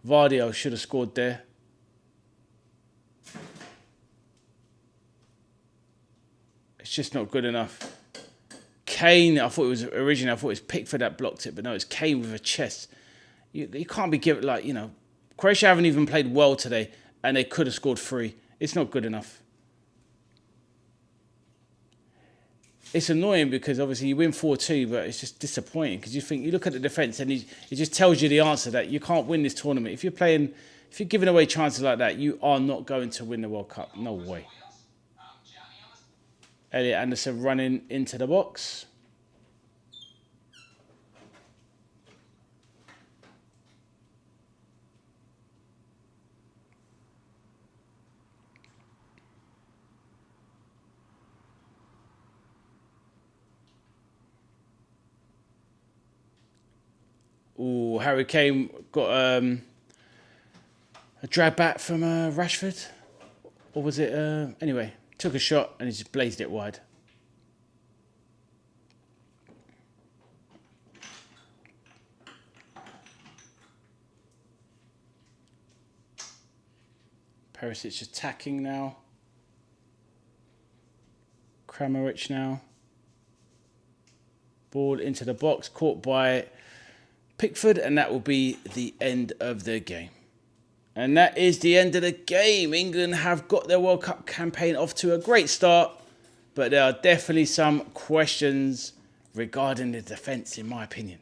Vardy should have scored there. It's just not good enough. Kane, I thought it was Pickford that blocked it, but no, it's Kane with a chest. You can't be given, like, you know, Croatia haven't even played well today, and they could have scored 3. It's not good enough. It's annoying because obviously you win 4-2, but it's just disappointing because you look at the defence and it just tells you the answer that you can't win this tournament. If you're giving away chances like that, you are not going to win the World Cup. No way. Elliot Anderson running into the box. Ooh, Harry Kane got a drag back from Rashford. Or was it... anyway, took a shot and he just blazed it wide. Perisic attacking now. Kramaric now. Ball into the box, caught by Pickford, and that will be the end of the game. And that is the end of the game. England have got their World Cup campaign off to a great start, but there are definitely some questions regarding the defence, in my opinion.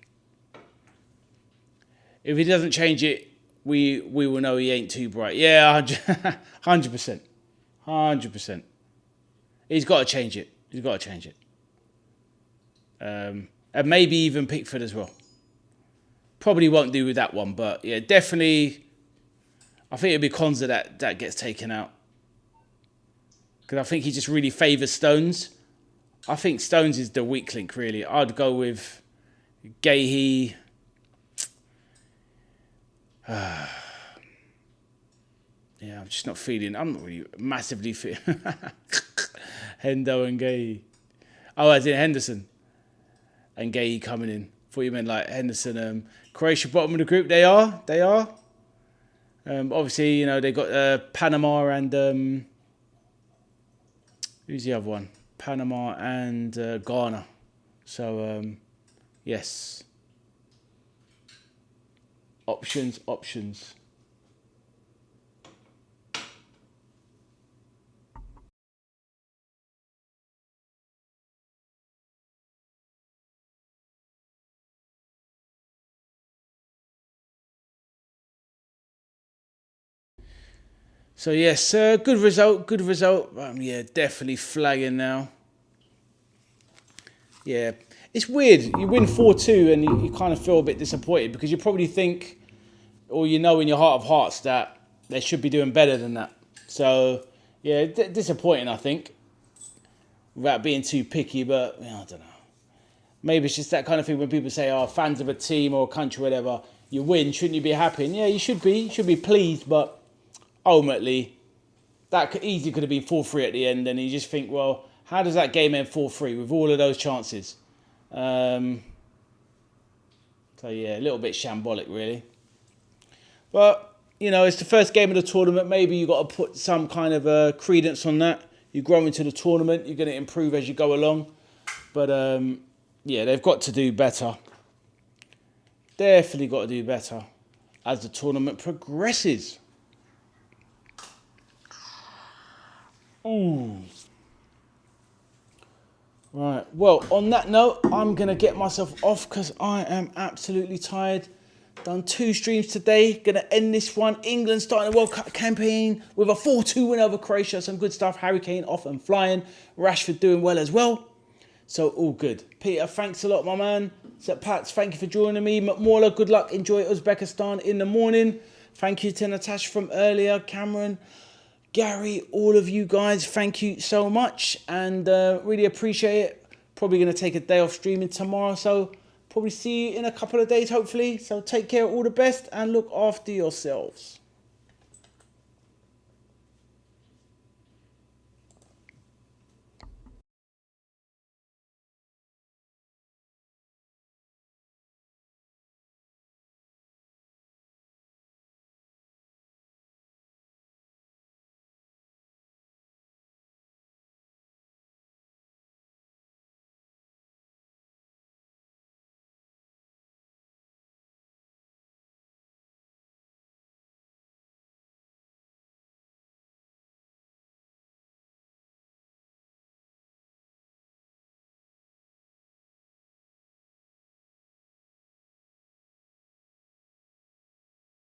If he doesn't change it, we will know he ain't too bright. Yeah, 100%. 100%. He's got to change it. He's got to change it. And maybe even Pickford as well. Probably won't do with that one, but yeah, definitely. I think it'll be Konza that gets taken out. Because I think he just really favours Stones. I think Stones is the weak link, really. I'd go with Gahey. Yeah, I'm just not feeling. I'm not really massively feeling. Hendo and Gahey. Oh, as in Henderson and Gahey coming in. Thought you meant like Henderson. Croatia bottom of the group. They are. Obviously, you know, they got Panama and who's the other one? Panama and Ghana. So yes. Options. So yes, good result. Yeah, definitely flagging now. Yeah, it's weird. You win 4-2 and you kind of feel a bit disappointed because you probably think, or you know in your heart of hearts that they should be doing better than that. So yeah, disappointing I think, without being too picky. But I don't know. Maybe it's just that kind of thing when people say, "Oh, fans of a team or a country, whatever, you win, shouldn't you be happy?" And yeah, you should be. You should be pleased, but ultimately, that could have been 4-3 at the end, and you just think, well, how does that game end 4-3 with all of those chances? So yeah, a little bit shambolic, really. But you know, it's the first game of the tournament. Maybe you got to put some kind of credence on that. You grow into the tournament, you're going to improve as you go along. But yeah, they've got to do better. Definitely got to do better as the tournament progresses. Ooh. Right, well, on that note, I'm going to get myself off because I am absolutely tired. Done 2 streams today. Going to end this one. England starting the World Cup campaign with a 4-2 win over Croatia. Some good stuff. Harry Kane off and flying. Rashford doing well as well. So all good. Peter, thanks a lot, my man. So Pats, thank you for joining me. McMauler, good luck. Enjoy Uzbekistan in the morning. Thank you to Natasha from earlier. Cameron, Gary, all of you guys, thank you so much. And really appreciate it. Probably going to take a day off streaming tomorrow. So probably see you in a couple of days, hopefully. So take care, all the best, and look after yourselves.